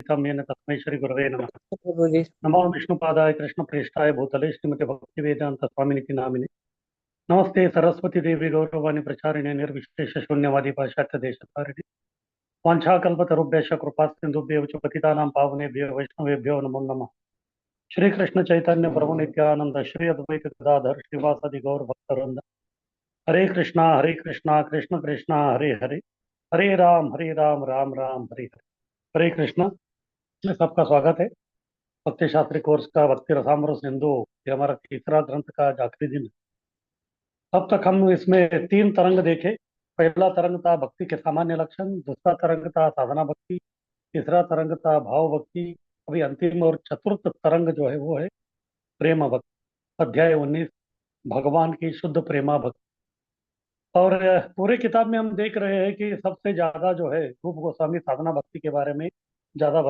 गीतं येन तस्मै श्रीगुरवे नमः। प्रभु जी। नमो विष्णुपादाय कृष्णप्रेष्ठाय भूतले श्रीमते भक्तिवेदान्तस्वामिनिति नामिने। नमस्ते सरस्वती देवी गौरवाणी प्रचारिणे निर्विशेष शून्यवादी पाश्चात्य देशतारिणे। वाञ्छाकल्पतरुभ्यश्च कृपासिन्धुभ्यः च पतितानां पावनेभ्यो वैष्णवेभ्यो नमो नमः। श्री कृष्ण चैतन्य प्रभु नित्यानंद श्री अद्वैत गदाधर श्रीवासादि गौर भक्तवृंद। हरे कृष्णा कृष्ण कृष्णा हरे हरे, हरे राम राम राम हरे हरे। हरे कृष्णा में सबका स्वागत है। भक्ति शास्त्री कोर्स का भक्ति रसामृत सिंधु ये हमारा तीसरा ग्रंथ का आज आखिरी दिन है। अब तक हम इसमें तीन तरंग देखे। पहला तरंग था भक्ति के सामान्य लक्षण, दूसरा तरंग था साधना भक्ति, तीसरा तरंग था भाव भक्ति। अभी अंतिम और चतुर्थ तरंग जो है वो है प्रेम भक्ति। अध्याय 19 भगवान की शुद्ध प्रेमा भक्ति। और पूरे किताब में हम देख रहे हैं कि सबसे ज्यादा जो है रूप गोस्वामी साधना भक्ति के बारे में ज्यादा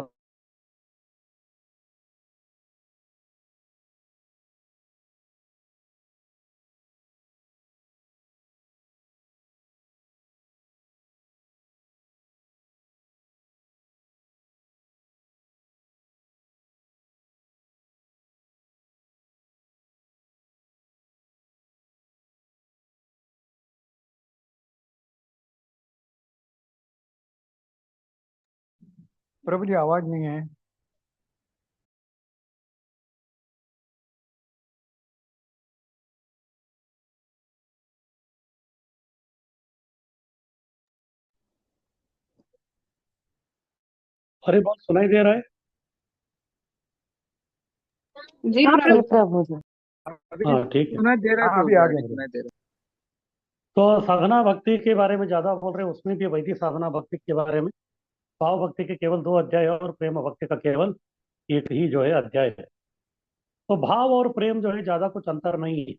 प्रभु जी आवाज नहीं है। अरे बहुत सुनाई दे रहा है। जी प्रभु जी। हाँ ठीक है। सुनाई दे रहा है, अभी आ गया। सुनाई दे रहा तो साधना भक्ति के बारे में ज्यादा बोल रहे हैं, उसमें भी वैदिक साधना भक्ति के बारे में। भाव भक्ति के केवल 2 अध्याय है और प्रेम भक्ति का केवल एक ही जो है अध्याय है। तो भाव और प्रेम जो है ज्यादा कुछ अंतर नहीं है।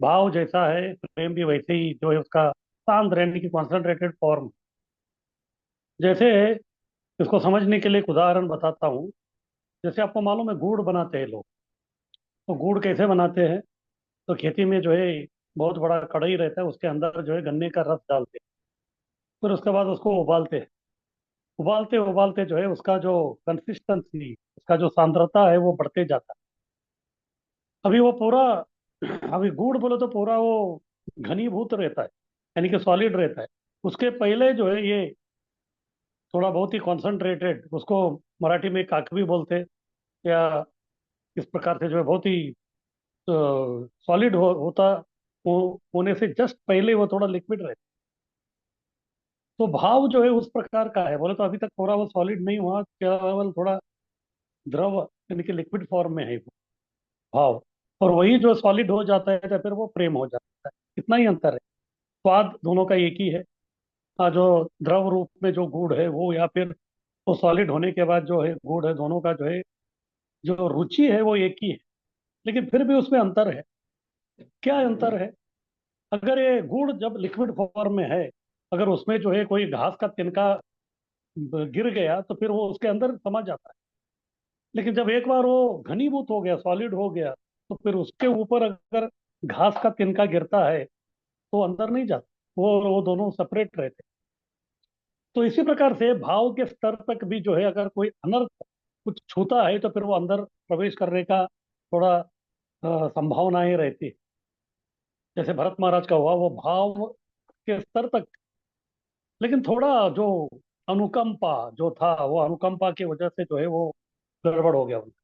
भाव जैसा है प्रेम भी वैसे ही जो है उसका शांत रहने की कॉन्सेंट्रेटेड फॉर्म। जैसे इसको समझने के लिए एक उदाहरण बताता हूँ। जैसे आपको मालूम है गुड़ बनाते हैं लोग। तो गुड़ कैसे बनाते हैं? तो खेती में जो है बहुत बड़ा कढ़ाई रहता है, उसके अंदर जो है गन्ने का रस डालते हैं। फिर उसके बाद उसको उबालते हैं। उबालते उबालते जो है उसका जो कंसिस्टेंसी, उसका जो सांद्रता है वो बढ़ते जाता है। अभी वो पूरा अभी गुड़ बोले तो पूरा वो घनीभूत रहता है, यानी कि सॉलिड रहता है। उसके पहले जो है ये थोड़ा बहुत ही कॉन्सेंट्रेटेड, उसको मराठी में काकवी बोलते हैं, या इस प्रकार से जो है बहुत ही सॉलिड होता होने से जस्ट पहले वो थोड़ा लिक्विड रहता है। तो भाव जो है उस प्रकार का है। बोले तो अभी तक पूरा वो सॉलिड नहीं हुआ, केवल थोड़ा द्रव यानी कि लिक्विड फॉर्म में है वो भाव। और वही जो सॉलिड हो जाता है तो फिर वो प्रेम हो जाता है। इतना ही अंतर है। स्वाद दोनों का एक ही है। जो द्रव रूप में जो गुड़ है वो, या फिर वो सॉलिड होने के बाद जो है गुड़ है, दोनों का जो है जो रुचि है वो एक ही है। लेकिन फिर भी उसमें अंतर है। क्या अंतर है? अगर ये गुड़ जब लिक्विड फॉर्म में है, अगर उसमें जो है कोई घास का तिनका गिर गया तो फिर वो उसके अंदर समा जाता है। लेकिन जब एक बार वो घनीभूत हो गया, सॉलिड हो गया, तो फिर उसके ऊपर अगर घास का तिनका गिरता है तो अंदर नहीं जाता। वो दोनों सेपरेट रहते हैं। तो इसी प्रकार से भाव के स्तर तक भी जो है अगर कोई अनर्थ कुछ छूता है तो फिर वो अंदर प्रवेश करने का थोड़ा संभावनाएं रहती है। जैसे भरत महाराज का हुआ वो भाव के स्तर तक, लेकिन थोड़ा जो अनुकंपा जो था वो अनुकंपा की वजह से जो है वो गड़बड़ हो गया उनका।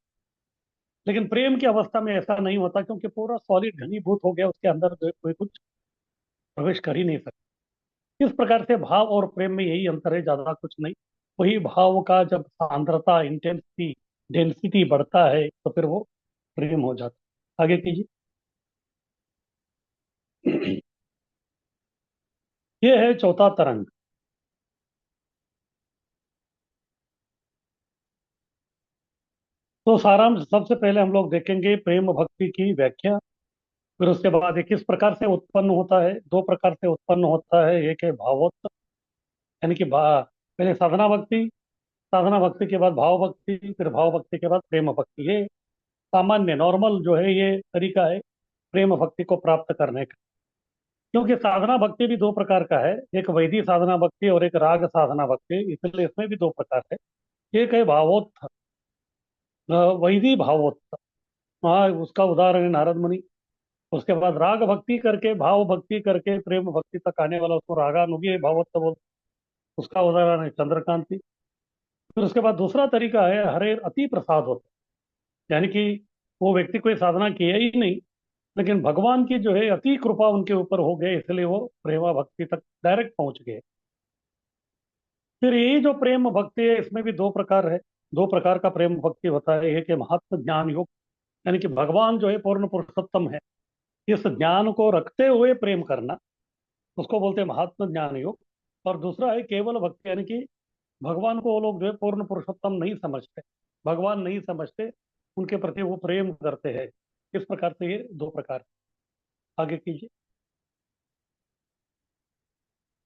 लेकिन प्रेम की अवस्था में ऐसा नहीं होता, क्योंकि पूरा सॉलिड घनीभूत हो गया, उसके अंदर जो है कोई कुछ प्रवेश कर ही नहीं सकता। इस प्रकार से भाव और प्रेम में यही अंतर है, ज्यादा कुछ नहीं। वही भाव का जब सांद्रता, इंटेंसिटी, डेंसिटी बढ़ता है तो फिर वो प्रेम हो जाता है। आगे कीजिए। ये है चौथा तरंग। तो सारांश सबसे पहले हम लोग देखेंगे प्रेम भक्ति की व्याख्या। फिर उसके बाद ये किस प्रकार से उत्पन्न होता है। 2 प्रकार से उत्पन्न होता है। एक है भावोत्त, यानी कि पहले साधना भक्ति, साधना भक्ति के बाद भाव भक्ति, फिर भाव भक्ति के बाद प्रेम भक्ति। ये सामान्य नॉर्मल जो है ये तरीका है प्रेम भक्ति को प्राप्त करने का। क्योंकि साधना भक्ति भी 2 प्रकार का है, एक वैदिक साधना भक्ति और एक राग साधना भक्ति, इसलिए इसमें भी 2 प्रकार है। एक है भावोत्थ, वैदी भावोत्थ। हाँ, उसका उदाहरण है नारद मुनि। उसके बाद राग भक्ति करके, भाव भक्ति करके प्रेम भक्ति तक आने वाला उसको रागानुगी भावोत्थ बोल। उसका उदाहरण है चंद्रकांति। फिर उसके बाद दूसरा तरीका है हरे अति प्रसाद होता, यानी कि वो व्यक्ति कोई साधना किया ही नहीं, लेकिन भगवान की जो है अति कृपा उनके ऊपर हो गए, इसलिए वो प्रेमा भक्ति तक डायरेक्ट पहुंच गए। फिर यही जो प्रेम भक्ति है, इसमें भी दो प्रकार है। दो प्रकार का प्रेम भक्ति होता है। एक है महात्म ज्ञान योग, यानी कि भगवान जो है पूर्ण पुरुषोत्तम है, इस ज्ञान को रखते हुए प्रेम करना, उसको बोलते हैं महात्म ज्ञान योग। और दूसरा है केवल भक्ति, यानी कि भगवान को वो लोग जो है पूर्ण पुरुषोत्तम नहीं समझते, भगवान नहीं समझते, उनके प्रति वो प्रेम करते हैं। इस प्रकार से ये दो प्रकार। आगे कीजिए।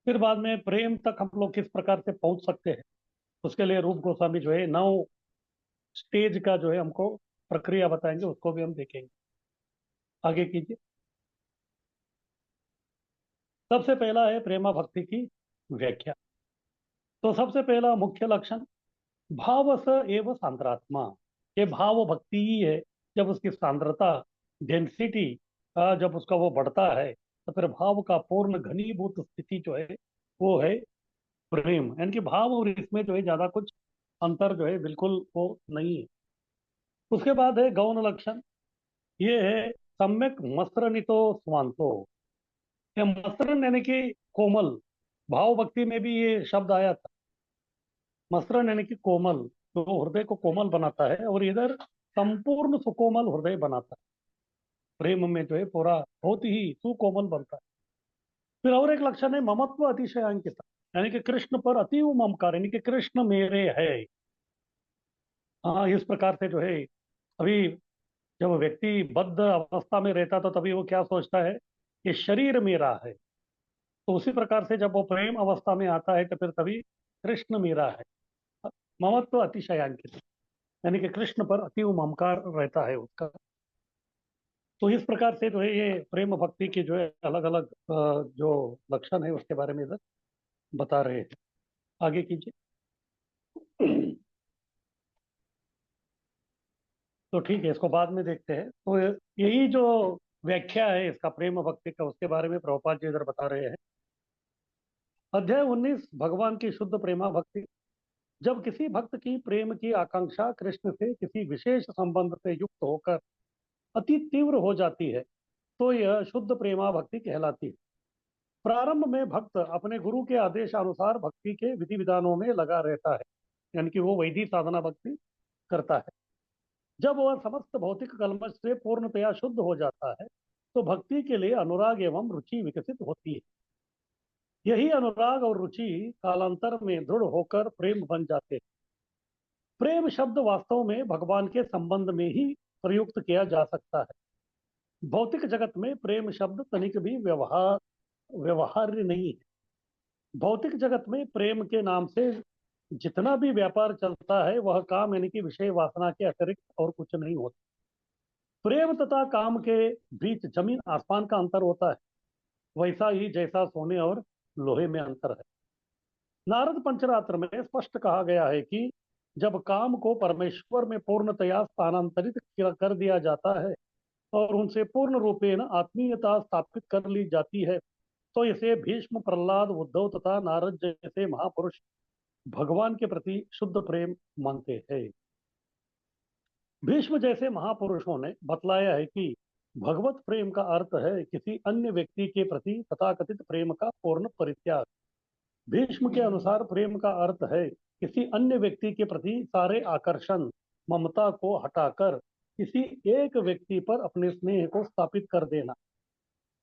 फिर बाद में प्रेम तक हम लोग किस प्रकार से पहुंच सकते हैं, उसके लिए रूप गोस्वामी जो है 9 स्टेज का जो है हमको प्रक्रिया बताएंगे, उसको भी हम देखेंगे। आगे कीजिए। सबसे पहला है प्रेमा भक्ति की व्याख्या। तो सबसे पहला मुख्य लक्षण, भाव स एव सांद्रात्मा। ये भाव भक्ति ही है। जब उसकी सांद्रता, डेंसिटी, जब उसका वो बढ़ता है, तो फिर भाव का पूर्ण घनीभूत स्थिति जो है वो है प्रेम। यानी कि भाव और इसमें जो है ज्यादा कुछ अंतर जो है बिल्कुल वो नहीं है। उसके बाद है गौण लक्षण। ये है सम्यक मस्त्रनितो स्वांतो। ये मस्त्रन यानी कि कोमल। भाव भक्ति में भी ये शब्द आया था, मसरन यानी कि कोमल, तो हृदय को कोमल बनाता है, और इधर संपूर्ण सुकोमल हृदय बनाता है। प्रेम में जो है पूरा बहुत ही सुकोमल बनता है। फिर और एक लक्षण है ममत्व अतिशयांकित, यानी कि कृष्ण पर अतीव ममकार, यानी कि कृष्ण मेरे है। हाँ, इस प्रकार से जो है, अभी जब व्यक्ति बद्ध अवस्था में रहता तो तभी वो क्या सोचता है कि शरीर मेरा है। तो उसी प्रकार से जब वो प्रेम अवस्था में आता है तो फिर तभी कृष्ण मेरा है। ममत्व अतिशयांकित, यानी कि कृष्ण पर अति ममकार रहता है उसका। तो इस प्रकार से जो है ये प्रेम भक्ति के जो है अलग अलग जो लक्षण है उसके बारे में इधर बता रहे हैं। आगे कीजिए। तो ठीक है, इसको बाद में देखते हैं। तो यही जो व्याख्या है इसका प्रेम भक्ति का, उसके बारे में प्रभुपाद जी इधर बता रहे हैं। अध्याय 19, भगवान की शुद्ध प्रेमा भक्ति। जब किसी भक्त की प्रेम की आकांक्षा कृष्ण से किसी विशेष संबंध से युक्त होकर अति तीव्र हो जाती है, तो यह शुद्ध प्रेमा भक्ति कहलाती है। प्रारंभ में भक्त अपने गुरु के आदेशानुसार भक्ति के विधि विधानों में लगा रहता है, यानी कि वो वैदिक साधना भक्ति करता है। जब वह समस्त भौतिक कलमश से पूर्णतया शुद्ध हो जाता है, तो भक्ति के लिए अनुराग एवं रुचि विकसित होती है। यही अनुराग और रुचि कालांतर में दृढ़ होकर प्रेम बन जाते हैं। प्रेम शब्द वास्तव में भगवान के संबंध में ही प्रयुक्त किया जा सकता है। भौतिक जगत में प्रेम शब्द तनिक भी व्यवहार्य नहीं है। भौतिक जगत में प्रेम के नाम से जितना भी व्यापार चलता है, वह काम यानी कि विषय वासना के अतिरिक्त और कुछ नहीं होता। प्रेम तथा काम के बीच जमीन आसमान का अंतर होता है, वैसा ही जैसा सोने और लोहे में अंतर है। नारद पंचरात्र में स्पष्ट कहा गया है कि जब काम को परमेश्वर में पूर्णतया स्थानांतरित कर दिया जाता है और उनसे पूर्ण रूपेण आत्मीयता स्थापित कर ली जाती है, तो इसे भीष्म, प्रहलाद, उद्धव तथा नारद जैसे महापुरुष भगवान के प्रति शुद्ध प्रेम मानते हैं। भीष्म जैसे महापुरुषों ने बतलाया है कि भगवत प्रेम का अर्थ है किसी अन्य व्यक्ति के प्रति तथाकथित प्रेम का पूर्ण परित्याग। भीष्म के अनुसार प्रेम का अर्थ है किसी अन्य व्यक्ति के प्रति सारे आकर्षण, ममता को हटाकर किसी एक व्यक्ति पर अपने स्नेह को स्थापित कर देना।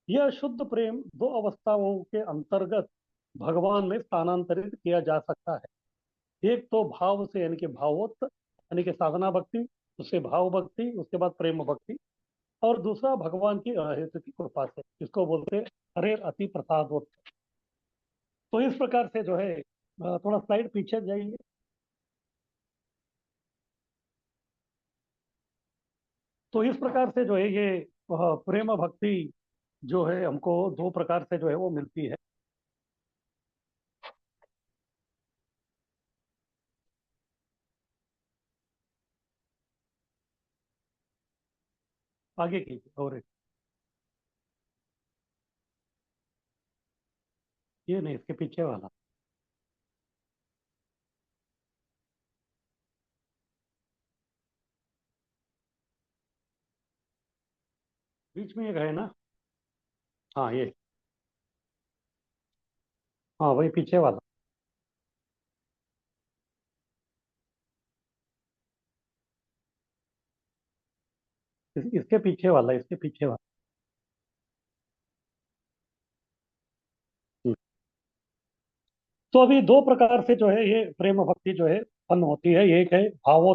यह शुद्ध प्रेम दो अवस्थाओं के अंतर्गत भगवान में स्थानांतरित किया जा सकता है। एक तो भाव से, यानी कि भावोत्त, यानी कि साधना भक्ति, उससे भाव भक्ति, उसके बाद प्रेम भक्ति। और दूसरा भगवान की अहेतु की कृपा से, इसको बोलते हैं हरे अति प्रसादोत्त। तो इस प्रकार से जो है, थोड़ा स्लाइड पीछे जाइए। तो इस प्रकार से जो है ये प्रेम भक्ति जो है हमको दो प्रकार से जो है वो मिलती है। आगे कीजिए और ये नहीं, इसके पीछे वाला। बीच में एक है ना। हाँ ये। हाँ वही पीछे वाला। इसके पीछे वाला, इसके पीछे वाला। हम्म। तो अभी दो प्रकार से जो है ये प्रेम भक्ति जो है उत्पन्न होती है। एक है भावो,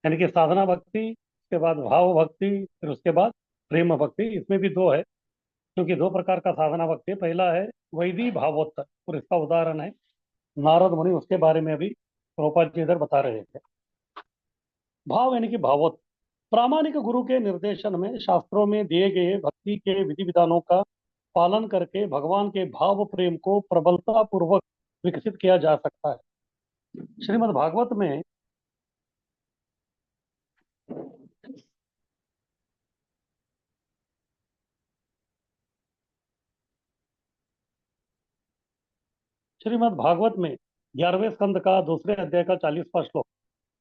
यानी कि साधना भक्ति, उसके बाद भाव भक्ति, फिर उसके बाद प्रेम भक्ति। इसमें भी दो है, क्योंकि दो प्रकार का साधना भक्ति है। पहला है वैदिक भावोत्तर, और इसका उदाहरण है नारद मुनि, उसके बारे में अभी प्रभुपाद जी इधर बता रहे थे। भाव यानी कि भावोत्तर, प्रामाणिक गुरु के निर्देशन में शास्त्रों में दिए गए भक्ति के विधि विधानों का पालन करके भगवान के भाव प्रेम को प्रबलता पूर्वक विकसित किया जा सकता है। श्रीमद् भागवत में श्रीमद् भागवत में 11वें स्कंद का दूसरे अध्याय का 40वां श्लोक,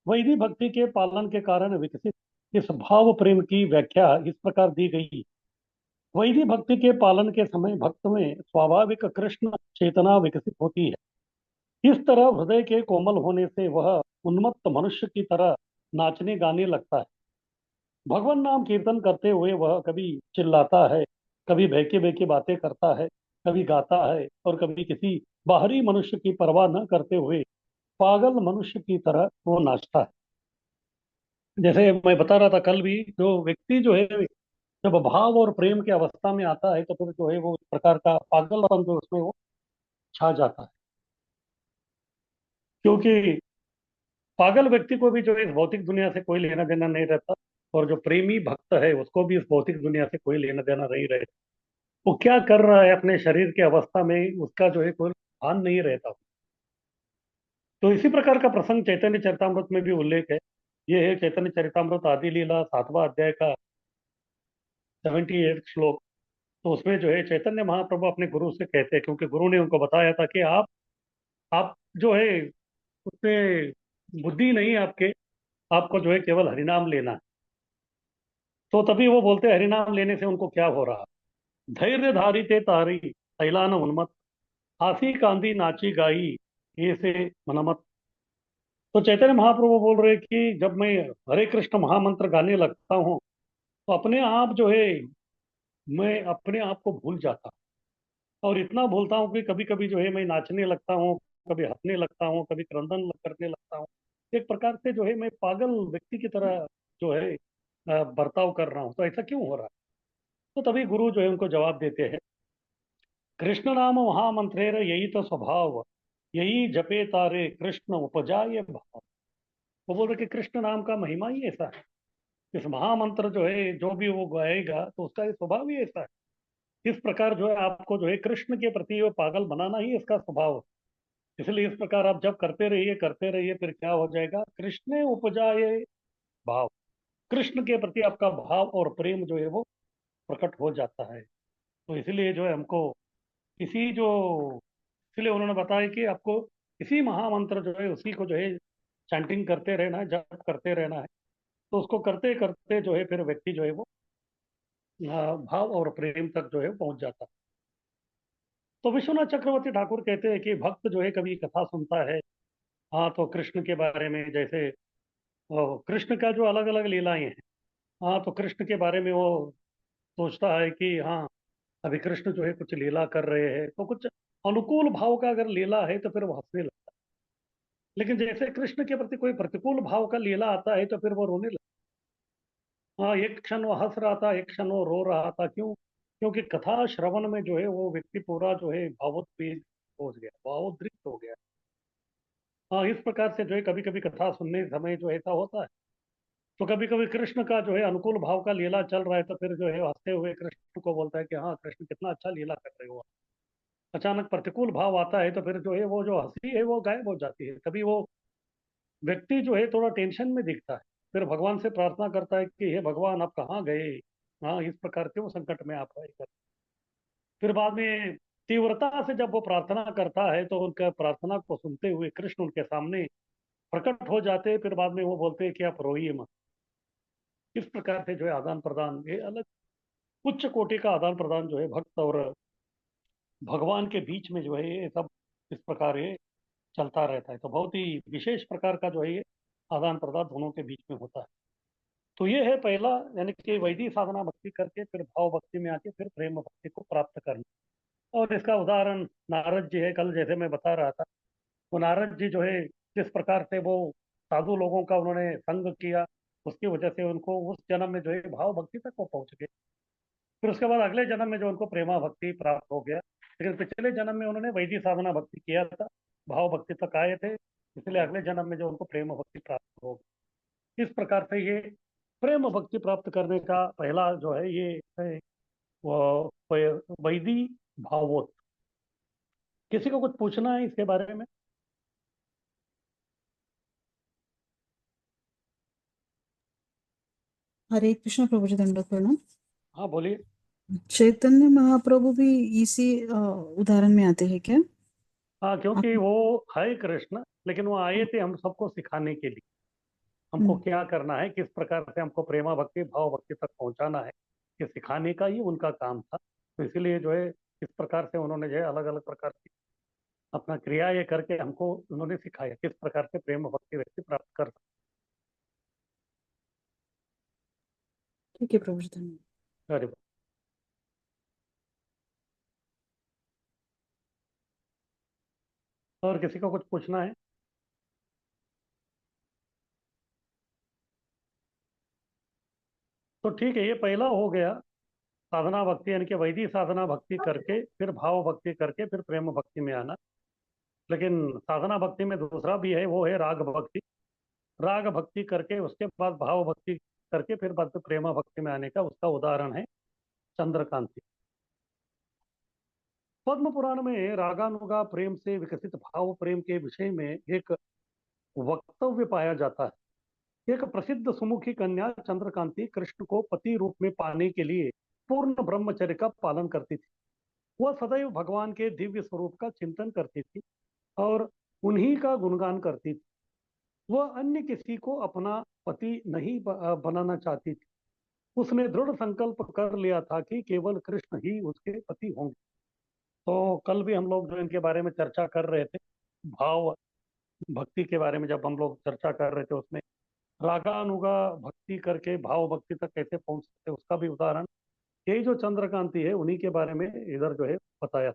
वैदिक भक्ति के पालन के कारण विकसित इस भाव प्रेम की व्याख्या इस प्रकार दी गई। वैदिक भक्ति के पालन के समय भक्त में स्वाभाविक कृष्ण चेतना विकसित होती है। इस तरह हृदय के कोमल होने से वह उन्मत्त मनुष्य की तरह नाचने गाने लगता है। भगवान नाम कीर्तन करते हुए वह कभी चिल्लाता है, कभी बहके बहके बातें करता है, कभी गाता है, और कभी किसी बाहरी मनुष्य की परवाह न करते हुए पागल मनुष्य की तरह वो नाचता है। जैसे मैं बता रहा था कल भी, जो व्यक्ति जो है जब भाव और प्रेम की अवस्था में आता है तो फिर जो है वो एक प्रकार का पागलपन जो उसमें वो छा जाता है। क्योंकि पागल व्यक्ति को भी जो है इस भौतिक दुनिया से कोई लेना देना नहीं रहता, और जो प्रेमी भक्त है उसको भी इस भौतिक दुनिया से कोई लेना देना नहीं रहता। वो क्या कर रहा है अपने शरीर की अवस्था में, उसका जो है कोई भान नहीं रहता। तो इसी प्रकार का प्रसंग चैतन्य चरितामृत में भी उल्लेख है। ये है चैतन्य चरितामृत आदि लीला 7वां अध्याय का 78 श्लोक। तो उसमें जो है चैतन्य महाप्रभु अपने गुरु से कहते हैं, क्योंकि गुरु ने उनको बताया था कि आप जो है उसमें बुद्धि नहीं है आपके, आपको जो है केवल हरिनाम लेना है। तो तभी वो बोलते हैं हरिनाम लेने से उनको क्या हो रहा। धैर्य धारी ते तारी तैलान उन्मत, हासी कांदी नाची गाई ऐसे मनमत। तो चैतन्य महाप्रभु बोल रहे कि जब मैं हरे कृष्ण महामंत्र गाने लगता हूँ तो अपने आप जो है मैं अपने आप को भूल जाता हूँ, और इतना भूलता हूँ कि कभी कभी जो है मैं नाचने लगता हूँ, कभी हंसने लगता हूँ, कभी क्रंदन करने लगता हूँ। एक प्रकार से जो है मैं पागल व्यक्ति की तरह जो है बर्ताव कर रहा हूँ। तो ऐसा क्यों हो रहा है? तो तभी गुरु जो है उनको जवाब देते हैं, कृष्ण नाम महामंत्रेर यही तो स्वभाव, यही जपे तारे कृष्ण उपजाए भाव। वो बोल रहे कि कृष्ण नाम का महिमा ही ऐसा है। इस महामंत्र जो है जो भी वो गाएगा तो उसका ये स्वभाव ही ऐसा है। इस प्रकार जो है आपको जो है कृष्ण के प्रति वो पागल बनाना ही इसका स्वभाव है। इसलिए इस प्रकार आप जब करते रहिए, फिर क्या हो जाएगा, कृष्ण उपजाए भाव, कृष्ण के प्रति आपका भाव और प्रेम जो है वो प्रकट हो जाता है। तो इसलिए जो है हमको इसी जो इसलिए उन्होंने बताया कि आपको इसी महामंत्र जो है उसी को जो है चैंटिंग करते रहना है, जप करते रहना है। तो उसको करते करते जो है फिर व्यक्ति जो है वो भाव और प्रेम तक जो है पहुंच जाता है। तो विश्वनाथ चक्रवर्ती ठाकुर कहते हैं कि भक्त जो है कभी कथा सुनता है, हाँ तो कृष्ण के बारे में, जैसे कृष्ण का जो अलग अलग लीलाएं हैं, हाँ तो कृष्ण के बारे में वो सोचता है कि हाँ अभी कृष्ण जो है कुछ लीला कर रहे हैं, तो कुछ अनुकूल भाव का अगर लीला है तो फिर वो हंसने लगता है। लेकिन जैसे कृष्ण के प्रति कोई प्रतिकूल भाव का लीला आता है तो फिर वो रोने लगता है। हाँ एक क्षण वो हंस रहा था, एक क्षण वो रो रहा था, क्यों? क्योंकि कथा श्रवण में जो है वो व्यक्ति पूरा जो है भावोद्वेग पहुंच गया, भावोद्रिक्त हो गया। हाँ इस प्रकार से जो है कभी कभी कथा सुनने समय जो ऐसा होता है। तो कभी कभी कृष्ण का जो है अनुकूल भाव का लीला चल रहा है तो फिर जो है हंसते हुए कृष्ण को बोलता है कि हाँ कृष्ण कितना अच्छा लीला कर रहे हो। अचानक प्रतिकूल भाव आता है तो फिर जो है वो जो हंसी है वो गायब हो जाती है। तभी वो व्यक्ति जो है थोड़ा टेंशन में दिखता है, फिर भगवान से प्रार्थना करता है कि हे भगवान आप कहाँ गए, हाँ, इस प्रकार से वो संकट में आ पाएगा। फिर बाद में तीव्रता से जब वो प्रार्थना करता है तो उनका प्रार्थना को सुनते हुए कृष्ण उनके सामने प्रकट हो जाते हैं। फिर बाद में वो बोलते हैं कि आप रोइए मत। इस प्रकार से जो है आदान प्रदान, ये अलग उच्च कोटि का आदान प्रदान जो है भक्त और भगवान के बीच में जो है ये सब इस प्रकार ये चलता रहता है। तो बहुत ही विशेष प्रकार का जो है ये आदान प्रदान दोनों के बीच में होता है। तो ये है पहला, यानी कि वैदिक साधना भक्ति करके फिर भाव भक्ति में आके फिर प्रेम भक्ति को प्राप्त करना। और इसका उदाहरण नारद जी है। कल जैसे मैं बता रहा था, वो नारद जी जो है जिस प्रकार से वो साधु लोगों का उन्होंने संग किया, उसकी वजह से उनको उस जन्म में जो है भाव भक्ति तक वो पहुंच गए। फिर उसके बाद अगले जन्म में जो उनको प्रेमा भक्ति प्राप्त हो गया। लेकिन पिछले जन्म में उन्होंने वैदिक साधना भक्ति किया था, भाव भक्ति तक आए थे, इसलिए अगले जन्म में जो उनको प्रेम भक्ति प्राप्त हो गई। इस प्रकार से ये प्रेम भक्ति प्राप्त करने का पहला जो है ये है वो वैदिक भावोत। किसी को कुछ पूछना है इसके बारे में? हरे कृष्ण प्रभु जी, दंडवत प्रणाम। हाँ, बोलिए। चैतन्य महाप्रभु भी इसी उदाहरण में आते हैं क्या? हाँ, क्योंकि आप वो है कृष्ण, लेकिन वो आए थे हम सबको सिखाने के लिए, हमको हम्म, क्या करना है, किस प्रकार से हमको प्रेमा भक्ति भाव भक्ति तक पहुंचाना है, ये सिखाने का ही उनका काम था। तो इसीलिए जो है इस प्रकार से उन्होंने जो है अलग अलग प्रकार की अपना क्रिया ये करके हमको उन्होंने सिखाया किस प्रकार से प्रेम भक्ति व्यक्ति प्राप्त कर सकता ठीक है प्रभु जी, धन्यवाद। है। अरे वाह। और किसी को कुछ पूछना है? तो ठीक है, ये पहला हो गया साधना भक्ति, यानी कि वैदिक साधना भक्ति करके फिर भाव भक्ति करके फिर प्रेम भक्ति में आना। लेकिन साधना भक्ति में दूसरा भी है, वो है राग भक्ति। राग भक्ति करके उसके बाद भाव भक्ति करके फिर बाद में प्रेमा भक्ति में आने का उसका उदाहरण है चंद्रकांति। पद्म पुराण में रागानुगा प्रेम से विकसित भाव प्रेम के विषय में एक वक्तव्य पाया जाता है। एक प्रसिद्ध सुमुखी कन्या चंद्रकांति कृष्ण को पति रूप में पाने के लिए पूर्ण ब्रह्मचर्य का पालन करती थी। वह सदैव भगवान के दिव्य स्वरूप का चिंतन करती थी और उन्हीं का गुणगान करती थी। वह अन्य किसी को अपना पति नहीं बनाना चाहती थी। उसने दृढ़ संकल्प कर लिया था कि केवल कृष्ण ही उसके पति होंगे। तो कल भी हम लोग जो इनके बारे में चर्चा कर रहे थे, भाव भक्ति के बारे में जब हम लोग चर्चा कर रहे थे, उसमें रागानुगा भक्ति करके भाव भक्ति तक कैसे पहुंच सकते उसका भी उदाहरण यही जो चंद्रकांति है उन्हीं के बारे में इधर जो है बताया।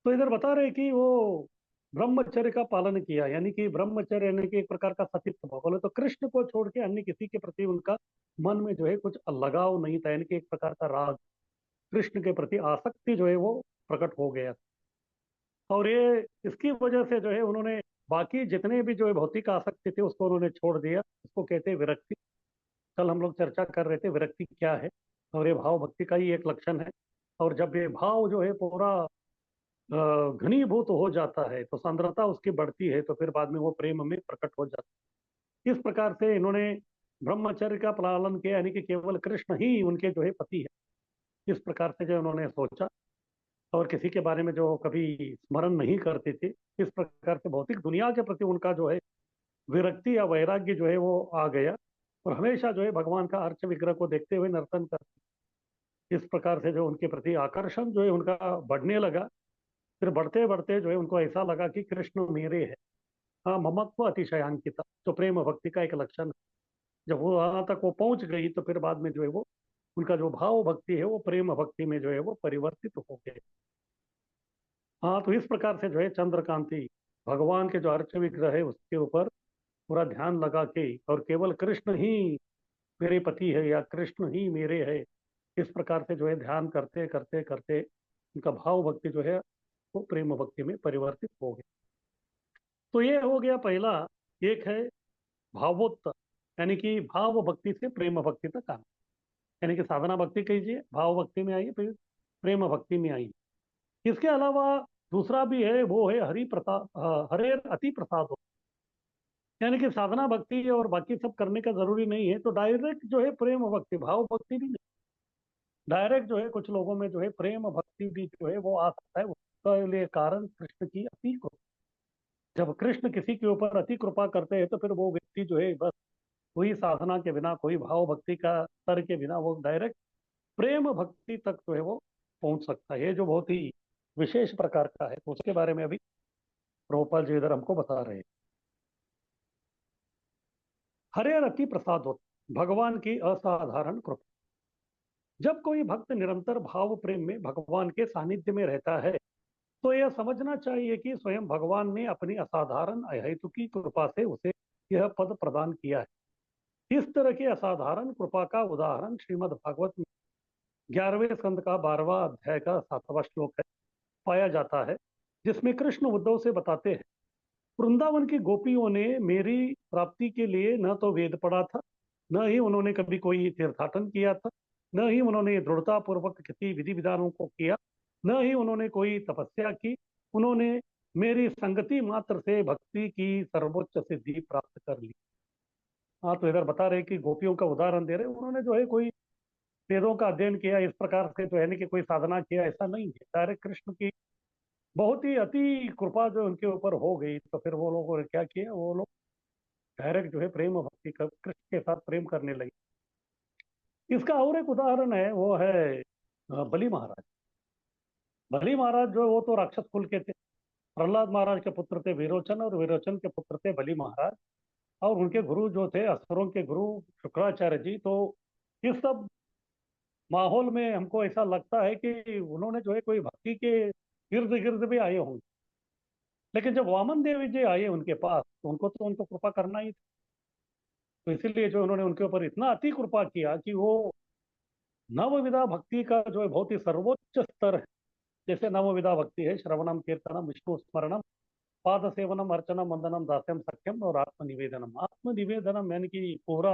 तो इधर बता रहे कि वो ब्रह्मचर्य का पालन किया, यानी कि ब्रह्मचर्य यानी कि एक प्रकार का सतीत्व भाव। बोले तो कृष्ण को छोड़ के अन्य किसी के प्रति उनका मन में जो है कुछ लगाव नहीं था, यानी कि एक प्रकार का राग, कृष्ण के प्रति आसक्ति जो है वो प्रकट हो गया। और ये इसकी वजह से जो है उन्होंने बाकी जितने भी जो है भौतिक आसक्ति थे उसको उन्होंने छोड़ दिया। इसको कहते हैं विरक्ति। कल हम लोग चर्चा कर रहे थे विरक्ति क्या है, और ये भाव भक्ति का ही एक लक्षण है। और जब ये भाव जो है पूरा घनीभूत हो जाता है तो सांद्रता उसकी बढ़ती है, तो फिर बाद में वो प्रेम में प्रकट हो जाता है। इस प्रकार से इन्होंने ब्रह्मचर्य का पालन किया, यानी कि केवल कृष्ण ही उनके जो है पति है। इस प्रकार से जो उन्होंने सोचा और किसी के बारे में जो कभी स्मरण नहीं करते थे, इस प्रकार से भौतिक दुनिया के प्रति उनका जो है विरक्ति या वैराग्य जो है वो आ गया। और हमेशा जो है भगवान का अर्च विग्रह को देखते हुए नर्तन कर, इस प्रकार से जो उनके प्रति आकर्षण जो है उनका बढ़ने लगा। फिर बढ़ते बढ़ते जो है उनको ऐसा लगा कि कृष्ण मेरे है। हाँ, ममत्व अतिशयान्विता जो प्रेम भक्ति का एक लक्षण है। जब वो वहां तक वो पहुंच गई तो फिर बाद में जो है वो उनका जो भाव भक्ति है वो प्रेम भक्ति में जो है वो परिवर्तित हो गए। हाँ, तो इस प्रकार से जो है चंद्रकांति भगवान के जो अर्च विग्रह है उसके ऊपर पूरा ध्यान लगा के और केवल कृष्ण ही मेरे पति है या कृष्ण ही मेरे है, इस प्रकार से जो है ध्यान करते करते करते उनका भाव भक्ति जो है वो प्रेम भक्ति में परिवर्तित हो गया। तो ये हो गया पहला। एक है भावोत्तर, यानी कि भाव भक्ति से प्रेम भक्ति तक आना, यानी कि साधना भक्ति कीजिए, भाव भक्ति में आइए, फिर प्रेम भक्ति में आइए। इसके अलावा दूसरा भी है, वो है हरि प्रसाद, हरे अति प्रसाद। यानी कि साधना भक्ति और बाकी सब करने का जरूरी नहीं है, तो डायरेक्ट जो है प्रेम भक्ति, भाव भक्ति भी नहीं, डायरेक्ट जो है कुछ लोगों में जो है प्रेम भक्ति भी जो है वो आ सकता है। उसका लिए कारण कृष्ण की अति कृपा। जब कृष्ण किसी के ऊपर अति कृपा करते हैं तो फिर वो व्यक्ति जो है बस कोई साधना के बिना, कोई भाव भक्ति का स्तर के बिना वो डायरेक्ट प्रेम भक्ति तक जो है वो पहुंच सकता है। ये जो बहुत ही विशेष प्रकार का है, तो उसके बारे में अभी प्रभुपाद जी इधर हमको बता रहे हैं। हरे रति प्रसाद होता, भगवान की असाधारण कृपा। जब कोई भक्त निरंतर भाव प्रेम में भगवान के सानिध्य में रहता है तो यह समझना चाहिए कि स्वयं भगवान ने अपनी असाधारण अहेतुकी कृपा से उसे यह पद प्रदान किया है। इस तरह की असाधारण कृपा का उदाहरण श्रीमद् भागवत में 11वें स्कंद का 12वां अध्याय का 7वां श्लोक है, पाया जाता है, जिसमें कृष्ण उद्धव से बताते हैं, वृंदावन की गोपियों ने मेरी प्राप्ति के लिए न तो वेद पढ़ा था, न ही उन्होंने कभी कोई तीर्थाटन किया था, न ही उन्होंने दृढ़ता पूर्वक किसी विधि विधानों को किया, न ही उन्होंने कोई तपस्या की। उन्होंने मेरी संगति मात्र से भक्ति की सर्वोच्च सिद्धि प्राप्त कर ली। हाँ, तो इधर बता रहे कि गोपियों का उदाहरण दे रहे, उन्होंने जो है कोई वेदों का अध्ययन किया इस प्रकार से, तो यानी कि कोई साधना किया, ऐसा नहीं है। डायरेक्ट कृष्ण की बहुत ही अति कृपा जो उनके ऊपर हो गई, तो फिर वो लोगों ने क्या किया, वो लोग डायरेक्ट जो है प्रेम भक्ति कर कृष्ण के साथ प्रेम करने लगे। इसका और एक उदाहरण है, वो है बलि महाराज। बलि महाराज जो वो तो राक्षस कुल के थे। प्रहलाद महाराज के पुत्र थे विरोचन, और विरोचन के पुत्र थे बलि महाराज। और उनके गुरु जो थे असुरों के गुरु शुक्राचार्य जी। तो इस सब माहौल में हमको ऐसा लगता है कि उन्होंने जो है कोई भक्ति के गिर्द गिर्द भी आए होंगे। लेकिन जब वामन देवी जी आए उनके पास, तो उनको कृपा करना ही था। तो इसीलिए जो उन्होंने उनके ऊपर इतना अति कृपा किया कि वो नवविधा भक्ति का जो है बहुत ही सर्वोच्च स्तर है। जैसे नवविधा भक्ति है, श्रवणम कीर्तनम विष्णु स्मरणम पाद सेवनम अर्चनम वंदनम दास्यम सख्यम और आत्मनिवेदनम। आत्मनिवेदनम यानी कि पूरा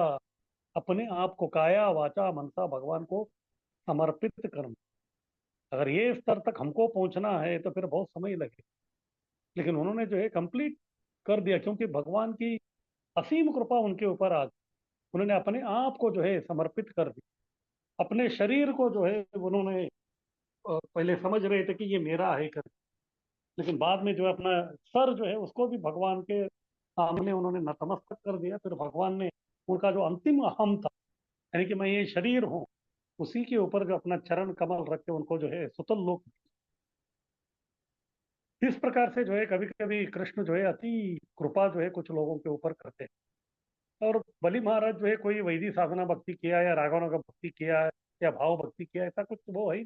अपने आप को काया वाचा मनसा भगवान को समर्पित करना। अगर ये स्तर तक हमको पहुंचना है तो फिर बहुत समय लगेगा, लेकिन उन्होंने जो है कंप्लीट कर दिया, क्योंकि भगवान की असीम कृपा उनके ऊपर आ गई। उन्होंने अपने आप को जो है समर्पित कर दिया। अपने शरीर को जो है उन्होंने पहले समझ रहे थे कि ये मेरा है कर, लेकिन बाद में जो है अपना सर जो है उसको भी भगवान के सामने उन्होंने नतमस्तक कर दिया। फिर भगवान ने उनका जो अंतिम अहम था, यानी कि मैं ये शरीर हूँ, उसी के ऊपर जो अपना चरण कमल रख के उनको जो है सुतल लोक। इस प्रकार से जो है कभी कभी कृष्ण जो है अति कृपा जो है कुछ लोगों के ऊपर करते हैं। और बलि महाराज जो है कोई वैदिक साधना भक्ति किया या राघवनगर का भक्ति किया या भाव भक्ति किया, ऐसा कुछ वो है।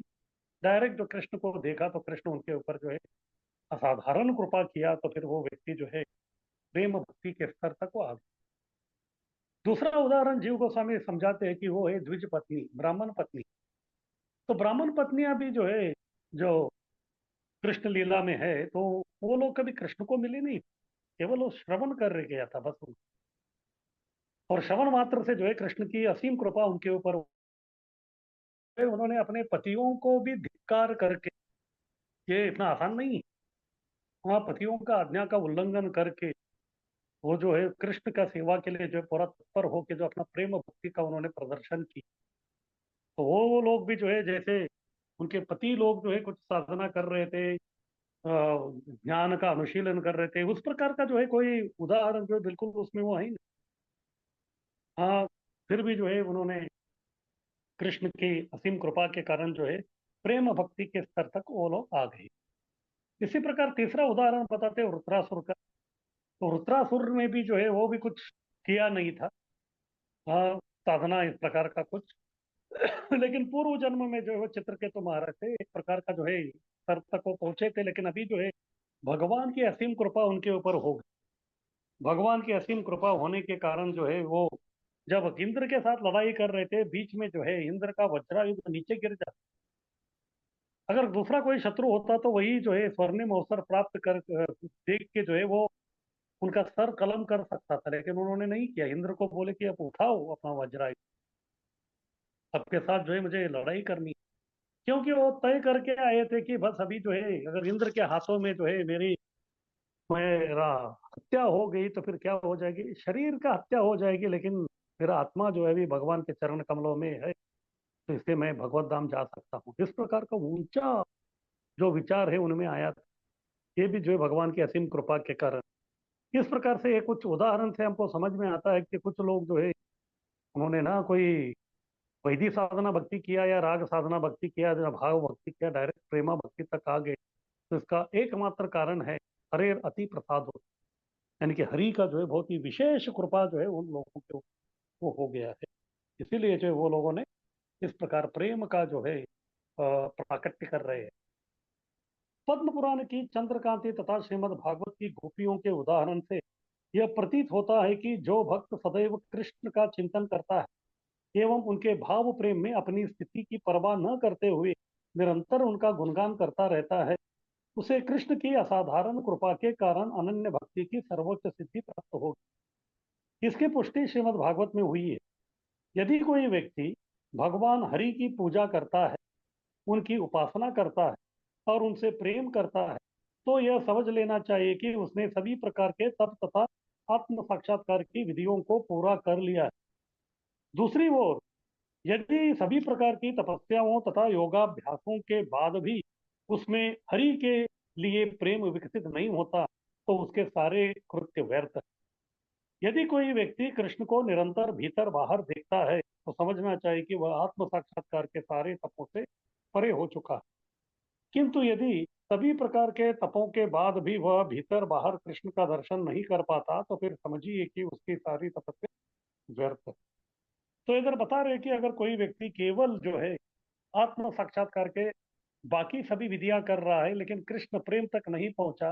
डायरेक्ट जो कृष्ण को देखा तो कृष्ण उनके ऊपर जो है असाधारण कृपा किया, तो फिर वो व्यक्ति जो है प्रेम भक्ति के स्तर तक वो आ गया। दूसरा उदाहरण जीव गोस्वामी समझाते हैं कि वो है द्विज पत्नी, ब्राह्मण पत्नी। तो ब्राह्मण पत्नियां भी जो है, जो कृष्ण लीला में है, तो वो लोग कभी कृष्ण को मिले नहीं, केवल वो श्रवण कर रहे गया था बस। और श्रवण मात्र से जो है कृष्ण की असीम कृपा उनके ऊपर हुई। उन्होंने अपने पतियों को भी धिक्कार करके, ये इतना आसान नहीं है, वहाँ पतियों का आज्ञा का उल्लंघन करके वो जो है कृष्ण का सेवा के लिए जो है पूरा तत्पर होके जो अपना प्रेम भक्ति का उन्होंने प्रदर्शन की। तो वो लोग भी जो है, जैसे उनके पति लोग जो है कुछ साधना कर रहे थे, ज्ञान का अनुशीलन कर रहे थे, उस प्रकार का जो है कोई उदाहरण जो है बिल्कुल उसमें वो है ही नहीं। हाँ, फिर भी जो है उन्होंने कृष्ण की असीम कृपा के कारण जो है प्रेम भक्ति के स्तर तक वो लोग आ गए। इसी प्रकार तीसरा उदाहरण बताते हैं रुद्रासुर का। तो रुद्रासुर में भी जो है वो भी कुछ किया नहीं था, हाँ, साधना इस प्रकार का कुछ। लेकिन पूर्व जन्म में जो है वो चित्रकेतु महाराज थे, एक प्रकार का जो है स्तर तक वो पहुंचे थे। लेकिन अभी जो है भगवान की असीम कृपा उनके ऊपर हो गई। भगवान की असीम कृपा होने के कारण जो है वो जब इंद्र के साथ लड़ाई कर रहे थे, बीच में जो है इंद्र का वज्रायुध नीचे गिर जाता। अगर दूसरा कोई शत्रु होता तो वही जो है स्वर्णिम अवसर प्राप्त कर देख के जो है वो उनका सर कलम कर सकता था, लेकिन उन्होंने नहीं किया। इंद्र को बोले कि अब उठाओ अपना वज्रायुध, सबके साथ जो है मुझे लड़ाई करनी है। क्योंकि वो तय करके आए थे कि बस अभी जो है अगर इंद्र के हाथों में जो है मेरी मेरा हत्या हो गई तो फिर क्या हो जाएगी, शरीर का हत्या हो जाएगी, लेकिन मेरा आत्मा जो है भी भगवान के चरण कमलों में है, तो इससे मैं भगवत धाम जा सकता हूँ। इस प्रकार का ऊंचा जो विचार है उनमें आया था। ये भी जो है भगवान की असीम कृपा के कारण। इस प्रकार से ये कुछ उदाहरण से हमको समझ में आता है कि कुछ लोग जो है उन्होंने ना कोई वैदिक साधना भक्ति किया या राग साधना भक्ति किया या भाव भक्ति किया, डायरेक्ट प्रेमा भक्ति तक आ गए, तो इसका एकमात्र कारण है हरे अति प्रसाद हो, यानी कि हरि का जो है बहुत ही विशेष कृपा जो है उन लोगों के वो हो गया है। इसीलिए जो है वो लोगों ने इस प्रकार प्रेम का जो है प्राकट्य कर रहे हैं। पद्म पुराण की चंद्रकांति तथा श्रीमद् भागवत की गोपियों के उदाहरण से यह प्रतीत होता है कि जो भक्त सदैव कृष्ण का चिंतन करता है एवं उनके भाव प्रेम में अपनी स्थिति की परवाह न करते हुए निरंतर उनका गुणगान करता रहता है, उसे कृष्ण की असाधारण कृपा के कारण अनन्य भक्ति की सर्वोच्च सिद्धि प्राप्त होगी। इसकी पुष्टि श्रीमद् भागवत में हुई है। यदि कोई व्यक्ति भगवान हरि की पूजा करता है, उनकी उपासना करता है और उनसे प्रेम करता है, तो यह समझ लेना चाहिए कि उसने सभी प्रकार के तप तथा आत्म साक्षात्कार की विधियों को पूरा कर लिया है। दूसरी ओर यदि सभी प्रकार की तपस्याओं तथा योगाभ्यासों के बाद भी उसमें हरि के लिए प्रेम विकसित नहीं होता, तो उसके सारे कृत्य व्यर्थ है। यदि कोई व्यक्ति कृष्ण को निरंतर भीतर बाहर देखता है, तो समझना चाहिए कि वह आत्म साक्षात्कार के सारे तपों से परे हो चुका है। किंतु यदि सभी प्रकार के तपों के बाद भी वह भीतर बाहर कृष्ण का दर्शन नहीं कर पाता, तो फिर समझिए कि उसकी सारी तपस्या व्यर्थ है। तो इधर बता रहे कि अगर कोई व्यक्ति केवल जो है आत्म साक्षात्कार के बाकी सभी विधियां कर रहा है, लेकिन कृष्ण प्रेम तक नहीं पहुंचा,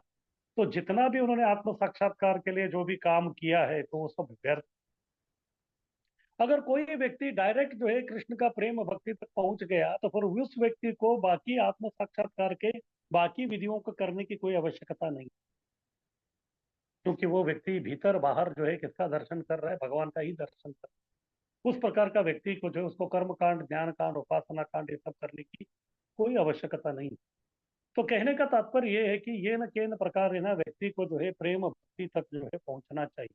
तो जितना भी उन्होंने आत्म साक्षात्कार के लिए जो भी काम किया है, तो वो सब व्यर्थ। अगर कोई व्यक्ति डायरेक्ट जो है कृष्ण का प्रेम भक्ति तक पहुंच गया, तो फिर उस व्यक्ति को बाकी आत्म साक्षात्कार के बाकी विधियों को करने की कोई आवश्यकता नहीं, क्योंकि वो व्यक्ति भीतर बाहर जो है किसका दर्शन कर रहा है, भगवान का ही दर्शन कर रहा है। उस प्रकार का व्यक्ति को जो है उसको कर्म कांड, ज्ञान कांड, उपासना कांड ये सब करने की कोई आवश्यकता नहीं। तो कहने का तात्पर्य ये है कि ये न के न प्रकार है ना व्यक्ति को जो है प्रेम भक्ति तक जो है पहुंचना चाहिए।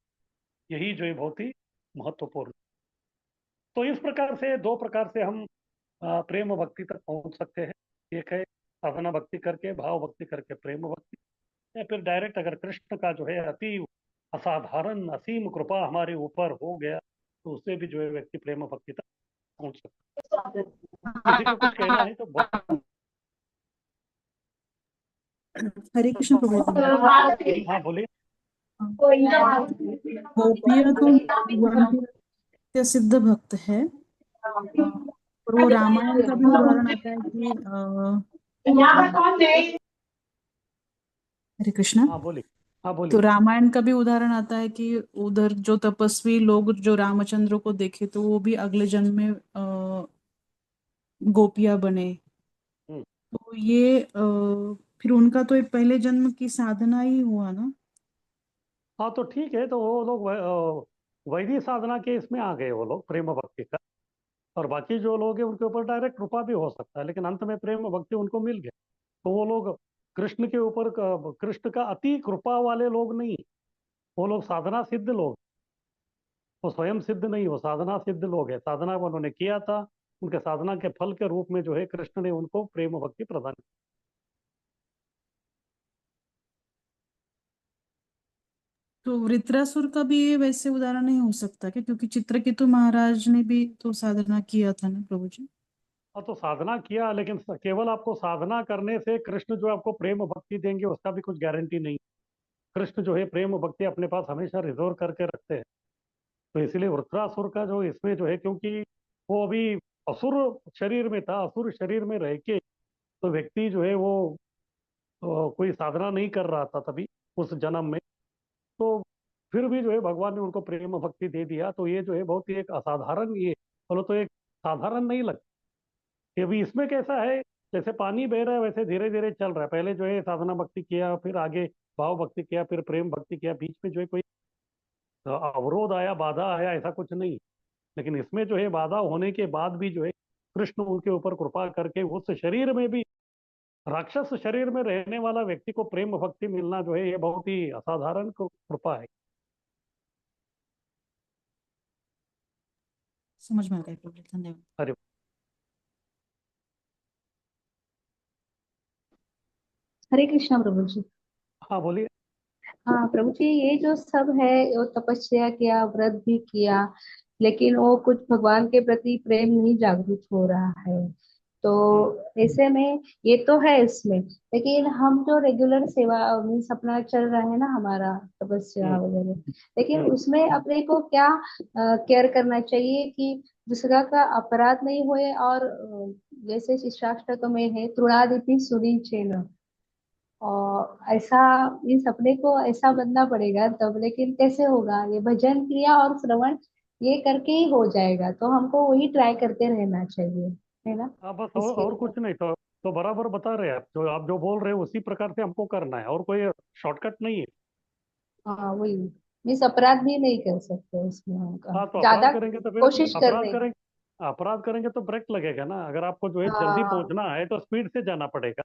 यही जो है बहुत ही महत्वपूर्ण। तो इस प्रकार से दो प्रकार से हम प्रेम भक्ति तक पहुंच सकते हैं। एक है साधना भक्ति करके, भाव भक्ति करके प्रेम भक्ति, या फिर डायरेक्ट अगर कृष्ण का जो है अति असाधारण असीम कृपा हमारे ऊपर हो गया, तो उससे भी जो है व्यक्ति प्रेम भक्ति तक पहुंच सकता है। किसी को कुछ कहना है तो हरे कृष्ण प्रभु जी। हाँ बोलिए। गोपियां तो भगवान के सिद्ध भक्त है, और वो रामायण का भी उदाहरण आता है कि हरे कृष्णा। हाँ बोलिए। हाँ तो बोलिए। रामायण का भी उदाहरण आता है कि उधर जो तपस्वी लोग जो रामचंद्र को देखे, तो वो भी अगले जन्म में गोपियां बने। हम्म। तो ये फिर उनका तो एक पहले जन्म की साधना ही हुआ ना। हाँ तो ठीक है, तो वो लोग वैदिक साधना के इसमें आ गए वो लोग प्रेम भक्ति का, और बाकी जो लोग हैं उनके ऊपर डायरेक्ट कृपा भी हो सकता है, लेकिन अंत में प्रेम भक्ति उनको मिल गया, तो वो लोग कृष्ण के ऊपर कृष्ण का अति कृपा वाले लोग नहीं, वो लोग साधना सिद्ध लोग। वो स्वयं सिद्ध नहीं, वो साधना सिद्ध लोग हैं। साधना उन्होंने किया था, उनके साधना के फल के रूप में जो है कृष्ण ने उनको प्रेम भक्ति प्रदान की। तो वृत्रासुर का भी ये वैसे उदाहरण नहीं हो सकता क्या, क्योंकि चित्रकेतु महाराज ने भी तो साधना किया था ना प्रभु जी। हाँ तो साधना किया, लेकिन केवल आपको साधना करने से कृष्ण जो आपको प्रेम भक्ति देंगे उसका भी कुछ गारंटी नहीं। कृष्ण जो है प्रेम भक्ति अपने पास हमेशा रिजर्व करके रखते हैं। तो इसलिए वृत्रासुर का जो इसमें जो है, क्योंकि वो अभी असुर शरीर में था, असुर शरीर में रह के तो व्यक्ति जो है वो कोई साधना नहीं कर रहा था तभी उस जन्म में, तो फिर भी जो है भगवान ने उनको प्रेम भक्ति दे दिया। तो ये जो है बहुत ही एक असाधारण, ये बोलो तो एक साधारण नहीं लगता। कि अभी इसमें कैसा है, जैसे पानी बह रहा है वैसे धीरे धीरे चल रहा है। पहले जो है साधना भक्ति किया, फिर आगे भाव भक्ति किया, फिर प्रेम भक्ति किया, बीच में जो है कोई अवरोध आया, बाधा आया, ऐसा कुछ नहीं। लेकिन इसमें जो है बाधा होने के बाद भी जो है कृष्ण उनके ऊपर कृपा करके उस शरीर में भी राक्षस शरीर में रहने वाला व्यक्ति को प्रेम भक्ति मिलना जो है ये बहुत ही असाधारण कृपा है। समझ में आ गया प्रभु जी, धन्यवाद। अरे हरे कृष्णा प्रभु जी। हाँ बोलिए। हाँ प्रभु जी, ये जो सब है, वो तपस्या किया, व्रत भी किया, लेकिन वो कुछ भगवान के प्रति प्रेम नहीं जागरूक हो रहा है। तो ऐसे में ये तो है इसमें, लेकिन हम जो रेगुलर सेवा मीन्स अपना चल रहा है ना हमारा तपस्या हम्म, वगैरह, लेकिन हम्म, उसमें अपने को क्या केयर करना चाहिए कि दूसरा का अपराध नहीं होए, और जैसे शिक्षाष्टक में है तृणादिपि सुनी चेन, और ऐसा मीन्स अपने को ऐसा बनना पड़ेगा तब, लेकिन कैसे होगा? ये भजन क्रिया और श्रवण ये करके ही हो जाएगा, तो हमको वही ट्राई करते रहना चाहिए, है ना? हाँ बस इसके और लिए कुछ नहीं। तो बराबर बता रहे हैं आप जो बोल रहे हैं उसी प्रकार से हमको करना है, और कोई शॉर्टकट नहीं है। हाँ वही, मीन्स अपराध भी नहीं कर सकते इसमें, हमका हाँ तो ज्यादा कोशिश करने की। अपराध करेंगे तो ब्रेक लगेगा ना। अगर आपको जो है जल्दी हाँ, पहुंचना है तो स्पीड से जाना पड़ेगा।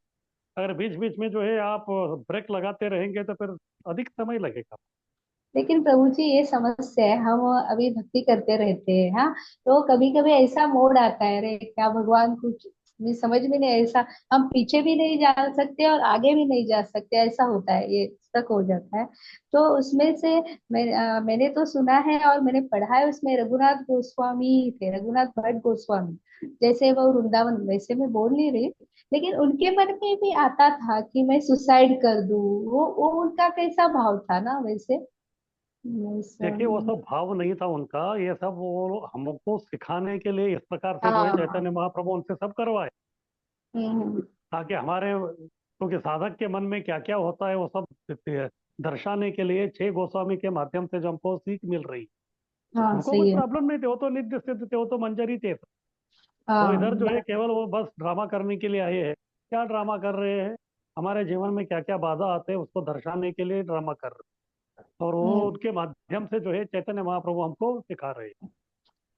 अगर बीच बीच में जो है आप ब्रेक लगाते रहेंगे तो फिर अधिक समय लगेगा। लेकिन प्रभु जी ये समस्या है, हम अभी भक्ति करते रहते हैं, हाँ, तो कभी कभी ऐसा मोड आता है, अरे क्या भगवान कुछ भी समझ में नहीं, ऐसा हम पीछे भी नहीं जा सकते और आगे भी नहीं जा सकते, ऐसा होता है, ये तक हो जाता है। तो उसमें से मैंने तो सुना है और मैंने पढ़ा है, उसमें रघुनाथ गोस्वामी थे, रघुनाथ भट्ट गोस्वामी, जैसे वो वृंदावन, वैसे मैं बोल नहीं रही, लेकिन उनके मन में भी आता था कि मैं सुसाइड कर दूं। वो उनका कैसा भाव था ना वैसे? देखिए वो हम्म। सब भाव नहीं था उनका, ये सब वो हमको सिखाने के लिए इस प्रकार से जो है हाँ। चैतन्य महाप्रभु उनसे सब करवाए, हम्म। ताकि हमारे, क्योंकि साधक के मन में क्या क्या होता है वो सब दर्शाने के लिए छह गोस्वामी के माध्यम से जो हमको सीख मिल रही। हाँ हमको सही कोई है। प्रॉब्लम नहीं थे, वो तो नित्य सिद्ध थे, वो तो मंजरी थे। वो हाँ इधर जो है केवल वो बस ड्रामा करने के लिए आए हैं। क्या ड्रामा कर रहे हैं? हमारे जीवन में क्या क्या बाधा आते हैं उसको दर्शाने के लिए ड्रामा कर रहे हैं, और वो हम्म। उनके माध्यम से जो है चैतन्य महाप्रभु हमको सिखा रहे हैं।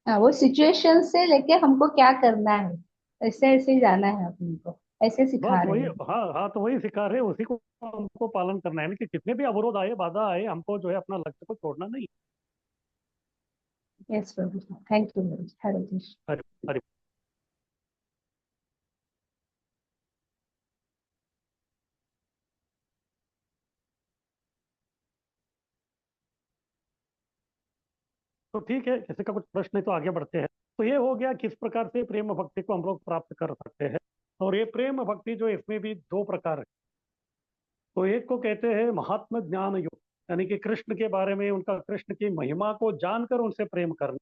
हाँ, वो सिचुएशन से लेके हमको क्या करना है, ऐसे ऐसे ही जाना है अपन को, ऐसे बस सिखा रहे वही। हैं। हाँ हाँ, तो वही सिखा रहे हैं, उसी को हमको पालन करना है, कि कितने भी अवरोध आए बाधा आए हमको जो है अपना लक्ष्य को छोड़ना नहीं। यस प्रभु, थैंक यू, हरे कृष्ण। हरि हरि। तो ठीक है, किसी का कुछ प्रश्न है तो आगे बढ़ते हैं। तो ये हो गया किस प्रकार से प्रेम भक्ति को हम लोग प्राप्त कर सकते हैं। और ये प्रेम भक्ति जो है, इसमें भी दो प्रकार है। तो एक को कहते हैं महात्म ज्ञान युक्त, यानी कि कृष्ण के बारे में, उनका कृष्ण की महिमा को जानकर उनसे प्रेम करना।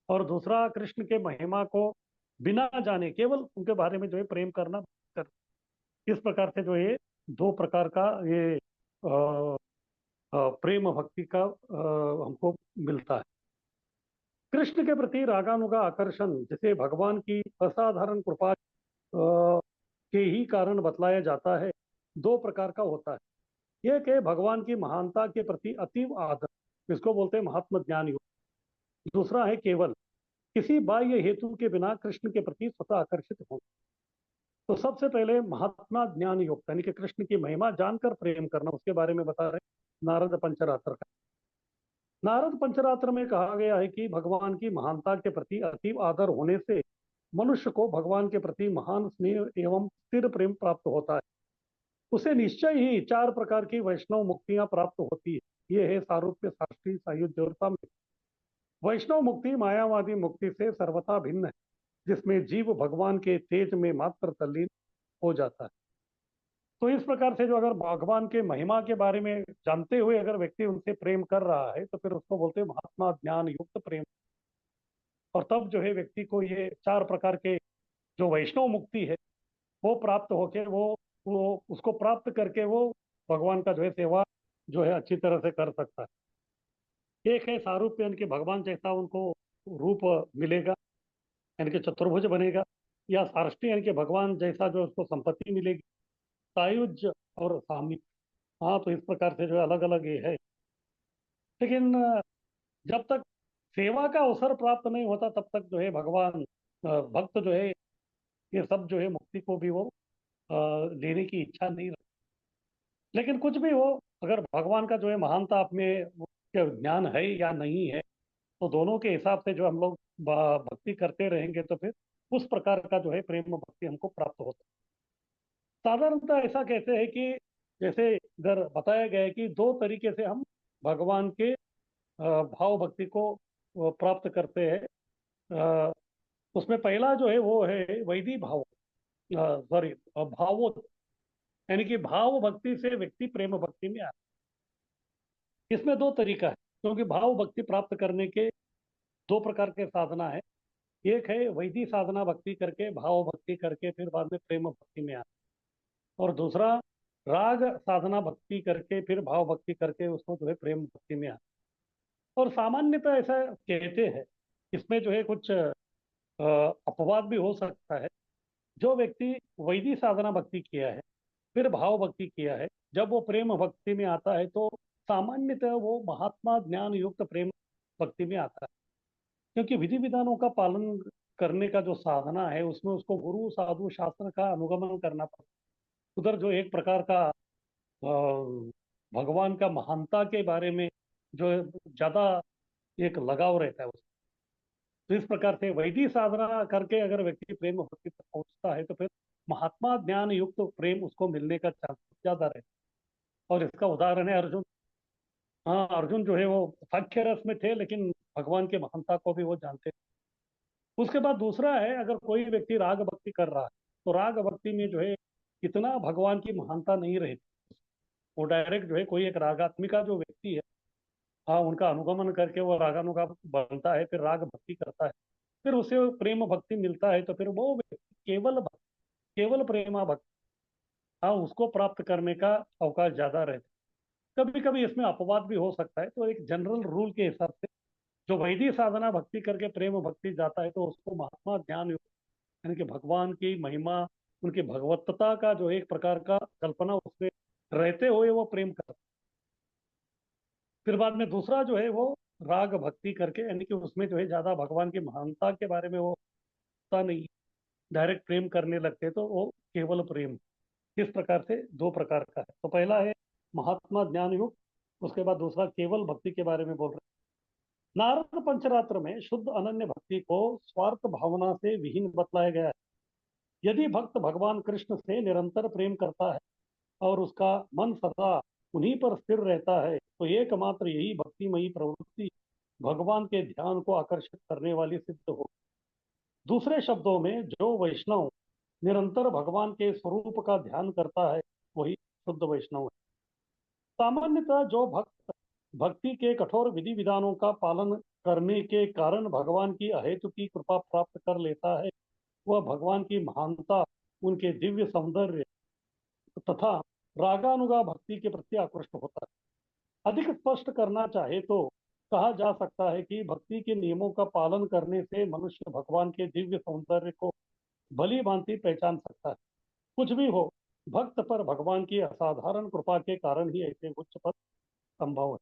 और दूसरा कृष्ण के महिमा को बिना जाने केवल उनके बारे में जो है प्रेम करना। इस प्रकार से जो है दो प्रकार का ये प्रेम भक्ति का हमको मिलता है। कृष्ण के प्रति रागानुगा आकर्षण जिसे भगवान की असाधारण कृपा के ही कारण बतलाया जाता है, दो प्रकार का होता है। एक है भगवान की महानता के प्रति अतीव आदर, इसको बोलते हैं महात्म ज्ञान योग। दूसरा है केवल किसी बाह्य हेतु के बिना कृष्ण के प्रति स्वतः आकर्षित हो। तो सबसे पहले महात्मा ज्ञान योग, यानी कि कृष्ण की महिमा जानकर प्रेम करना, उसके बारे में बता रहे नारद पंचरात्र का। नारद पंचरात्र में कहा गया है कि भगवान की महानता के प्रति अतीव आदर होने से मनुष्य को भगवान के प्रति महान स्नेह एवं स्थिर प्रेम प्राप्त होता है। उसे निश्चय ही चार प्रकार की वैष्णव मुक्तियां प्राप्त होती है। ये है सारूप्य, साष्टी, सायुज्य और साम्य। वैष्णव मुक्ति मायावादी मुक्ति से सर्वथा भिन्न है, जिसमें जीव भगवान के तेज में मात्र तल्लीन हो जाता है। तो इस प्रकार से जो अगर भगवान के महिमा के बारे में जानते हुए अगर व्यक्ति उनसे प्रेम कर रहा है तो फिर उसको बोलते हैं महात्मा ज्ञान युक्त प्रेम। और तब जो है व्यक्ति को ये चार प्रकार के जो वैष्णव मुक्ति है वो प्राप्त होके वो उसको प्राप्त करके वो भगवान का जो है सेवा जो है अच्छी तरह से कर सकता है। एक है सारूप्य, यानी कि भगवान जैसा उनको रूप मिलेगा, यानी कि चतुर्भुज बनेगा। या सार्ष्टी, यानी कि भगवान जैसा जो उसको संपत्ति मिलेगी। सायुज्य और सामीप्य। हाँ, तो इस प्रकार से जो है अलग अलग ये है। लेकिन जब तक सेवा का अवसर प्राप्त नहीं होता तब तक जो है भगवान भक्त जो है ये सब जो है मुक्ति को भी वो लेने की इच्छा नहीं रखते। लेकिन कुछ भी हो, अगर भगवान का जो है महानता आप में वो ज्ञान है या नहीं है, तो दोनों के हिसाब से जो हम लोग भक्ति करते रहेंगे तो फिर उस प्रकार का जो है प्रेम भक्ति हमको प्राप्त होता है। साधारणतः ऐसा कहते हैं कि जैसे इधर बताया गया है कि दो तरीके से हम भगवान के भाव भक्ति को प्राप्त करते हैं। अ, उसमें पहला जो है वो है वैदी भाव, सॉरी, भावो, यानी कि भाव भक्ति से व्यक्ति प्रेम भक्ति में आता है। इसमें दो तरीका है, क्योंकि भाव भक्ति प्राप्त करने के दो प्रकार के साधना है। एक है वैदिक साधना भक्ति करके, भाव भक्ति करके फिर बाद में प्रेम भक्ति में आना, और दूसरा राग साधना भक्ति करके फिर भाव भक्ति करके उसको जो है प्रेम भक्ति में आना। और सामान्यतः ऐसा कहते हैं, इसमें जो है कुछ अपवाद भी हो सकता है। जो व्यक्ति वैदिक साधना भक्ति किया है फिर भाव भक्ति किया है, जब वो प्रेम भक्ति में आता है तो सामान्यतः वो महात्मा ज्ञान युक्त प्रेम भक्ति में आता है। क्योंकि विधि विधानों का पालन करने का जो साधना है उसमें उसको गुरु साधु शास्त्र का अनुगमन करना पड़ता है। उधर जो एक प्रकार का भगवान का महानता के बारे में जो ज्यादा एक लगाव रहता है उसको। तो इस प्रकार से वैदिक साधना करके अगर व्यक्ति प्रेम भक्ति तक पहुंचता है तो फिर महात्मा ज्ञान युक्त प्रेम उसको मिलने का चांस ज्यादा रहता है। और इसका उदाहरण है अर्जुन। हाँ, अर्जुन जो है वो साख्य रस में थे, लेकिन भगवान के महानता को भी वो जानते थे। उसके बाद दूसरा है, अगर कोई व्यक्ति राग भक्ति कर रहा है तो राग भक्ति में जो है इतना भगवान की महानता नहीं रहती। वो डायरेक्ट जो है कोई एक रागात्मिका जो व्यक्ति है, हाँ, उनका अनुगमन करके वो रागानुगा बनता है, फिर राग भक्ति करता है, फिर उसे प्रेम भक्ति मिलता है, तो फिर वो व्यक्ति केवल केवल प्रेमा भक्ति, हाँ, उसको प्राप्त करने का अवकाश ज्यादा रहता है। कभी कभी इसमें अपवाद भी हो सकता है। तो एक जनरल रूल के हिसाब से जो वैदिक साधना भक्ति करके प्रेम भक्ति जाता है तो उसको महात्मा ज्ञान यानी कि भगवान की महिमा, उनकी भगवत्ता का जो एक प्रकार का कल्पना उसमें रहते हुए वो प्रेम करता है। फिर बाद में दूसरा जो है वो राग भक्ति करके, यानी कि उसमें जो है ज्यादा भगवान की महानता के बारे में वो पता नहीं, डायरेक्ट प्रेम करने लगते हैं, तो वो केवल प्रेम। इस प्रकार से दो प्रकार का है। तो पहला है महात्मा ज्ञान युग, उसके बाद दूसरा केवल भक्ति के बारे में बोल रहे हैं। नारद पंचरात्र में शुद्ध अनन्य भक्ति को स्वार्थ भावना से विहीन बतलाया गया है। यदि भक्त भगवान कृष्ण से निरंतर प्रेम करता है और उसका मन सदा उन्हीं पर स्थिर रहता है तो एकमात्र यही भक्तिमयी प्रवृत्ति भगवान के ध्यान को आकर्षित करने वाली सिद्ध हो। दूसरे शब्दों में जो वैष्णव निरंतर भगवान के स्वरूप का ध्यान करता है वही शुद्ध वैष्णव है। सामान्यतः जो भक्त भक्ति के कठोर विधि विधानों का पालन करने के कारण भगवान की अहेतु की कृपा प्राप्त कर लेता है, वह भगवान की महानता, उनके दिव्य सौंदर्य तथा रागानुगा भक्ति के प्रति आकृष्ट होता है। अधिक स्पष्ट करना चाहे तो कहा जा सकता है कि भक्ति के नियमों का पालन करने से मनुष्य भगवान के दिव्य सौंदर्य को भली भांति पहचान सकता है। कुछ भी हो, भक्त पर भगवान की असाधारण कृपा के कारण ही ऐसे उच्च पद संभव है।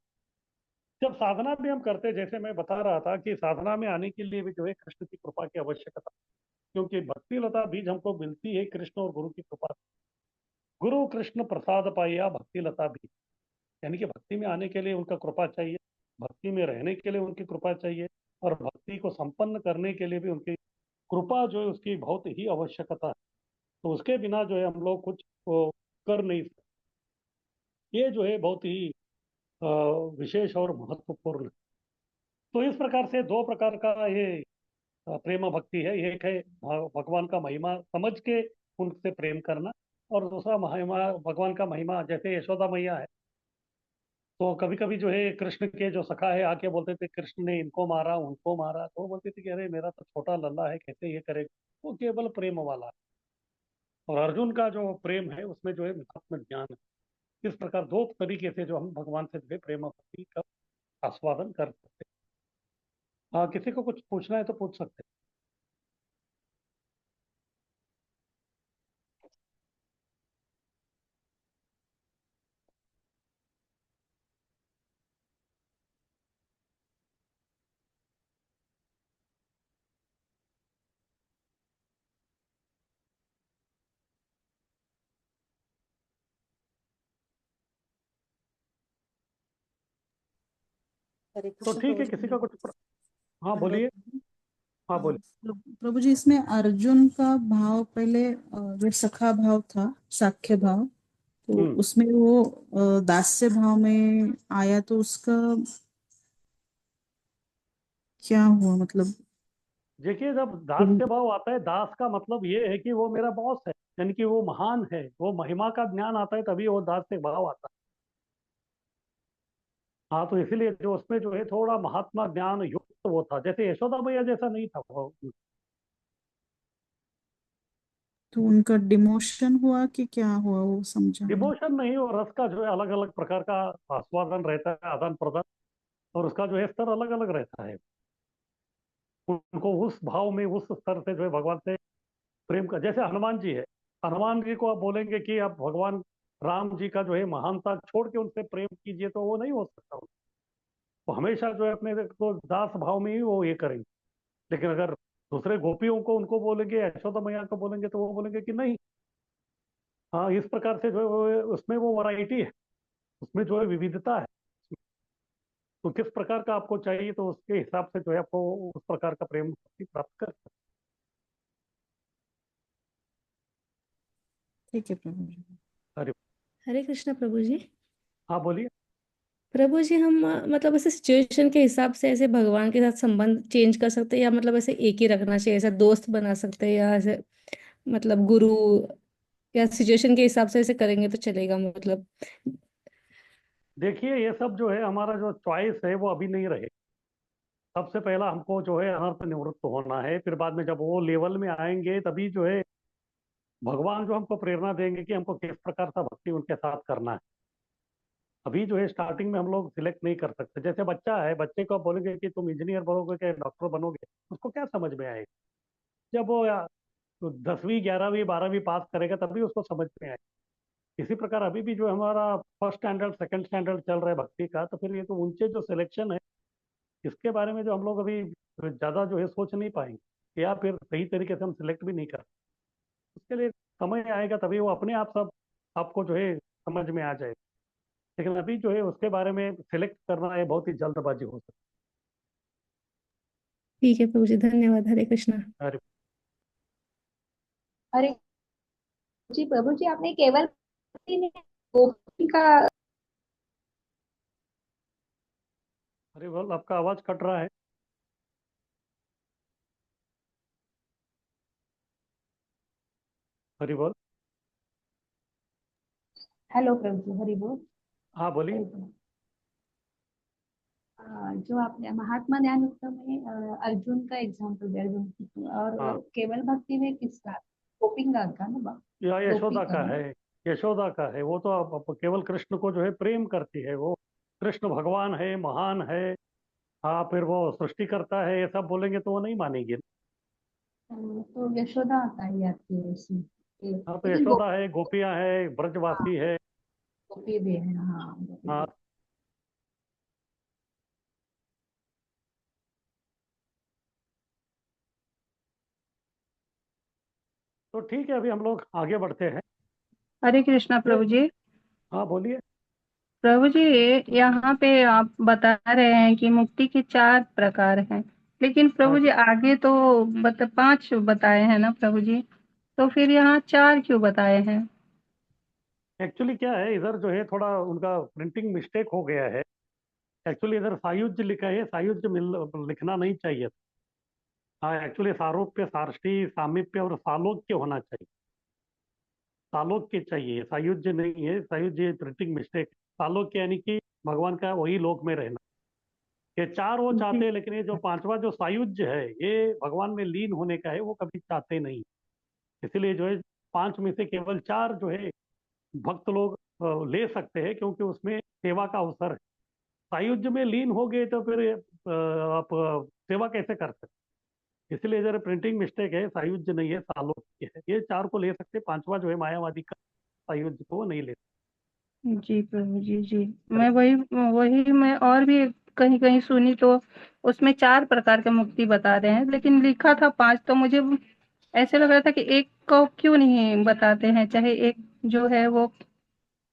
जब साधना भी हम करते, जैसे मैं बता रहा था कि साधना में आने के लिए भी जो है कृष्ण की कृपा की आवश्यकता, क्योंकि भक्ति लता बीज हमको मिलती है कृष्ण और गुरु की कृपा से। गुरु कृष्ण प्रसाद पाइया भक्ति लता बीज, यानी कि भक्ति में आने के लिए उनका कृपा चाहिए, भक्ति में रहने के लिए उनकी कृपा चाहिए, और भक्ति को संपन्न करने के लिए भी उनकी कृपा जो है उसकी बहुत ही आवश्यकता है। तो उसके बिना जो है हम लोग कुछ कर नहीं सकते। ये जो है बहुत ही अ, विशेष और महत्वपूर्ण है। तो इस प्रकार से दो प्रकार का ये प्रेम भक्ति है। एक है भगवान का महिमा समझ के उनसे प्रेम करना, और दूसरा महिमा, भगवान का महिमा, जैसे यशोदा मैया है, तो कभी कभी जो है कृष्ण के जो सखा है आके बोलते थे कृष्ण ने इनको मारा उनको मारा, तो वो बोलते थे कि अरे मेरा तो छोटा लल्ला है, कैसे ये करेगा। वो केवल प्रेम वाला है। और अर्जुन का जो प्रेम है उसमें जो है आत्म ज्ञान है। इस प्रकार दो तरीके से जो हम भगवान से जो है प्रेम भक्ति का आस्वादन कर सकते हैं। हाँ, किसी को कुछ पूछना है तो पूछ सकते हैं। हरे तो कृष्ण ठीक प्रभु है, जी। किसी का कुछ हाँ धन्यवाद बोलिए। प्रभु जी। हाँ बोलिए। प्रभु जी, इसमें अर्जुन का भाव पहले जो सखा भाव था, साख्य भाव, तो हम्म उसमें वो दास्य भाव में आया, तो उसका क्या हुआ मतलब? देखिए, जब दास के भाव आता है, दास का मतलब ये है कि वो मेरा बॉस है, यानी कि वो महान है, वो महिमा का ज्ञान आता है, तभी वो दास से भाव आता है। हाँ, तो इसीलिए जो उसमें जो है थोड़ा महात्मा ज्ञान युक्त वो था, जैसे यशोदा मैया जैसा नहीं था वो। तो उनका डिमोशन हुआ कि क्या हुआ, वो समझा नहीं। डिवोशन नहीं, और रस का जो है अलग अलग प्रकार का आस्वादन रहता है, आदान प्रदान, और उसका जो है स्तर अलग अलग रहता है। उनको उस भाव में, उस स्तर से जो है भगवान से प्रेम का, जैसे हनुमान जी है, हनुमान जी को आप बोलेंगे कि आप भगवान राम जी का जो है महानता छोड़ के उनसे प्रेम कीजिए, तो वो नहीं हो सकता। वो हमेशा जो है अपने को दास भाव में ही वो ये करेंगे। लेकिन अगर दूसरे गोपियों को उनको बोलेंगे, यशोदा मैया को बोलेंगे, तो वो बोलेंगे कि नहीं। हाँ, इस प्रकार से जो है उसमें वो वैरायटी है, उसमें जो है विविधता है। तो किस प्रकार का आपको चाहिए, तो उसके हिसाब से जो है आपको उस प्रकार का प्रेम भक्ति प्राप्त कर सकते ठीक है प्रभु जी। हैं। अरे हरे कृष्णा प्रभु जी। हाँ बोलिए। प्रभु जी, हम मतलब ऐसे सिचुएशन के हिसाब से ऐसे भगवान के साथ संबंध चेंज कर सकते हैं, या मतलब ऐसे एक ही रखना चाहिए, ऐसा दोस्त बना सकते हैं, या ऐसे मतलब गुरु, या सिचुएशन के हिसाब से ऐसे करेंगे तो चलेगा मतलब? देखिए, ये सब जो है हमारा जो चॉइस है वो अभी नहीं रहे। सबसे पहला हमको जो है अनर्थ निवृत्त होना है, फिर बाद में जब वो लेवल में आएंगे तभी जो है भगवान जो हमको प्रेरणा देंगे कि हमको किस प्रकार का भक्ति उनके साथ करना है। अभी जो है स्टार्टिंग में हम लोग सिलेक्ट नहीं कर सकते। जैसे बच्चा है, बच्चे को आप बोलेंगे कि तुम इंजीनियर बनोगे, क्या डॉक्टर बनोगे, उसको क्या समझ में आएगा? जब वो तो 10वीं 11वीं 12वीं पास करेगा तभी उसको समझ में आएगा। इसी प्रकार अभी भी जो हमारा फर्स्ट स्टैंडर्ड सेकंड स्टैंडर्ड चल रहा है भक्ति का, तो फिर ये तो ऊंचे जो सिलेक्शन है, इसके बारे में जो हम लोग अभी ज़्यादा जो है सोच नहीं पाएंगे, या फिर सही तरीके से हम सिलेक्ट भी नहीं कर। उसके लिए समय आएगा, तभी वो अपने आप सब आपको जो है समझ में आ जाएगा। लेकिन अभी जो है उसके बारे में सिलेक्ट करना है, बहुत ही जल्दबाजी हो सकती ठीक है प्रभु जी, धन्यवाद। हरे कृष्णा। है। अरे अरे जी, प्रभु जी आपने केवल भक्ति में गोपी का अरे बोल, आपका आवाज कट रहा है। हरी बोल। हेलो प्रभु जी, हरि बोल। हाँ बोलिए। हरि बोल। जो आपने महात्मा ज्ञान उत्तम में अर्जुन का एग्जाम्पल दिया, अर्जुन की, हाँ, और केवल भक्ति में किसका? गोपिका का ना या गोपी यशोदा का का ना? है। यशोदा का है, वो तो आप केवल कृष्ण को जो है प्रेम करती है। वो कृष्ण भगवान है, महान है। हाँ, फिर वो सृष्टि करता है, ये सब बोलेंगे तो वो नहीं मानेगी। तो यशोदा का ही आती है इसमें हाँ, तो लेकिन यशोदा है, गोपियां है, ब्रजवासी है। गोपी भी है, हाँ गोपी हाँ, भी। तो ठीक है, अभी हम लोग आगे बढ़ते हैं। हरे कृष्णा ये प्रभु जी। हाँ बोलिए। प्रभु जी, यहाँ पे आप बता रहे हैं कि मुक्ति के 4 प्रकार हैं, लेकिन हाँ, प्रभु जी आगे तो 5 बताए हैं ना प्रभु जी, तो फिर यहाँ 4 क्यों बताए हैं? एक्चुअली क्या है, इधर जो है थोड़ा उनका प्रिंटिंग मिस्टेक हो गया है। एक्चुअली इधर सायुज्य लिखा है, सायुज्य लिखना नहीं चाहिए। हाँ, एक्चुअली सारूप्य, सार्ष्टी, सामीप्य और सालोक्य होना चाहिए। सालोक्य चाहिए, सायुज्य नहीं है। सायुज्य प्रिंटिंग मिस्टेक। सालोक्य यानी कि भगवान का वही लोक में रहना। ये चार वो चाहते जी हैं, लेकिन ये जो पांचवा जो सायुज्य है, ये भगवान में लीन होने का है, वो कभी चाहते नहीं। इसीलिए जो है 5 में से केवल 4 जो है भक्त लोग ले सकते हैं, क्योंकि उसमें सेवा का अवसर है। सायुज्य में लीन हो गए तो फिर आप सेवा कैसे कर सकते? इसलिए जरा प्रिंटिंग मिस्टेक है, सायुज्य नहीं है, सालोक्य है। ये 4 को ले सकते, पांचवा जो है मायावादी का सायुज्य को वो नहीं ले जी प्रभु जी। जी सकते। मैं वही वही मैं और भी कहीं कहीं सुनी, तो उसमें 4 प्रकार के मुक्ति बता रहे हैं, लेकिन लिखा था 5, तो मुझे ऐसे लग रहा था कि एक को क्यों नहीं बताते हैं, चाहे एक जो है वो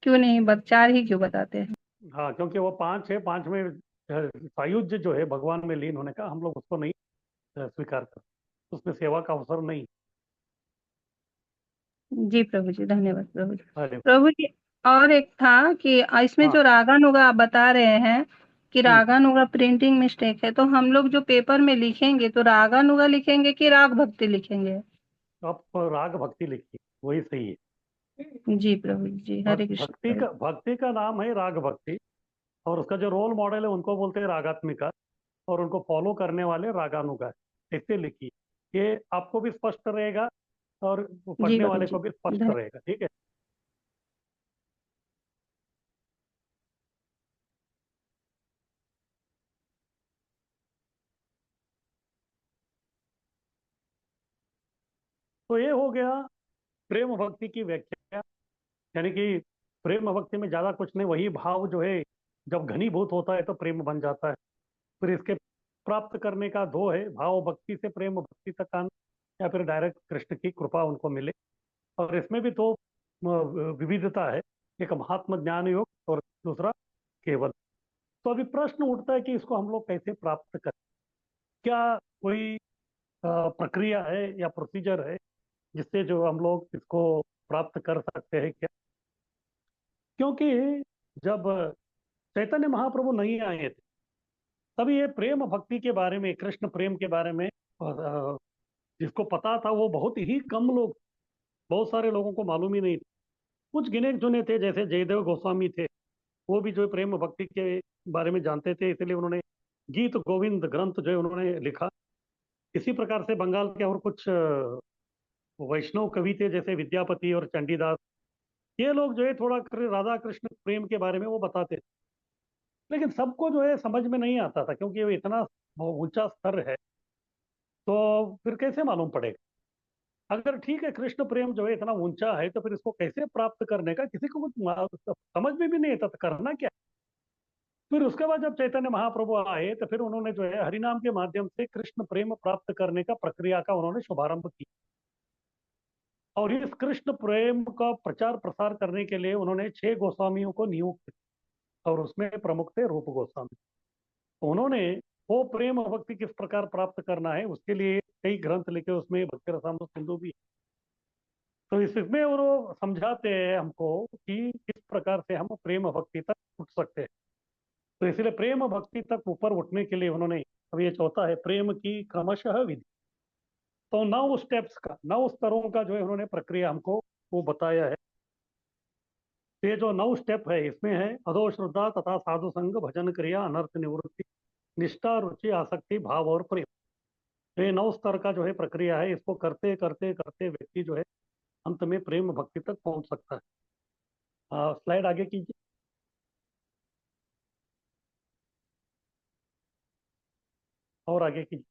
क्यों नहीं 4 ही क्यों बताते हैं? हाँ, क्योंकि वो 5 है, 5 में सायुज्य जो है भगवान में लीन होने का, हम लोग उसको नहीं स्वीकार करते, उसमें सेवा का अवसर नहीं। जी प्रभु जी, धन्यवाद प्रभु जी। अरे प्रभु जी, और एक था कि इसमें हाँ। जो रागानुगा आप बता रहे हैं कि हम्म, रागानुगा प्रिंटिंग मिस्टेक है, तो हम लोग जो पेपर में लिखेंगे तो रागानुगा लिखेंगे कि राग भक्ति लिखेंगे? आप राग भक्ति लिखिए, वही सही है। जी प्रभु जी, हरे कृष्ण प्रभु। भक्ति का नाम है राग भक्ति, और उसका जो रोल मॉडल है उनको बोलते हैं रागात्मिका, और उनको फॉलो करने वाले रागानुगा। ऐसे लिखिए, ये आपको भी स्पष्ट रहेगा और जी पढ़ने प्रभु वाले जी, को भी स्पष्ट रहेगा। ठीक है। तो ये हो गया प्रेम भक्ति की व्याख्या। यानी कि प्रेम भक्ति में ज्यादा कुछ नहीं, वही भाव जो है जब घनीभूत होता है तो प्रेम बन जाता है। फिर इसके प्राप्त करने का दो है, भाव भक्ति से प्रेम भक्ति तक आना, या फिर डायरेक्ट कृष्ण की कृपा उनको मिले। और इसमें भी दो विविधता है, एक महात्मा ज्ञान योग और दूसरा केवल। तो अभी प्रश्न उठता है कि इसको हम लोग कैसे प्राप्त करें। क्या कोई प्रक्रिया है या प्रोसीजर है जिससे जो हम लोग इसको प्राप्त कर सकते हैं क्या? क्योंकि जब चैतन्य महाप्रभु नहीं आए थे, तभी ये प्रेम भक्ति के बारे में, कृष्ण प्रेम के बारे में जिसको पता था वो बहुत ही कम लोग, बहुत सारे लोगों को मालूम ही नहीं था। कुछ गिने चुने थे, जैसे जयदेव गोस्वामी थे, वो भी जो है प्रेम भक्ति के बारे में जानते थे, इसलिए उन्होंने गीत गोविंद ग्रंथ जो है उन्होंने लिखा। इसी प्रकार से बंगाल के और कुछ वैष्णव कवि थे, जैसे विद्यापति और चंडीदास। ये लोग जो है थोड़ा राधा कृष्ण प्रेम के बारे में वो बताते थे, लेकिन सबको जो है समझ में नहीं आता था, क्योंकि वो इतना ऊंचा स्तर है, तो फिर कैसे मालूम पड़ेगा? अगर ठीक है कृष्ण प्रेम जो है इतना ऊंचा है, तो फिर इसको कैसे प्राप्त करने का किसी को कुछ समझ में भी नहीं आता, तो करना क्या? फिर उसके बाद जब चैतन्य महाप्रभु आए, तो फिर उन्होंने जो है हरिनाम के माध्यम से कृष्ण प्रेम प्राप्त करने का प्रक्रिया का उन्होंने शुभारंभ किया। और इस कृष्ण प्रेम का प्रचार प्रसार करने के लिए उन्होंने 6 गोस्वामियों को नियुक्त किया, और उसमें प्रमुख थे रूप गोस्वामी। तो उन्होंने वो प्रेम भक्ति किस प्रकार प्राप्त करना है उसके लिए कई ग्रंथ लिखे, उसमें भक्ति रसामृत सिंधु भी है। तो इसमें वो समझाते हैं हमको कि किस प्रकार से हम प्रेम भक्ति तक उठ सकते हैं। तो इसलिए प्रेम भक्ति तक ऊपर उठने के लिए उन्होंने, अब ये चौथा है प्रेम की क्रमशः विधि। तो 9 स्टेप्स का, 9 स्तरों का जो है उन्होंने प्रक्रिया हमको वो बताया है। तो ये जो 9 स्टेप है, इसमें है अधो श्रद्धा तथा साधु संग, भजन क्रिया, अनर्थ निवृत्ति, निष्ठा, रुचि, आसक्ति, भाव और प्रेम। तो ये 9 स्तर का जो है प्रक्रिया है। इसको करते करते करते व्यक्ति जो है अंत में प्रेम भक्ति तक पहुंच सकता है। स्लाइड आगे कीजिए। और आगे कीजिए।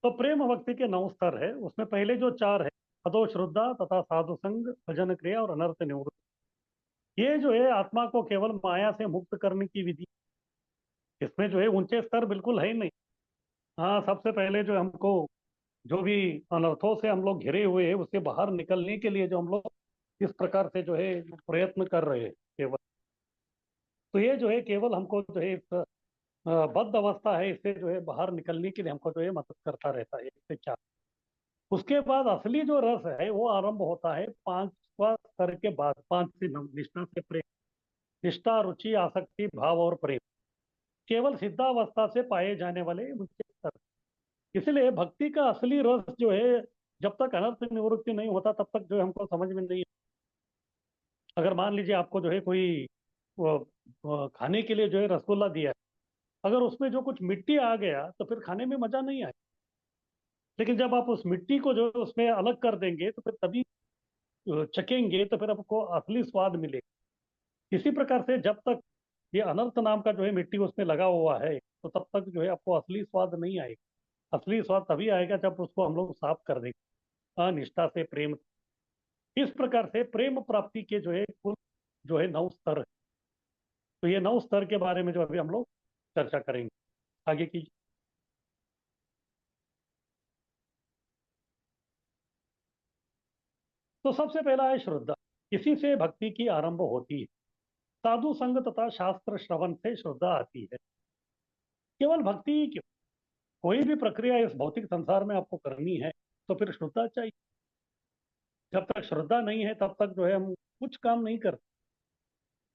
तो प्रेम भक्ति के 9 स्तर है, उसमें पहले जो 4 है, अधो श्रद्धा तथा साधु संग, भजन क्रिया और अनर्थ निवृत्ति, ये जो है आत्मा को केवल माया से मुक्त करने की विधि। इसमें जो है ऊंचे स्तर बिल्कुल है ही नहीं। हाँ, सबसे पहले जो हमको, जो भी अनर्थों से हम लोग घिरे हुए हैं उससे बाहर निकलने के लिए जो हम लोग इस प्रकार से जो है प्रयत्न कर रहे हैं केवल, तो ये जो है केवल हमको जो है इस बद्ध अवस्था है, इससे जो है बाहर निकलने के लिए हमको जो है मदद करता रहता है। इससे 4, उसके बाद असली जो रस है वो आरंभ होता है 5वां स्तर के बाद, 5 से 9, निष्ठा से प्रेम। निष्ठा, रुचि, आसक्ति, भाव और प्रेम केवल सिद्धावस्था से पाए जाने वाले मुख्य स्तर। इसलिए भक्ति का असली रस जो है, जब तक अनर्थ निवृत्ति नहीं होता तब तक जो है हमको समझ में नहीं। अगर मान लीजिए आपको जो है कोई खाने के लिए जो है रसगुल्ला दिया है, अगर उसमें जो कुछ मिट्टी आ गया तो फिर खाने में मजा नहीं आए। लेकिन जब आप उस मिट्टी को जो है उसमें अलग कर देंगे तो फिर तभी चखेंगे, तो फिर आपको असली स्वाद मिलेगा। इसी प्रकार से जब तक ये अनर्थ नाम का जो है मिट्टी उसमें लगा हुआ है, तो तब तक जो है आपको असली स्वाद नहीं आएगा। असली स्वाद तभी आएगा जब उसको हम लोग साफ कर देंगे निष्ठा से, प्रेम। इस प्रकार से प्रेम प्राप्ति के जो है कुल जो है 9 स्तर है। तो ये 9 स्तर के बारे में जो अभी हम लोग चर्चा करेंगे। आगे की। तो सबसे पहला है श्रद्धा। इसी से भक्ति की आरंभ होती है। साधु संग तथा शास्त्र श्रवण से श्रद्धा आती है। केवल भक्ति ही क्यों, कोई भी प्रक्रिया इस भौतिक संसार में आपको करनी है तो फिर श्रद्धा चाहिए। जब तक श्रद्धा नहीं है तब तक जो है हम कुछ काम नहीं करते।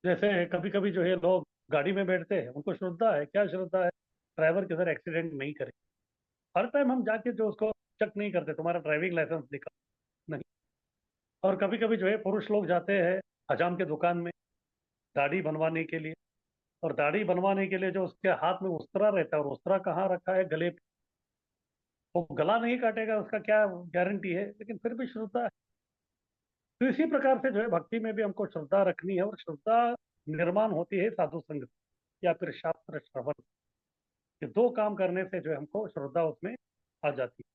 जैसे कभी कभी जो है लोग गाड़ी में बैठते हैं, उनको श्रद्धा है, क्या श्रद्धा है, ड्राइवर किधर एक्सीडेंट नहीं करे। हर टाइम हम जाके जो उसको चेक नहीं करते, तुम्हारा ड्राइविंग लाइसेंस दिखा, नहीं। और कभी कभी जो है पुरुष लोग जाते हैं हजाम के दुकान में दाढ़ी बनवाने के लिए, और दाढ़ी बनवाने के लिए जो उसके हाथ में उस्तरा रहता है, और उस्तरा कहाँ रखा है, गले पे। वो गला नहीं काटेगा, उसका क्या गारंटी है, लेकिन फिर भी श्रद्धा है। तो इसी प्रकार से जो है भक्ति में भी हमको श्रद्धा रखनी है, और श्रद्धा निर्माण होती है साधु संग से या फिर शास्त्र श्रवण से। ये दो काम करने से जो है हमको श्रद्धा उसमें आ जाती है।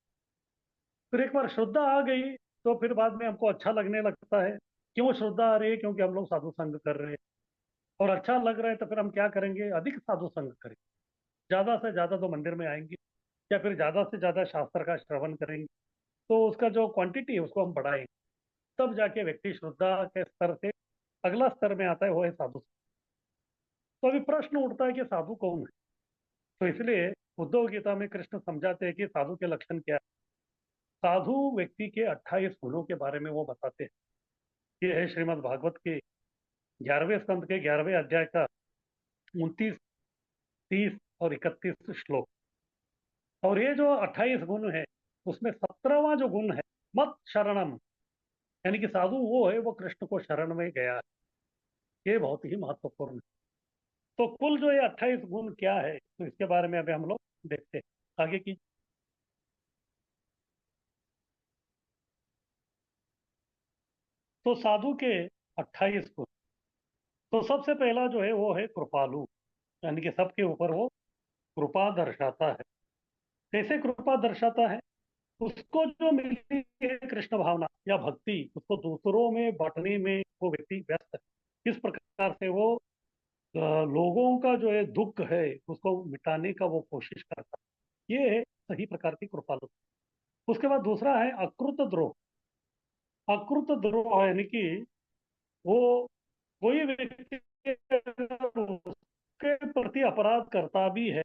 फिर एक बार श्रद्धा आ गई तो फिर बाद में हमको अच्छा लगने लगता है। क्यों श्रद्धा आ रही है? क्योंकि हम लोग साधु संग कर रहे हैं, और अच्छा लग रहा है तो फिर हम क्या करेंगे, अधिक साधु संग करेंगे, ज्यादा से ज्यादा तो मंदिर में आएंगे, या फिर ज्यादा से ज्यादा शास्त्र का श्रवण करेंगे। तो उसका जो क्वांटिटी है उसको हम बढ़ाएंगे, तब जाके व्यक्ति श्रद्धा के स्तर से अगला स्तर में आता है, वो है साधु संग। तो अभी प्रश्न उठता है कि साधु कौन है? तो इसलिए उद्धव गीता में कृष्ण समझाते हैं कि साधु के लक्षण क्या है। साधु व्यक्ति के 28 गुणों के बारे में वो बताते हैं। ये है श्रीमद् भागवत के 11वें स्कंद के 11वें अध्याय का 29, 30 और 31 श्लोक। और ये जो 28 गुण है उसमें 17वां जो गुण है, मत शरणम, यानी कि साधु वो है वो कृष्ण को शरण में गया है। ये बहुत ही महत्वपूर्ण है। तो कुल जो ये 28 गुण क्या है, तो इसके बारे में अभी हम लोग देखते हैं आगे की। तो साधु के 28 गुण। तो सबसे पहला जो है वो है कृपालु, यानी कि सबके ऊपर वो कृपा दर्शाता है। कैसे कृपा दर्शाता है? उसको जो मिली है कृष्ण भावना या भक्ति, उसको दूसरों में बांटने में वो व्यक्ति व्यस्त है। इस प्रकार से वो लोगों का जो है दुख है उसको मिटाने का वो कोशिश करता है। ये है सही प्रकार की कृपालु। उसके बाद दूसरा है अकृत द्रोह। अकृत द्रोह यानी कि वो कोई व्यक्ति अगर उसके प्रति अपराध करता भी है,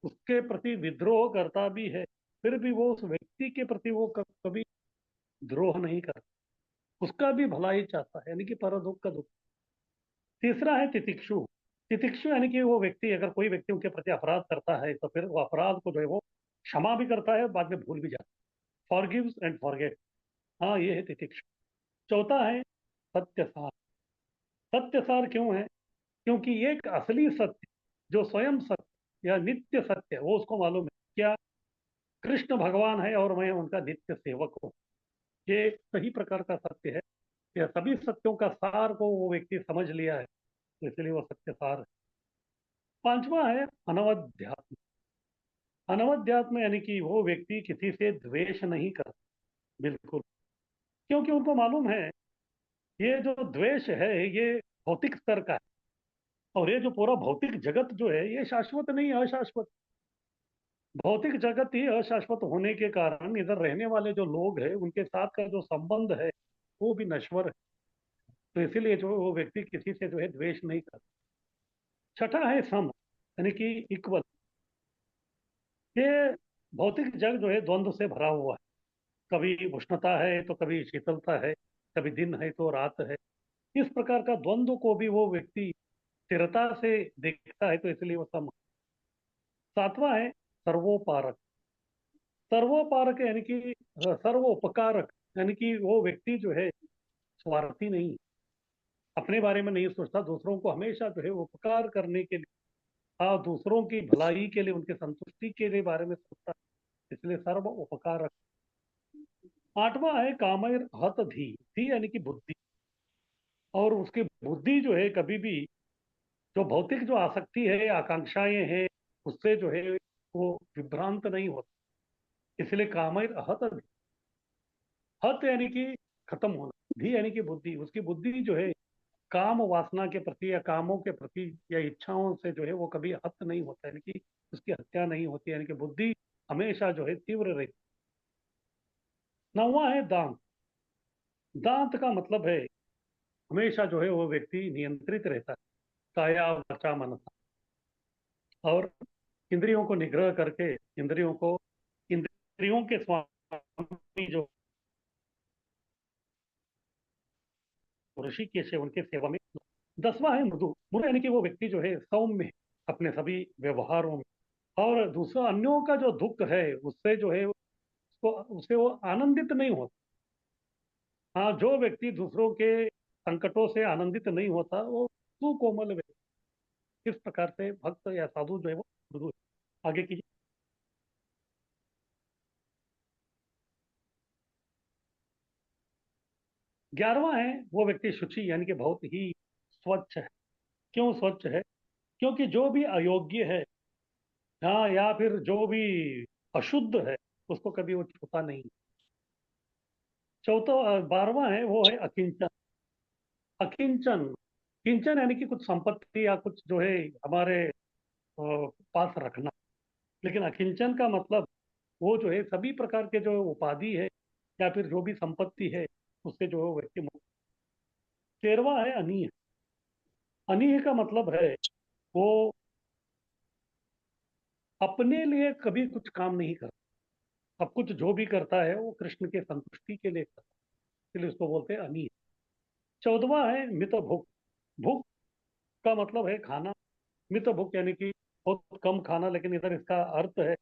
उसके प्रति विद्रोह करता भी है, फिर भी वो उस व्यक्ति के प्रति वो कभी द्रोह नहीं करता, उसका भी भला ही चाहता है, यानी कि पर दुख का दुख। तीसरा है तितिक्षु। तितिक्षु यानी कि वो व्यक्ति, अगर कोई व्यक्ति उनके प्रति अपराध करता है तो फिर वो अपराध को जो है वो क्षमा भी करता है, बाद में भूल भी जाता है, फॉरगिव्स एंड फॉरगेट। हाँ, ये है तितिक्षु। चौथा है सत्यसार। सत्यसार क्यों है? क्योंकि एक असली सत्य, जो स्वयं सत्य या नित्य सत्य, वो उसको मालूम है। क्या? कृष्ण भगवान है और मैं उनका नित्य सेवक हूँ। ये सही प्रकार का सत्य है। यह सभी सत्यों का सार को वो व्यक्ति समझ लिया है, तो इसलिए वो सत्य सार है। पांचवा है अनवध्यात्म। अनवध्यात्म यानी कि वो व्यक्ति किसी से द्वेष नहीं करता, बिल्कुल। क्योंकि उनको मालूम है ये जो द्वेष है ये भौतिक स्तर का है, और ये जो पूरा भौतिक जगत जो है ये शाश्वत नहीं है, अशाश्वत। भौतिक जगत ही अशाश्वत होने के कारण इधर रहने वाले जो लोग हैं उनके साथ का जो संबंध है वो भी नश्वर है। तो इसीलिए जो वो व्यक्ति किसी से जो है द्वेष नहीं करता। छठा है सम, यानी कि इक्वल। ये भौतिक जग जो है द्वंद्व से भरा हुआ है। कभी उष्णता है तो कभी शीतलता है, कभी दिन है तो रात है। इस प्रकार का द्वंद्व को भी वो व्यक्ति स्थिरता से देखता है, तो इसलिए वो सम। सातवां है सर्वोपारक। सर्वोपारक यानी कि सर्वोपकारक, यानी कि वो व्यक्ति जो है स्वार्थी नहीं, अपने बारे में नहीं सोचता, दूसरों को हमेशा जो है उपकार करने के लिए, हाँ, दूसरों की भलाई के लिए, उनके संतुष्टि के लिए बारे में सोचता है, इसलिए सर्व उपकारक। आठवां है कामैर हत धी। धी यानी कि बुद्धि। और उसकी बुद्धि जो है कभी भी जो भौतिक जो आसक्ति है, आकांक्षाएं हैं, उससे जो है वो विभ्रांत नहीं होता, इसलिए कामैर हत धी। हत यानी कि खत्म होना, धी यानी कि बुद्धि। उसकी बुद्धि जो है काम वासना के प्रति या कामों के प्रति या इच्छाओं से जो है वो कभी हत नहीं होता, यानी कि उसकी हत्या नहीं होती, यानी कि बुद्धि हमेशा जो है तीव्र रहती। नौवां है दांत। दांत का मतलब है हमेशा जो है वो व्यक्ति नियंत्रित रहता है, काया वाचा मनसा, और इंद्रियों को निग्रह करके इंद्रियों के स्वामी जो ऋषिकेश है उनके सेवा में। 10वां है मृदु। मृदु यानी कि वो व्यक्ति जो है सौम्य है अपने सभी व्यवहारों में। और दूसरा, अन्यों का जो दुख है उससे जो है उसको उससे वो आनंदित नहीं होता। हाँ, जो व्यक्ति दूसरों के संकटों से आनंदित नहीं होता वो सुकोमल व्यक्ति। इस प्रकार से भक्त या साधु जो है वो मृदु है। आगे की 11वां है वो व्यक्ति शुचि, यानी कि बहुत ही स्वच्छ है। क्यों स्वच्छ है? क्योंकि जो भी अयोग्य है, हाँ, या फिर जो भी अशुद्ध है, उसको कभी वो छूता नहीं। चौथा 12वां है वो है अकिंचन। अकिंचन, किंचन यानी कि कुछ संपत्ति या कुछ जो है हमारे पास रखना। लेकिन अकिंचन का मतलब वो जो है सभी प्रकार के जो उपाधि है या फिर जो भी संपत्ति है उससे जो है वो व्यक्ति मुक्त। 13वां है अनीह। अनीह का मतलब है वो अपने लिए कभी कुछ काम नहीं करता। सब कुछ जो भी करता है वो कृष्ण के संतुष्टि के लिए करता है, इसलिए उसको बोलते हैं अनीह। 14वां है मित भुक। भुक का मतलब है खाना। मित भुक यानी कि बहुत कम खाना, लेकिन इधर इसका अर्थ है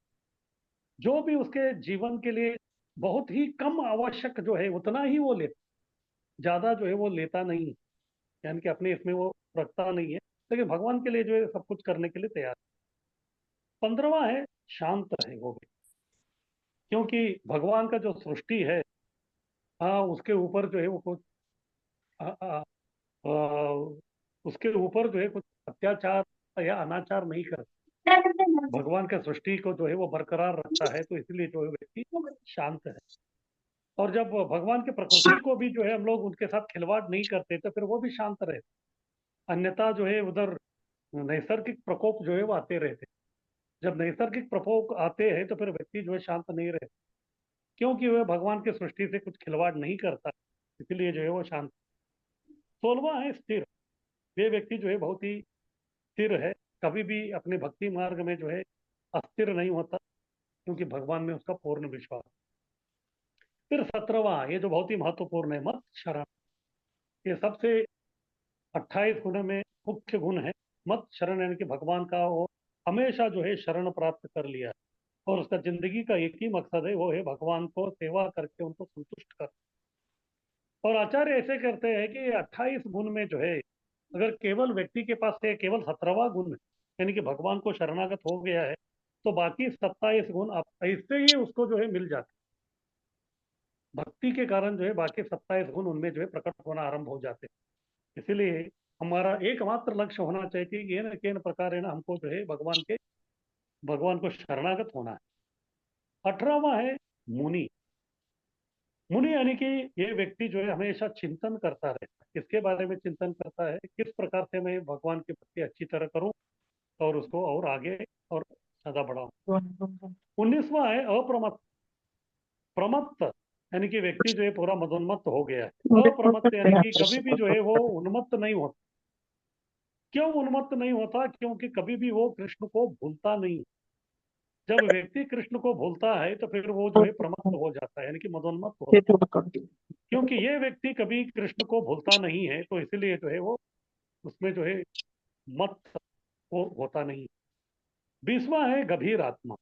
जो भी उसके जीवन के लिए बहुत ही कम आवश्यक जो है उतना ही वो लेता, ज्यादा जो है वो लेता नहीं है, यानी कि अपने इसमें वो रखता नहीं है, लेकिन भगवान के लिए जो है सब कुछ करने के लिए तैयार है। 15वां है शांत है वो भी, क्योंकि भगवान का जो सृष्टि है, हाँ, उसके ऊपर जो है वो कुछ आ, आ, आ, उसके ऊपर जो है कुछ अत्याचार या अनाचार नहीं करता। भगवान का सृष्टि को जो है वो बरकरार रखता है, तो इसलिए जो है व्यक्ति शांत है। और जब भगवान के प्रकृति को भी जो है हम लोग उनके साथ खिलवाड़ नहीं करते तो फिर वो भी शांत रहते। अन्यथा जो है उधर नैसर्गिक प्रकोप जो है वो आते रहते। जब नैसर्गिक प्रकोप आते हैं तो फिर व्यक्ति जो है शांत नहीं रहता, क्योंकि वह भगवान के सृष्टि से कुछ खिलवाड़ नहीं करता, इसलिए जो है वो शांत। 16वां है स्थिर। ये व्यक्ति जो है बहुत ही स्थिर है, कभी भी अपने भक्ति मार्ग में जो है अस्थिर नहीं होता, क्योंकि भगवान में उसका पूर्ण विश्वास। फिर 17वां, ये जो बहुत ही महत्वपूर्ण है, मत शरण। ये सबसे 28 गुण में मुख्य गुण है। मत शरण, यानी कि भगवान का वो हमेशा जो है शरण प्राप्त कर लिया है, और उसका जिंदगी का एक ही मकसद है, वो है भगवान को सेवा करके उनको संतुष्ट कर। और आचार्य ऐसे करते हैं कि 28 गुण में जो है अगर केवल व्यक्ति के पास से केवल 17वां गुण है, यानी कि भगवान को शरणागत हो गया है, तो बाकी 27 गुण आप ऐसे ही उसको जो है मिल जाते। भक्ति के कारण जो है बाकी 27 गुण उनमें जो है प्रकट होना आरंभ हो जाते हैं। इसीलिए हमारा एकमात्र लक्ष्य होना चाहिए कि ये न के प्रकार है ना, हमको जो है भगवान को शरणागत होना है। 18वां है मुनि। मुनि यानी कि ये व्यक्ति जो है हमेशा चिंतन करता रहता है। किसके बारे में चिंतन करता है? किस प्रकार से मैं भगवान की भक्ति अच्छी तरह करूं और उसको और आगे और ज्यादा बढ़ाऊं। 19वां है अप्रमत्त। प्रमत्त यानी कि व्यक्ति जो है पूरा मदोन्मत्त हो गया है। अप्रमत्त यानी कि कभी भी जो है वो उन्मत्त नहीं होता। क्यों उन्मत्त नहीं होता? क्योंकि कभी भी वो कृष्ण को भूलता नहीं। जब व्यक्ति कृष्ण को भूलता है तो फिर वो जो है प्रमत्त हो जाता है, यानी कि मदोन्मत्त होता है। क्योंकि ये व्यक्ति कभी कृष्ण को भूलता नहीं है, तो इसलिए जो है वो उसमें जो है मत वो होता नहीं। 20वां है गंभीर आत्मा।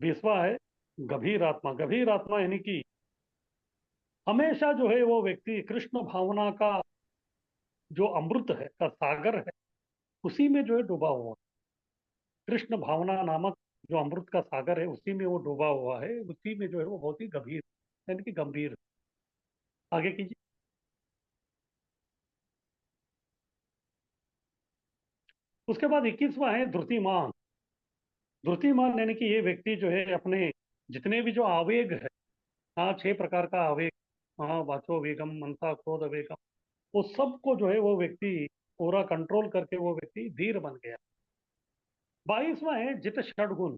20वां है गंभीर आत्मा। गंभीर आत्मा यानी कि हमेशा जो है वो व्यक्ति कृष्ण भावना का जो अमृत है, का सागर है, उसी में जो है डूबा हुआ। कृष्ण भावना नामक जो अमृत का सागर है उसी में वो डूबा हुआ है, उसी में जो है वो बहुत ही गंभीर यानी कि गंभीर। आगे कीजिए। उसके बाद 21वां है धृतिमान। धृतिमान यानी कि ये व्यक्ति जो है अपने जितने भी जो आवेग है, हाँ, 6 प्रकार का आवेग, हाँ, वाचो वेगम, मनसा, क्रोध वेगम, वो सबको जो है वो व्यक्ति पूरा कंट्रोल करके वो व्यक्ति धीर बन गया। 22वां है जित षडगुण।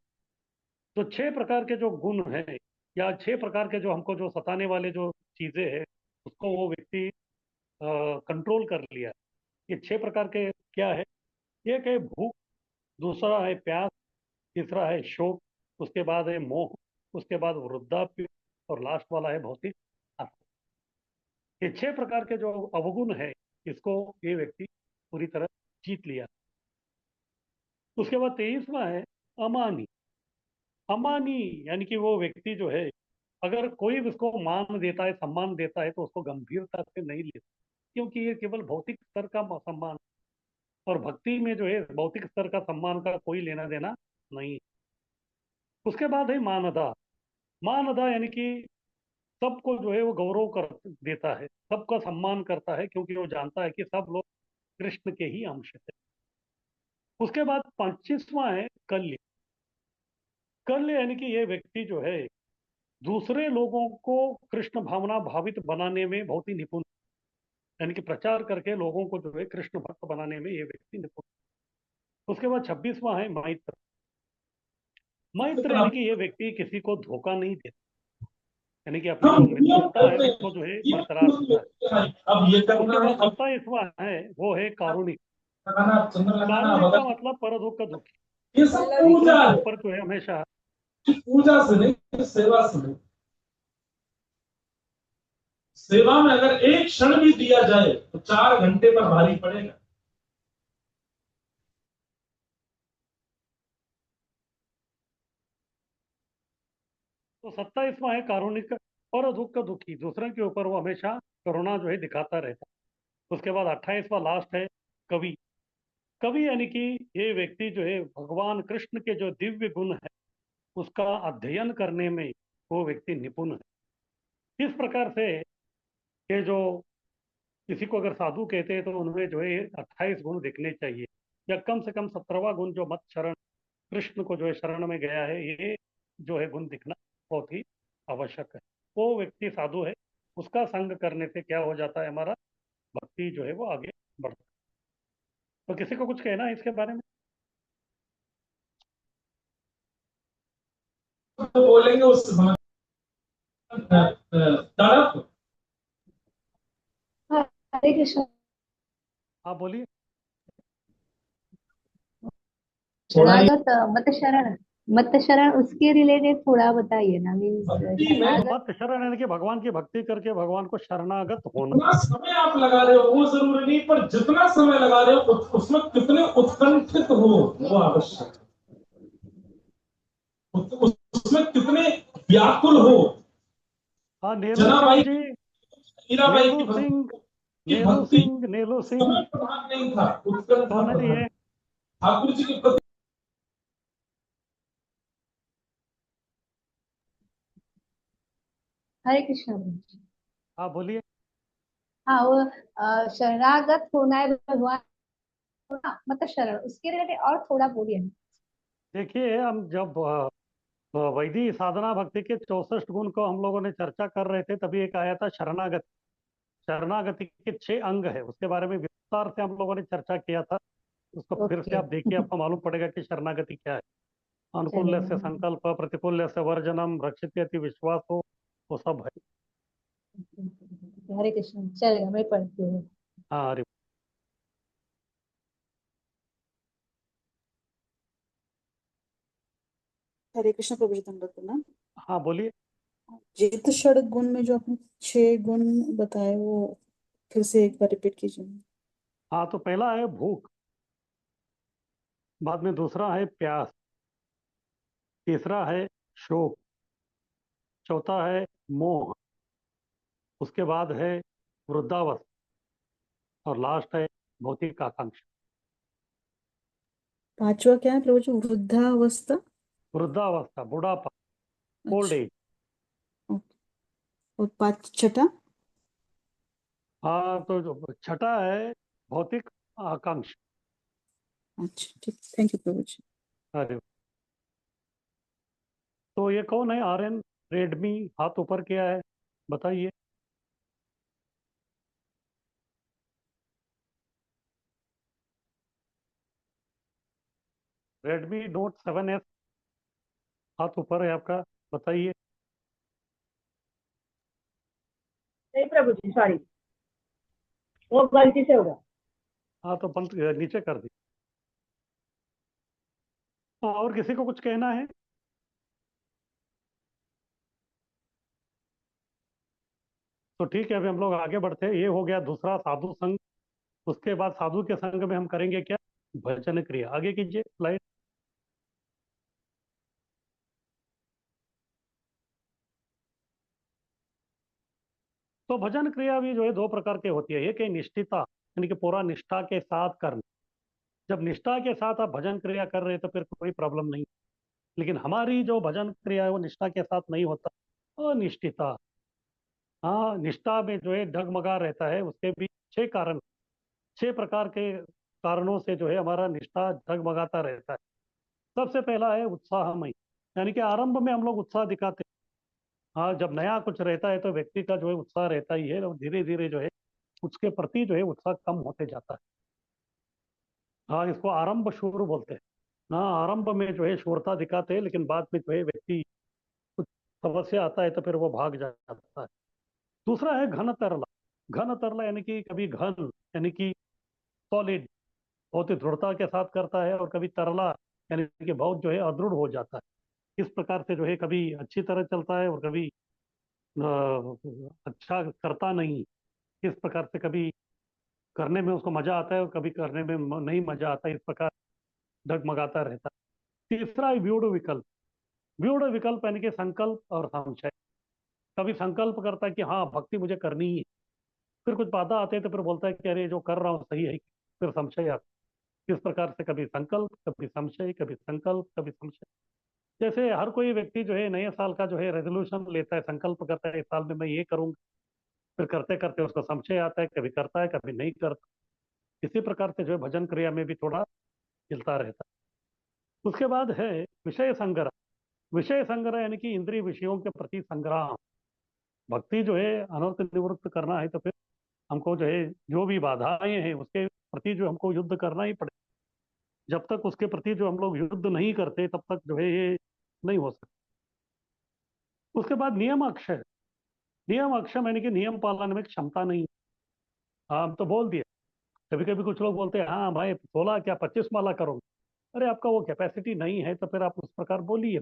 तो 6 प्रकार के जो गुण हैं या 6 प्रकार के जो हमको जो सताने वाले जो चीजें हैं, उसको वो व्यक्ति कंट्रोल कर लिया। ये 6 प्रकार के क्या है? एक है भूख, दूसरा है प्यास, तीसरा है शोक, उसके बाद है मोह, उसके बाद वृद्धाप्य, और लास्ट वाला है भौतिक आसक्ति। ये 6 प्रकार के जो अवगुण है, इसको ये व्यक्ति पूरी तरह जीत लिया। उसके बाद 23वां है अमानी। अमानी यानी कि वो व्यक्ति जो है, अगर कोई भी उसको मान देता है, सम्मान देता है, तो उसको गंभीरता से नहीं लेता, क्योंकि ये केवल भौतिक स्तर का सम्मान, और भक्ति में जो है भौतिक स्तर का सम्मान का कोई लेना देना नहीं है। उसके बाद है मानदा। मानदा यानी कि सबको जो है वो गौरव कर देता है, सबका सम्मान करता है, क्योंकि वो जानता है कि सब लोग कृष्ण के ही अंश है। उसके बाद 25वां है कल्य। कल्य यानी कि ये व्यक्ति जो है दूसरे लोगों को कृष्ण भावना भावित बनाने में बहुत ही निपुण, यानी कि प्रचार करके लोगों को जो है कृष्ण भक्त बनाने में ये व्यक्ति निपुण। उसके बाद 26वां है मैत्र। मैत्र यानी कि ये व्यक्ति किसी को धोखा नहीं देता, यानी कि अपनी जो मित्रता है उसको जो है बरकरार रखता है। अब ये करना उसके है, बाद अब 27वां है वो है कारुणिक। लगाना, चंद्र लगाना, कारुणिक का भगत, मतलब पर दुख का दुखी, ये सब दूसरों पूजा के है। ऊपर जो है हमेशा। पूजा से नहीं, सेवा से नहीं। सेवा में अगर एक क्षण भी दिया जाए तो 4 घंटे पर भारी पड़ेगा। तो 27वां है कारुणिक और दुख का दुखी, दूसरों के ऊपर वो हमेशा करुणा जो है दिखाता रहता है। उसके बाद 28वां लास्ट है कवि। कवि यानी कि ये व्यक्ति जो है भगवान कृष्ण के जो दिव्य गुण है उसका अध्ययन करने में वो व्यक्ति निपुण है। इस प्रकार से ये जो किसी को अगर साधु कहते हैं तो उनमें जो है 28 गुण दिखने चाहिए, या कम से कम 17वां गुण जो मत शरण, कृष्ण को जो है शरण में गया है, ये जो है गुण दिखना बहुत ही आवश्यक है। वो व्यक्ति साधु है, उसका संग करने से क्या हो जाता है, हमारा भक्ति जो है वो आगे बढ़ता है। तो किसी को कुछ कहना है इसके बारे में? तो बोलेंगे उस समय तड़प। हरे कृष्ण। आप बोलिए। थोड़ा ही शरणागत मत शरण उसके रिलेटेड थोड़ा बताइए ना, मीन्स भक्ति में तो शरणागत। मत शरण यानी कि भगवान की भक्ति करके भगवान को शरणागत होना। जितना समय आप लगा रहे हो वो जरूरी नहीं, पर जितना समय लगा रहे हो उसमें कितने उत्कंठित हो वो आवश्यक है। उसमें कितने व्याकुल हो। हाँ, नेलू सिंह जनाबाई, जी, मीराबाई नेलू की सिंह, की नेलू भक्ति सिंह, नेलू सिंह। समय प्रधान नहीं था, उत्कंठा कौन है प्रधान। ये? ठाकुर जी के प्रति हरे कृष्ण। आप बोलिए। हाँ, वो शरणागत होना है भगवान को ना, मतलब शरण उसके रिलेटेड और थोड़ा बोलिए ना। देखिए, हम जब वैदिक साधना भक्ति के 64 गुण को हम लोगों ने चर्चा कर रहे थे, तभी एक आया था शरणागति। शरणागति के 6 अंग है, उसके बारे में विस्तार से हम लोगों ने चर्चा किया था। उसको फिर से ओके। आप देखिए, आपको मालूम पड़ेगा कि शरणागति क्या है। अनुकूल्य से चलेगा। संकल्प, प्रतिकूल्य से वर्जनम, रक्षित विश्वास हो, वो सब है। हरे कृष्ण, चलेगा, मैं पढ़ती हूँ। हाँ, अरे हरे कृष्ण प्रभु जी, दंडवत प्रणाम। हाँ बोलिए। जित षड गुण में जो आपने 6 गुण बताए वो फिर से एक बार रिपीट कीजिए। हाँ, तो पहला है भूख, बाद में दूसरा है प्यास, तीसरा है शोक, चौथा है मोह, उसके बाद है वृद्धावस्था, और लास्ट है भौतिक आकांक्षा। 5वां क्या है प्रभु जी? वृद्धावस्था। वृद्धावस्था, बुढ़ापा, ओल्ड अच्छा, एज। ओके। और 6वां? हाँ, तो जो छठा है भौतिक आकांक्षा। अच्छा, ठीक, थैंक यू प्रभु जी। अरे, तो ये कौन है? आर्यन रेडमी, हाथ ऊपर किया है, बताइए। रेडमी नोट 7S, हाथ ऊपर है आपका, बताइए। नहीं प्रभु जी, सॉरी। वो गलती से होगा। हाँ तो बंद नीचे कर दी। और किसी को कुछ कहना है? तो ठीक है, अभी हम लोग आगे बढ़ते हैं। ये हो गया दूसरा, साधु संघ। उसके बाद साधु के संग में हम करेंगे क्या? भजन क्रिया। आगे कीजिए स्लाइड। तो भजन क्रिया भी जो है दो प्रकार की होती है। एक है निष्ठिता, यानी कि पूरा निष्ठा के साथ करना। जब निष्ठा के साथ आप भजन क्रिया कर रहे हैं तो फिर कोई प्रॉब्लम नहीं। लेकिन हमारी जो भजन क्रिया है वो निष्ठा के साथ नहीं होता, अनिष्ठिता। हाँ, निष्ठा में जो है डगमगा रहता है। उसके भी छह कारण, छह प्रकार के कारणों से जो है हमारा निष्ठा डगमगाता रहता है। सबसे पहला है उत्साहमय, यानी कि आरंभ में हम लोग उत्साह दिखाते हैं। हाँ, जब नया कुछ रहता है तो व्यक्ति का जो है उत्साह रहता ही है, और धीरे धीरे जो है उसके प्रति जो है उत्साह कम होते जाता है। हाँ, इसको आरंभ शूर बोलते हैं। हाँ, आरंभ में जो है शूरता दिखाते हैं, लेकिन बाद में जो है व्यक्ति कुछ समस्या आता है तो फिर वो भाग जाता है। दूसरा है घन तरला। घन तरला यानी कि कभी घन, यानी कि सॉलिड, बहुत ही दृढ़ता के साथ करता है, और कभी तरला यानी कि बहुत जो है अदृढ़ हो जाता है। इस प्रकार से जो है कभी अच्छी तरह चलता है और कभी अच्छा करता नहीं। इस प्रकार से कभी करने में उसको मजा आता है और कभी करने में नहीं मजा आता, इस प्रकार डगमगाता रहता है। तीसरा है व्यूढ़ विकल्प। व्यूढ़ विकल्प यानी कि संकल्प और संशय। कभी संकल्प करता है कि हाँ भक्ति मुझे करनी ही है, फिर कुछ बाधा आते हैं तो फिर बोलता है कि अरे जो कर रहा हूँ सही है, फिर संशय आता है। इस प्रकार से कभी संकल्प, कभी संशय, कभी संकल्प, कभी संशय। जैसे हर कोई व्यक्ति जो है नए साल का जो है रेजोल्यूशन लेता है, संकल्प करता है इस साल में मैं ये करूंगा, फिर करते करते उसको संशय आता है, कभी करता है कभी नहीं करता। इसी प्रकार से जो है भजन क्रिया में भी थोड़ा चलता रहता है। उसके बाद है विषय संग्रह। विषय संग्रह यानी कि इंद्रिय विषयों के प्रति संग्राम। भक्ति जो है अनर्थ निवृत्त करना है तो फिर हमको जो है जो भी बाधाएं हैं उसके प्रति जो हमको युद्ध करना ही पड़ेगा। जब तक उसके प्रति जो हम लोग युद्ध नहीं करते तब तक जो है ये नहीं हो सकता। उसके बाद नियम अक्षय। नियम अक्षम यानी कि नियम पालन में क्षमता नहीं। हाँ, हम तो बोल दिए। कभी कभी कुछ लोग बोलते हैं हाँ भाई 16 क्या 25 माला करोगे। अरे आपका वो कैपेसिटी नहीं है तो फिर आप उस प्रकार बोलिए,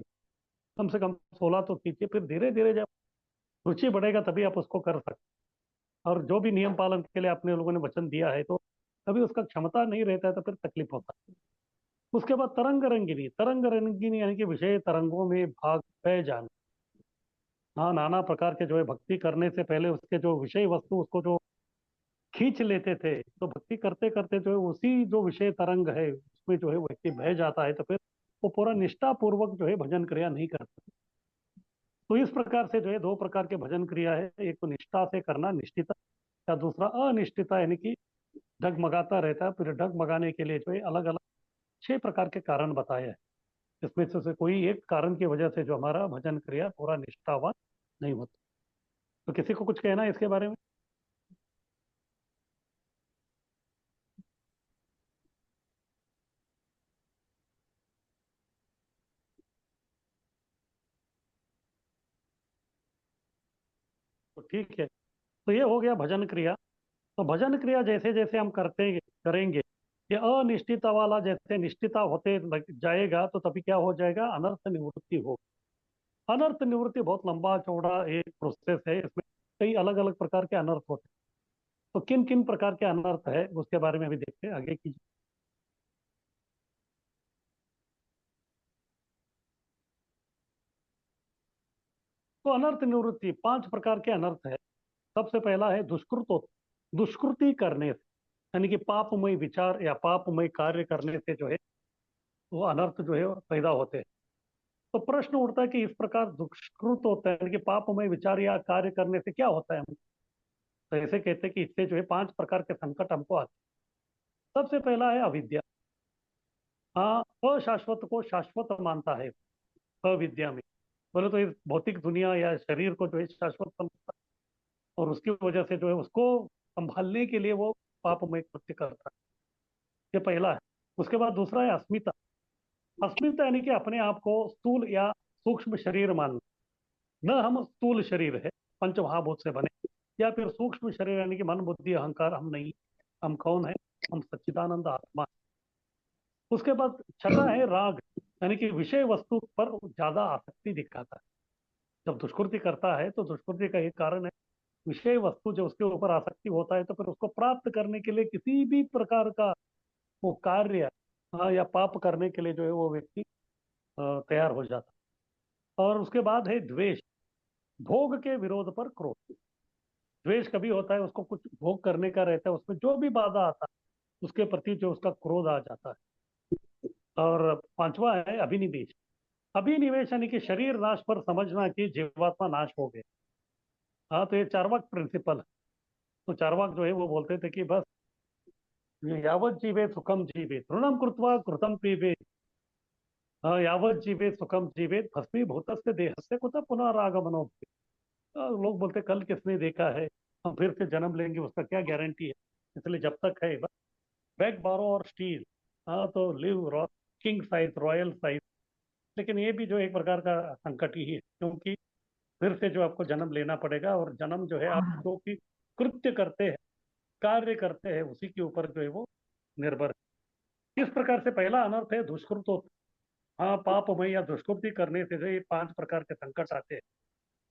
कम से कम 16 तो कीजिए। फिर धीरे धीरे जब रुचि बढ़ेगा तभी आप उसको कर सकते। और जो भी नियम पालन के लिए आपने लोगों ने वचन दिया है तो कभी उसका क्षमता नहीं रहता है तो फिर तकलीफ होता है। उसके बाद तरंग रंगिनी। तरंग रंगिनी यानी कि विषय तरंगों में भाग बह जाना। हाँ, नाना प्रकार के जो है भक्ति करने से पहले उसके जो विषय वस्तु उसको जो खींच लेते थे, तो भक्ति करते करते जो है उसी जो विषय तरंग है उसमें जो है व्यक्ति बह जाता है तो फिर वो पूरा निष्ठा पूर्वक जो है भजन क्रिया नहीं करता। तो इस प्रकार से जो है दो प्रकार के भजन क्रिया है। एक तो निष्ठा से करना, निष्ठिता, या दूसरा अनिष्ठिता यानी कि डगमगाता रहता है। फिर डगमगाने के लिए जो है अलग अलग छह प्रकार के कारण बताए हैं। इसमें से कोई एक कारण की वजह से जो हमारा भजन क्रिया पूरा निष्ठावान नहीं होता। तो किसी को कुछ कहना है इसके बारे में? तो ठीक है, तो ये हो गया भजन क्रिया। तो भजन क्रिया जैसे जैसे हम करते करेंगे, ये अनिश्चितता वाला जैसे निश्चितता होते जाएगा तो तभी क्या हो जाएगा, अनर्थ निवृत्ति हो। अनर्थ निवृत्ति बहुत लंबा चौड़ा एक प्रोसेस है। इसमें कई अलग अलग प्रकार के अनर्थ होते हैं। तो किन किन प्रकार के अनर्थ है उसके बारे में भी देखते हैं, आगे की। तो अनर्थ निवृत्ति पांच प्रकार के अनर्थ है। सबसे पहला है दुष्कृतो, दुष्कृति करने से, यानी कि पापमय विचार या पापमय कार्य करने से जो है वो अनर्थ जो है पैदा होते हैं। तो प्रश्न उठता है कि इस प्रकार दुष्कृत होता है, यानी कि पापमय विचार या कार्य करने से क्या होता है हम। तो ऐसे कहते हैं कि इससे जो है पांच प्रकार के संकट हमको आते हैं। सबसे पहला है अविद्या। हाँ, अशाश्वत को शाश्वत मानता है अविद्या में। बोले तो इस भौतिक दुनिया या शरीर को जो है शाश्वत समझता है, और उसकी वजह से जो है उसको संभालने के लिए वो पापमय कृत्य करता है। ये पहला है। उसके बाद दूसरा है अस्मिता। अस्मिता यानी कि अपने आप को स्थूल या सूक्ष्म शरीर मानना। न हम स्थूल शरीर है, पंच महाभूत से बने, या फिर सूक्ष्म शरीर यानी कि मन बुद्धि अहंकार हम नहीं, हम कौन है, हम सच्चिदानंद आत्मा। उसके बाद छठा है राग, यानी कि विषय वस्तु पर ज्यादा आसक्ति दिखाता है। जब दुष्कृति करता है तो दुष्कृति का एक कारण है विषय वस्तु, जो उसके ऊपर आसक्ति होता है तो फिर उसको प्राप्त करने के लिए किसी भी प्रकार का वो कार्य या पाप करने के लिए जो है वो व्यक्ति तैयार हो जाता है। और उसके बाद है द्वेष, भोग के विरोध पर क्रोध। द्वेष कभी होता है उसको कुछ भोग करने का रहता है, उसमें जो भी बाधा आता है उसके प्रति जो उसका क्रोध आ जाता है। और पांचवा है अभिनिवेश। अभिनिवेश यानी कि शरीर नाश पर समझना कि जीवात्मा नाश हो गए। हाँ, तो ये चार्वाक प्रिंसिपल है। तो चार्वाक जो है वो बोलते थे कि बस यावत जीवे सुखम जीवे तृणम कृत्वा कृतम पीबे, यावत जीवे सुखम जीवे भस्मीभूतस्य देहस्य कुतः पुनरागमनो। लोग बोलते कल किसने देखा है, हम फिर से जन्म लेंगे उसका क्या गारंटी है। इसलिए जब तक है बस बैग बारो और स्टील। हाँ, तो live king size royal size. लेकिन ये भी जो एक प्रकार का संकट ही है, क्योंकि फिर से जो आपको जन्म लेना पड़ेगा, और जन्म जो है आप जो भी कृत्य करते हैं, कार्य करते हैं, उसी के ऊपर जो है वो निर्भर है। इस प्रकार से पहला अनर्थ है दुष्कृतो। हाँ, पापमय या दुष्कृति करने से जो ये 5 प्रकार के संकट आते हैं,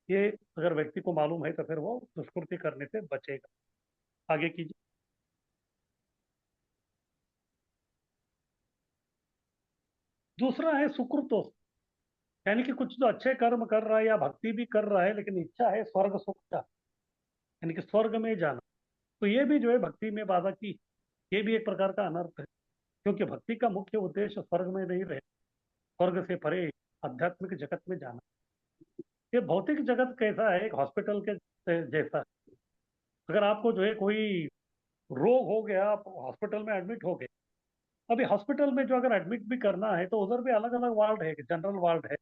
ये अगर व्यक्ति को मालूम है तो फिर वो दुष्कृति करने से बचेगा। आगे कीजिए। दूसरा है सुकृतो, यानी कि कुछ जो अच्छे कर्म कर रहा है या भक्ति भी कर रहा है लेकिन इच्छा है स्वर्ग सुख का, यानी कि स्वर्ग में जाना, तो ये भी जो है भक्ति में बाधा की। ये भी एक प्रकार का अनर्थ है, क्योंकि भक्ति का मुख्य उद्देश्य स्वर्ग में नहीं रहे, स्वर्ग से परे आध्यात्मिक जगत में जाना। ये भौतिक जगत कैसा है, एक हॉस्पिटल के जैसा है। अगर आपको जो है कोई रोग हो गया, आप हॉस्पिटल में एडमिट हो गए। अभी हॉस्पिटल में जो अगर एडमिट भी करना है तो उधर भी अलग अलग वार्ड है, जनरल वार्ड है,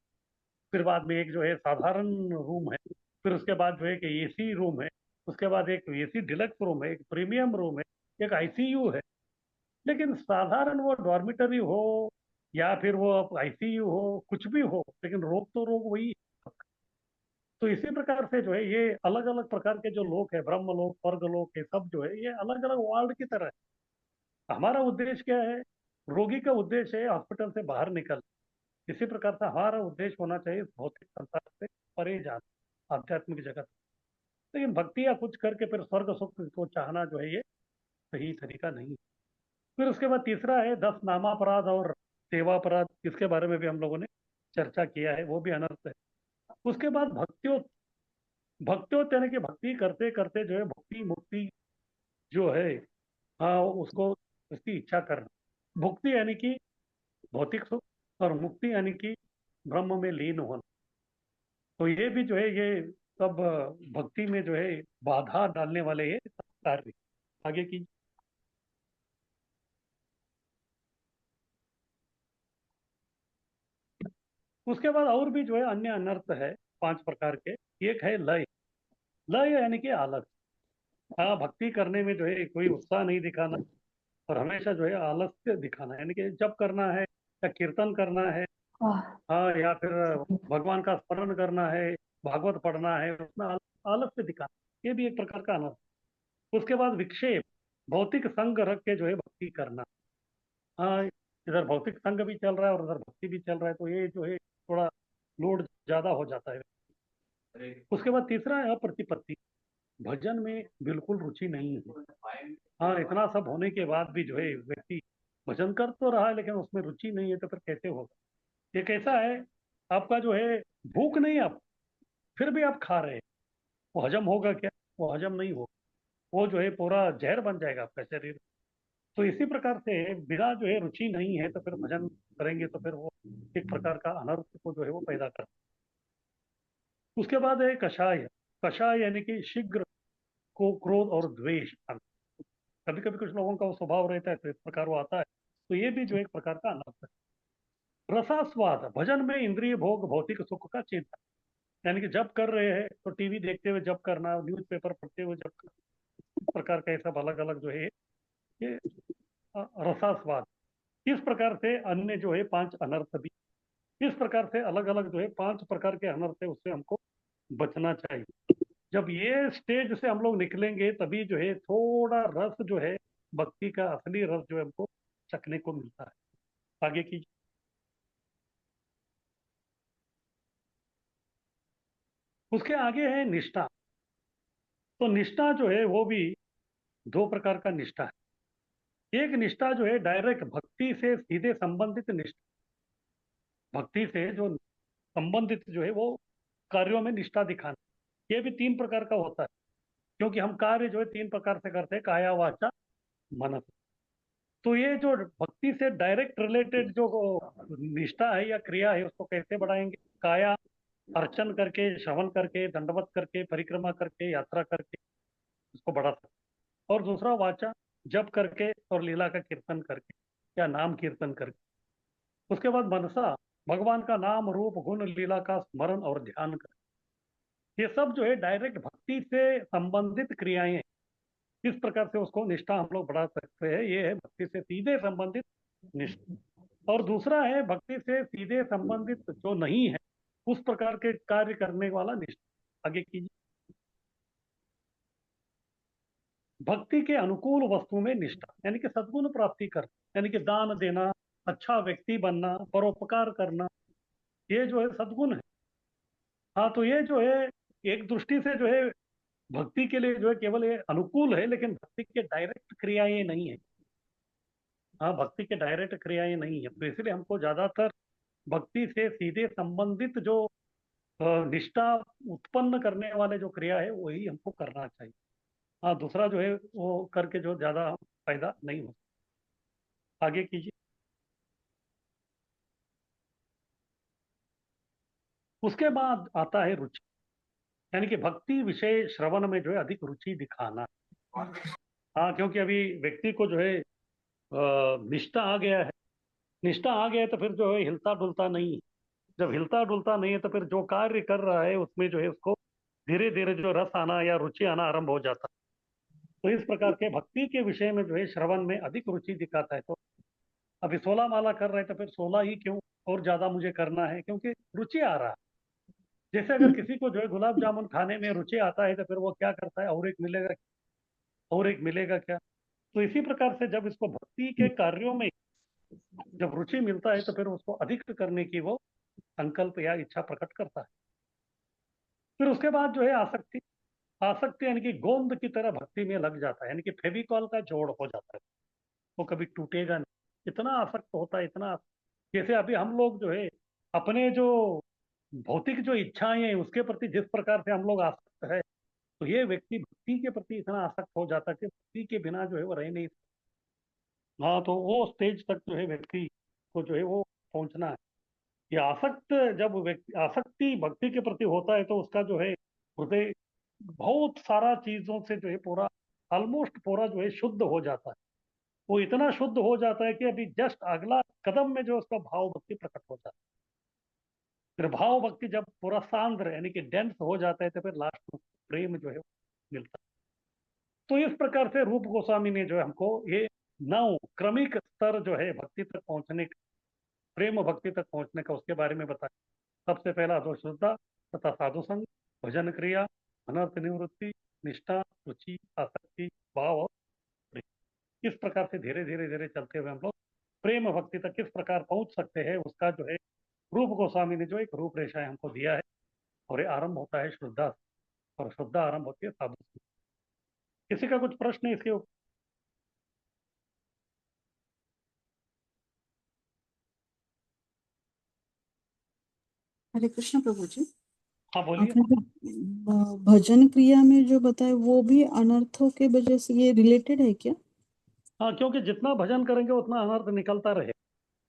फिर बाद में एक जो है साधारण रूम है, फिर उसके बाद जो है कि एसी रूम है, उसके बाद एक एसी डिलक्स रूम है, एक प्रीमियम रूम है, एक आईसीयू है। लेकिन साधारण वो डॉर्मिटरी हो या फिर वो आईसीयू हो, कुछ भी हो, लेकिन रोग तो रोग वही है। तो इसी प्रकार से जो है ये अलग अलग प्रकार के जो लोग है, ब्रह्म लोक स्वर्ग लोक, ये सब जो है ये अलग अलग वार्ड की तरह है। हमारा उद्देश्य क्या है, रोगी का उद्देश्य है हॉस्पिटल से बाहर निकल। इसी प्रकार से हमारा उद्देश्य होना चाहिए भौतिक संसार से परे जाना, आध्यात्मिक जगत। लेकिन भक्ति या कुछ करके फिर स्वर्ग सुख को चाहना जो है ये सही तरीका नहीं है। फिर उसके बाद तीसरा है 10 नामापराध और सेवापराध। इसके बारे में भी हम लोगों ने चर्चा किया है, वो भी अनर्थ है। उसके बाद भक्तियों, भक्तियों यानी कि भक्ति करते करते जो है भक्ति मुक्ति जो है, हाँ, उसको उसकी इच्छा करना। भुक्ति यानी कि भौतिक सुख, और मुक्ति यानी कि ब्रह्म में लीन होना। तो ये भी जो है ये सब भक्ति में जो है बाधा डालने वाले ये सब कार्य। आगे की। उसके बाद और भी जो है अन्य अनर्थ है 5 प्रकार के। एक है लय। लय यानी कि आलस। हाँ, भक्ति करने में जो है कोई उत्साह नहीं दिखाना, और हमेशा जो है आलस्य दिखाना, यानी कि जब करना है या कीर्तन करना है, हाँ, या फिर भगवान का स्मरण करना है, भागवत पढ़ना है, उसमें आलस्य दिखाना, ये भी एक प्रकार का अनर्थ। उसके बाद विक्षेप, भौतिक संग रख के जो है भक्ति करना। हाँ, इधर भौतिक संग भी चल रहा है और उधर भक्ति भी चल रहा है, तो ये जो है थोड़ा लोड ज्यादा हो जाता है। उसके बाद तीसरा है अप्रतिपत्ति, भजन में बिल्कुल रुचि नहीं है। हाँ, इतना सब होने के बाद भी जो है व्यक्ति भजन कर तो रहा है लेकिन उसमें रुचि नहीं है, तो फिर कैसे होगा। ये कैसा है, आपका जो है भूख नहीं, आप फिर भी आप खा रहे हैं, वो हजम होगा क्या? वो हजम नहीं होगा, वो जो है पूरा जहर बन जाएगा आपका शरीर। तो इसी प्रकार से बिना जो है रुचि नहीं है तो फिर भजन करेंगे तो फिर वो एक प्रकार का अनर्थ को जो है वो पैदा करता है। उसके बाद है कषाय। कषाय यानी कि शीघ्र को क्रोध और द्वेष। कभी कभी कुछ लोगों का वो स्वभाव रहता है तो इस प्रकार वो आता है, तो ये भी जो एक प्रकार का अनर्थ है। रसास्वाद, भजन में इंद्रिय भोग भौतिक सुख का चिंतन, यानी कि जब कर रहे हैं तो टीवी देखते हुए जब करना, न्यूज़पेपर पढ़ते हुए जब करना, इस प्रकार का ये सब अलग अलग जो है ये रसास्वाद। इस प्रकार से अन्य जो है 5 अनर्थ भी, इस प्रकार से अलग अलग जो है 5 प्रकार के अनर्थ है, उससे हमको बचना चाहिए। जब ये स्टेज से हम लोग निकलेंगे तभी जो है थोड़ा रस जो है, भक्ति का असली रस जो है हमको चखने को मिलता है। आगे की। उसके आगे है निष्ठा। तो निष्ठा जो है वो भी दो प्रकार का निष्ठा है। एक निष्ठा जो है डायरेक्ट भक्ति से सीधे संबंधित निष्ठा, भक्ति से जो संबंधित जो है वो कार्यों में निष्ठा दिखाना। ये भी तीन प्रकार का होता है, क्योंकि हम कार्य जो है तीन प्रकार से करते हैं, काया वाचा मनस। तो ये जो भक्ति से डायरेक्ट रिलेटेड जो निष्ठा है या क्रिया है उसको कैसे बढ़ाएंगे? काया अर्चन करके, श्रवण करके, दंडवत करके, परिक्रमा करके, यात्रा करके उसको बढ़ा सकते हैं। और दूसरा वाचा, जप करके और लीला का कीर्तन करके या नाम कीर्तन करके। उसके बाद मनसा, भगवान का नाम रूप गुण लीला का स्मरण और ध्यान कर। ये सब जो है डायरेक्ट भक्ति से संबंधित क्रियाएं हैं। इस प्रकार से उसको निष्ठा हम लोग बढ़ा सकते हैं। ये है भक्ति से सीधे संबंधित निष्ठा। और दूसरा है भक्ति से सीधे संबंधित जो नहीं है उस प्रकार के कार्य करने वाला निष्ठा। आगे कीजिए। भक्ति के अनुकूल वस्तु में निष्ठा, यानी कि सद्गुण प्राप्ति कर, यानी कि दान देना, अच्छा व्यक्ति बनना, परोपकार करना, ये जो है सद्गुण है। हाँ, तो ये जो है एक दृष्टि से जो है भक्ति के लिए जो है केवल ये अनुकूल है, लेकिन भक्ति के डायरेक्ट क्रियाएं नहीं है। हाँ, भक्ति के डायरेक्ट क्रियाएं नहीं है, तो इसलिए हमको ज्यादातर भक्ति से सीधे संबंधित जो निष्ठा उत्पन्न करने वाले जो क्रिया है वही हमको करना चाहिए। हाँ, दूसरा जो है वो करके जो ज्यादा फायदा नहीं होता। आगे कीजिए। उसके बाद आता है रुचि, यानी कि भक्ति विषय श्रवण में जो है अधिक रुचि दिखाना। हाँ, क्योंकि अभी व्यक्ति को जो है निष्ठा आ गया है। निष्ठा आ गया है तो फिर जो है हिलता डुलता नहीं है। जब हिलता डुलता नहीं है तो फिर जो कार्य कर रहा है उसमें जो है उसको धीरे धीरे जो रस आना या रुचि आना आरंभ हो जाता है। तो इस प्रकार के भक्ति के विषय में जो है श्रवण में अधिक रुचि दिखाता है। तो अभी 16 माला कर रहे हैं तो फिर 16 ही क्यों, और ज्यादा मुझे करना है, क्योंकि रुचि आ रहा है। जैसे अगर किसी को जो है गुलाब जामुन खाने में रुचि आता है तो फिर वो क्या करता है, और एक मिलेगा, और एक मिलेगा क्या। तो इसी प्रकार से जब इसको भक्ति के कार्यों में जब रुचि मिलता है तो फिर उसको अधिक करने की वो संकल्प या इच्छा प्रकट करता है। फिर उसके बाद जो है आसक्ति। आसक्ति यानी कि गोंद की तरह भक्ति में लग जाता है, यानी कि फेविकॉल का जोड़ हो जाता है, वो कभी टूटेगा नहीं। इतना आसक्त होता है, इतना। जैसे अभी हम लोग जो है अपने जो भौतिक जो इच्छाएं हैं उसके प्रति जिस प्रकार से हम लोग आसक्त है, तो ये व्यक्ति भक्ति के प्रति इतना आसक्त हो जाता है कि भक्ति के बिना जो है वो रह नहीं सकता। हाँ, तो वो स्टेज तक जो है व्यक्ति को जो है वो पहुंचना है। ये आसक्त, जब व्यक्ति आसक्ति भक्ति के प्रति होता है तो उसका जो है हृदय बहुत सारा चीजों से जो है पूरा, ऑलमोस्ट पूरा जो है शुद्ध हो जाता है। वो इतना शुद्ध हो जाता है कि अभी जस्ट अगला कदम में जो उसका भाव भक्ति प्रकट हो जाता है। फिर भाव भक्ति जब पूरा सांद्र यानी कि डेंस हो जाता है तो फिर लास्ट में प्रेम जो है वो मिलता है। तो इस प्रकार से रूप गोस्वामी ने जो है हमको ये 9 क्रमिक स्तर जो है भक्ति तक पहुंचने का, प्रेम भक्ति तक पहुंचने का, उसके बारे में बताया। सबसे पहला तो श्रद्धा तथा साधु संग, भजन क्रिया, अनर्थ निवृत्ति, निष्ठा, रुचि, आसक्ति, भाव और प्रेम। इस प्रकार से धीरे धीरे धीरे चलते हुए हम लोग प्रेम भक्ति तक किस प्रकार पहुंच सकते हैं उसका जो है रूप गोस्वामी ने जो एक रूपरेखा हमको दिया है। और ये आरंभ होता है श्रद्धा से, और श्रद्धा आरंभ होती है साधु से। किसी का कुछ प्रश्न है इसके ऊपर? हरे कृष्ण प्रभु जी। हाँ, बोलिए। आपने जो भजन क्रिया में जो बताया वो भी अनर्थों के वजह से ये रिलेटेड है क्या? हाँ, क्योंकि जितना भजन करेंगे उतना अनर्थ निकलता रहे।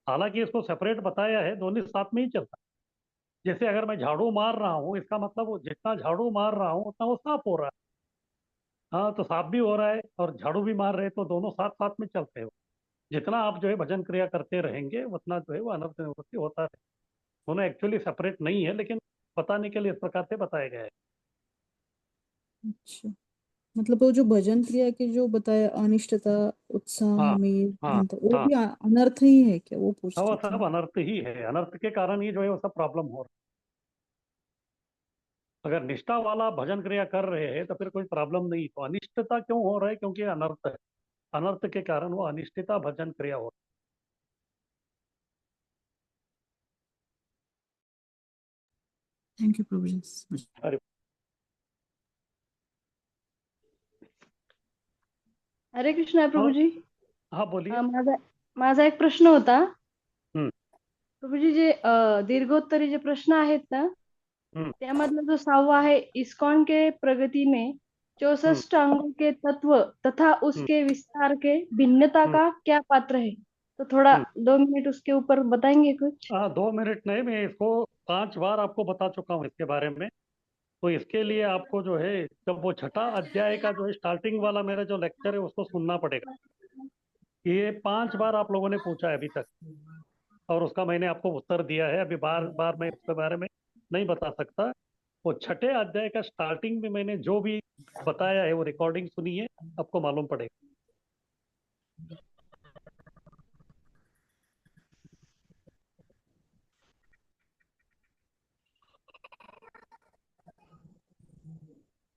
हालांकि इसको सेपरेट बताया है, दोनों साथ में ही चलता है। जैसे अगर मैं झाड़ू मार रहा हूँ, इसका मतलब वो जितना झाड़ू मार रहा हूँ उतना वो साफ हो रहा है। हाँ, तो साफ भी हो रहा है और झाड़ू भी मार रहे हैं, तो दोनों साथ साथ में चलते हैं। जितना आप जो है भजन क्रिया करते रहेंगे उतना जो है वो अनर्थ निवृत्ति होता है। दोनों एक्चुअली सेपरेट नहीं है, लेकिन बताने के लिए इस प्रकार से बताया गया है। अच्छा, मतलब वो जो भजन क्रिया के जो बताया अनिष्टता, उत्साह हाँ, में हाँ, भिन्नता, वो हाँ, भी अनर्थ ही है क्या? वो पूछ हाँ, वो रही थी। सब अनर्थ ही है। अनर्थ के कारण ही जो है वो सब प्रॉब्लम हो रहा अगर निष्ठा वाला भजन क्रिया कर रहे हैं तो फिर कोई प्रॉब्लम नहीं। तो अनिष्टता क्यों हो रहा है? क्योंकि अनर्थ है। अनर्थ के कारण वो अनिष्टता भजन क्रिया हो थैंक यू प्रभु जी। रही है। हरे कृष्णा प्रभू और जी. हाँ बोलिए। माझा माझा एक प्रश्न होता. हम्म प्रभूजी, जे दीर्घोत्तरी जे प्रश्न आहेत ना, हम्म त्यामधला जो 6वां है, इस्कॉन के प्रगति में हम्म 64 अंगों के तत्व तथा हम्म उसके विस्तार के भिन्नता हम्म का क्या पात्र है? तो थोड़ा हम्म। 2 मिनट उसके ऊपर बताएंगे कुछ? हाँ, 2 मिनट नहीं, मैं इसको 5 बार आपको बता चुका हूँ इसके बारे में। तो इसके लिए आपको जो है, जब वो छठा अध्याय का जो है स्टार्टिंग वाला मेरा जो लेक्चर है उसको सुनना पड़ेगा। ये 5 बार आप लोगों ने पूछा है अभी तक, और उसका मैंने आपको उत्तर दिया है। अभी बार बार मैं इसके बारे में नहीं बता सकता। वो छठे अध्याय का स्टार्टिंग में मैंने जो भी बताया है वो रिकॉर्डिंग सुनी है, आपको मालूम पड़ेगा।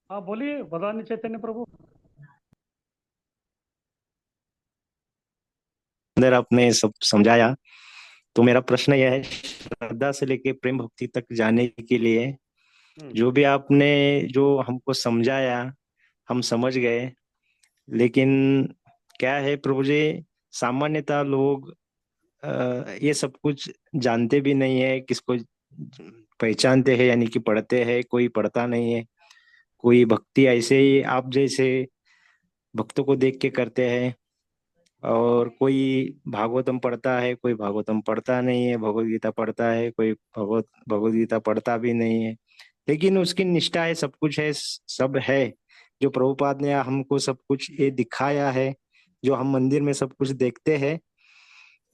हाँ बोलिए, भगवान चैतन्य प्रभु। अंदर आपने सब समझाया। तो मेरा प्रश्न यह है, श्रद्धा से लेके प्रेम भक्ति तक जाने के लिए हम्म जो भी आपने जो हमको समझाया, हम समझ गए। लेकिन क्या है प्रभु जी, सामान्यतः लोग ये सब कुछ जानते भी नहीं है, किसको पहचानते हैं यानी कि पढ़ते हैं, कोई पढ़ता नहीं है। कोई भक्ति ऐसे ही आप जैसे भक्तों को देख के करते हैं, और कोई भागवतम पढ़ता है, कोई भागवतम पढ़ता नहीं है, भगवत गीता पढ़ता है, कोई भगवत गीता पढ़ता भी नहीं है। लेकिन उसकी निष्ठा है, सब कुछ है, सब है। जो प्रभुपाद ने हमको सब कुछ ये दिखाया है, जो हम मंदिर में सब कुछ देखते हैं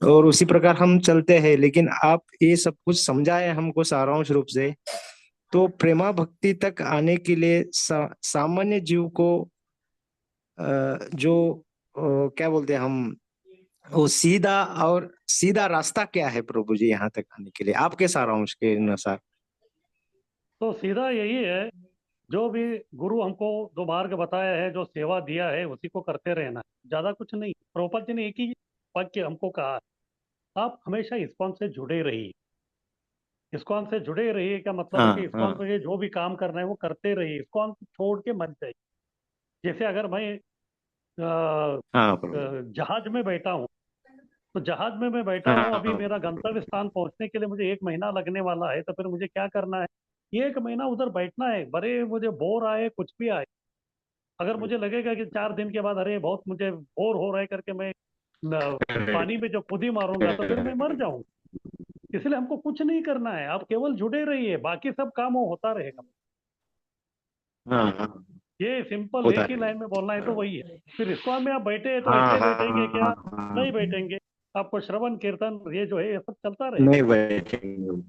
और उसी प्रकार हम चलते हैं। लेकिन आप ये सब कुछ समझाए हमको सारांश रूप से। तो प्रेमा भक्ति तक आने के लिए सामान्य जीव को जो क्या बोलते हैं हम, वो सीधा रास्ता क्या है प्रभु जी यहाँ तक आने के लिए आपके सारांश के अनुसार? तो सीधा यही है, जो भी गुरु हमको जो मार्ग बताया है, जो सेवा दिया है, उसी को करते रहना है। ज्यादा कुछ नहीं। प्रभुपाद जी ने एक ही वाक्य हमको कहा है, आप हमेशा इस्कॉन से जुड़े रहिए। इस्कॉन से जुड़े रहिए क्या मतलब है हाँ कि इस्कॉन हाँ में जो भी काम करना है वो करते रहिए, इस्कॉन को छोड़ के मत जाइए। जैसे अगर मैं हाँ प्रभु। जहाज में बैठा हूँ, तो जहाज में मैं बैठा हूँ, अभी हाँ मेरा गंतव्य स्थान पहुंचने के लिए मुझे 1 महीना लगने वाला है। तो फिर मुझे क्या करना है? 1 महीना उधर बैठना है, भले मुझे बोर आए, कुछ भी आए। अगर मुझे लगेगा कि 4 दिन के बाद अरे बहुत मुझे बोर हो रहा है करके मैं पानी में जो कूदी मारूंगा, तो फिर मैं मर जाऊंगा। इसलिए हमको कुछ नहीं करना है, आप केवल जुड़े रहिए, बाकी सब काम वो होता रहेगा। हाँ हाँ ये सिंपल होता एक ही है। लाइन में बोलना है तो वही है। फिर इसको में आप बैठे हैं तो हाँ ऐसे हाँ बैठेंगे क्या? हाँ, नहीं बैठेंगे। आपको श्रवण कीर्तन ये जो है ये सब चलता रहेगा। नहीं बैठेंगे।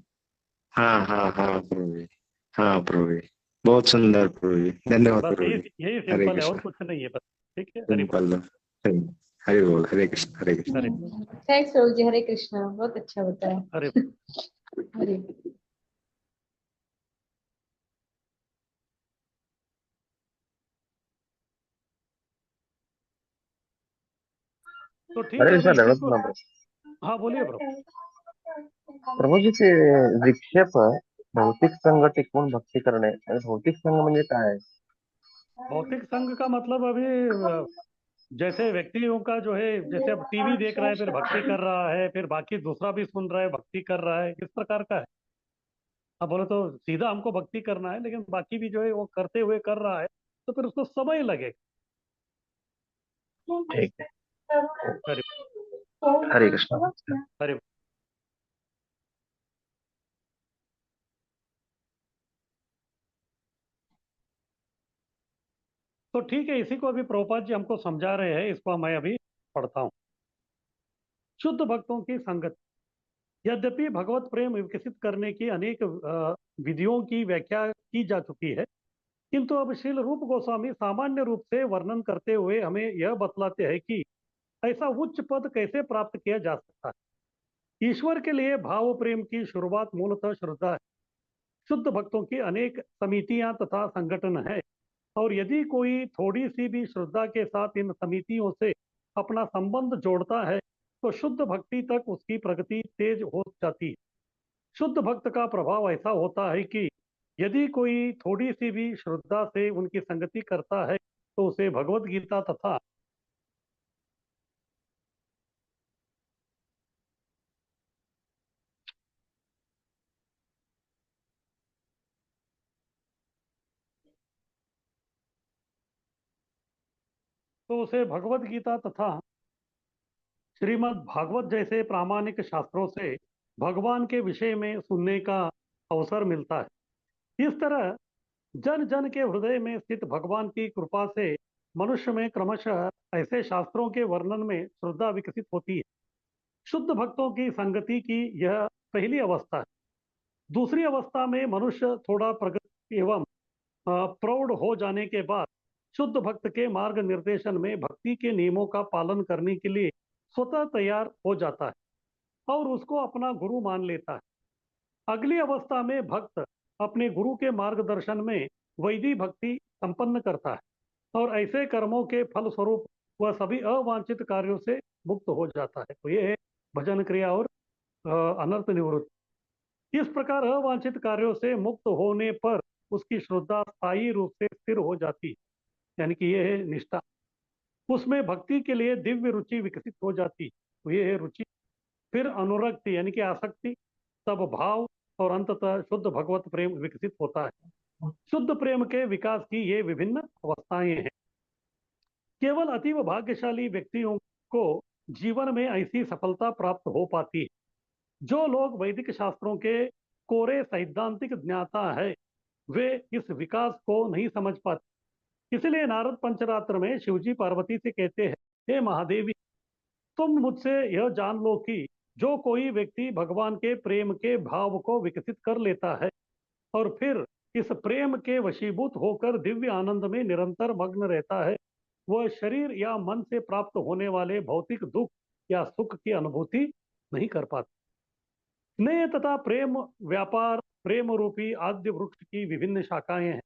हाँ हाँ हाँ प्रभु जी। हाँ प्रभु जी, बहुत सुंदर प्रभु जी, धन्यवाद बस प्रभु यही जी। यही हरे सिंपल है, और कृष्ण। कुछ नहीं है बस। ठीक है, हरि बोल। सिंपल। हरे बोल, हरे कृष्ण, हरे कृष्ण। हरि थैंक्स प्रभु जी, हरे कृष्णा, बहुत अच्छा बताया। हरि हरे तो ठीक हरे है, कृष्णा, मैं इसी धन्यवाद को। प्रणाम। हाँ बोलिए ब्रो। प्रभू जी ते विक्षेप भौतिक संग टिकवून भक्ती करणे आणि भौतिक संग म्हणजे काय? भौतिक संघ का मतलब अभी जैसे व्यक्तियों का जो है, जैसे अब टीवी देख रहा है फिर भक्ति कर रहा है, फिर बाकी दूसरा भी सुन रहा है भक्ति कर रहा है, इस प्रकार का है। अब बोले तो सीधा हमको भक्ति करना है, लेकिन बाकी भी जो है वो करते हुए कर रहा है, तो फिर उसको समय लगेगा। ठीक है। हरि हरे कृष्णा। हरि तो ठीक है, इसी को अभी प्रभुपाद जी हमको समझा रहे हैं, इसको मैं अभी पढ़ता हूँ। शुद्ध भक्तों की संगत। यद्यपि भगवत प्रेम विकसित करने की अनेक विधियों की व्याख्या की जा चुकी है, किंतु अब श्रील रूप गोस्वामी सामान्य रूप से वर्णन करते हुए हमें यह बतलाते हैं कि ऐसा उच्च पद कैसे प्राप्त किया जा सकता है। ईश्वर के लिए भाव प्रेम की शुरुआत मूलतः श्रद्धा है। शुद्ध भक्तों की अनेक समितियां तथा संगठन है, और यदि कोई थोड़ी सी भी श्रद्धा के साथ इन समितियों से अपना संबंध जोड़ता है तो शुद्ध भक्ति तक उसकी प्रगति तेज हो जाती है। शुद्ध भक्त का प्रभाव ऐसा होता है कि यदि कोई थोड़ी सी भी श्रद्धा से उनकी संगति करता है तो उसे भगवत गीता तथा श्रीमद् भागवत जैसे प्रामाणिक शास्त्रों से भगवान के विषय में सुनने का अवसर मिलता है। इस तरह जन जन के हृदय में स्थित भगवान की कृपा से मनुष्य में क्रमशः ऐसे शास्त्रों के वर्णन में श्रद्धा विकसित होती है। शुद्ध भक्तों की संगति की यह पहली अवस्था है। दूसरी अवस्था में मनुष्य थोड़ा प्रगत एवं प्रौढ़ हो जाने के बाद शुद्ध भक्त के मार्ग निर्देशन में भक्ति के नियमों का पालन करने के लिए स्वतः तैयार हो जाता है और उसको अपना गुरु मान लेता है। अगली अवस्था में भक्त अपने गुरु के मार्गदर्शन में वैदिक भक्ति संपन्न करता है और ऐसे कर्मों के फल स्वरूप वह सभी अवांछित कार्यों से मुक्त हो जाता है। तो ये है भजन क्रिया और अनर्थ निवृत्ति। इस प्रकार अवांछित कार्यों से मुक्त होने पर उसकी श्रद्धा स्थायी रूप से स्थिर हो जाती है, यानी कि यह है निष्ठा। उसमें भक्ति के लिए दिव्य रुचि विकसित हो जाती है। तो ये है रुचि। फिर अनुरक्ति यानी कि आसक्ति, तब भाव और अंततः शुद्ध भगवत प्रेम विकसित होता है। शुद्ध प्रेम के विकास की ये विभिन्न अवस्थाएं हैं। केवल अतीव भाग्यशाली व्यक्तियों को जीवन में ऐसी सफलता प्राप्त हो पाती है। जो लोग वैदिक शास्त्रों के कोरे सैद्धांतिक ज्ञाता है वे इस विकास को नहीं समझ पाते। इसलिए नारद पंचरात्र में शिवजी पार्वती से कहते हैं, हे महादेवी, तुम मुझसे यह जान लो कि जो कोई व्यक्ति भगवान के प्रेम के भाव को विकसित कर लेता है और फिर इस प्रेम के वशीभूत होकर दिव्य आनंद में निरंतर मग्न रहता है, वह शरीर या मन से प्राप्त होने वाले भौतिक दुख या सुख की अनुभूति नहीं कर पाता। स्नेह तथा प्रेम व्यापार प्रेम रूपी आद्य वृक्ष की विभिन्न शाखाएं हैं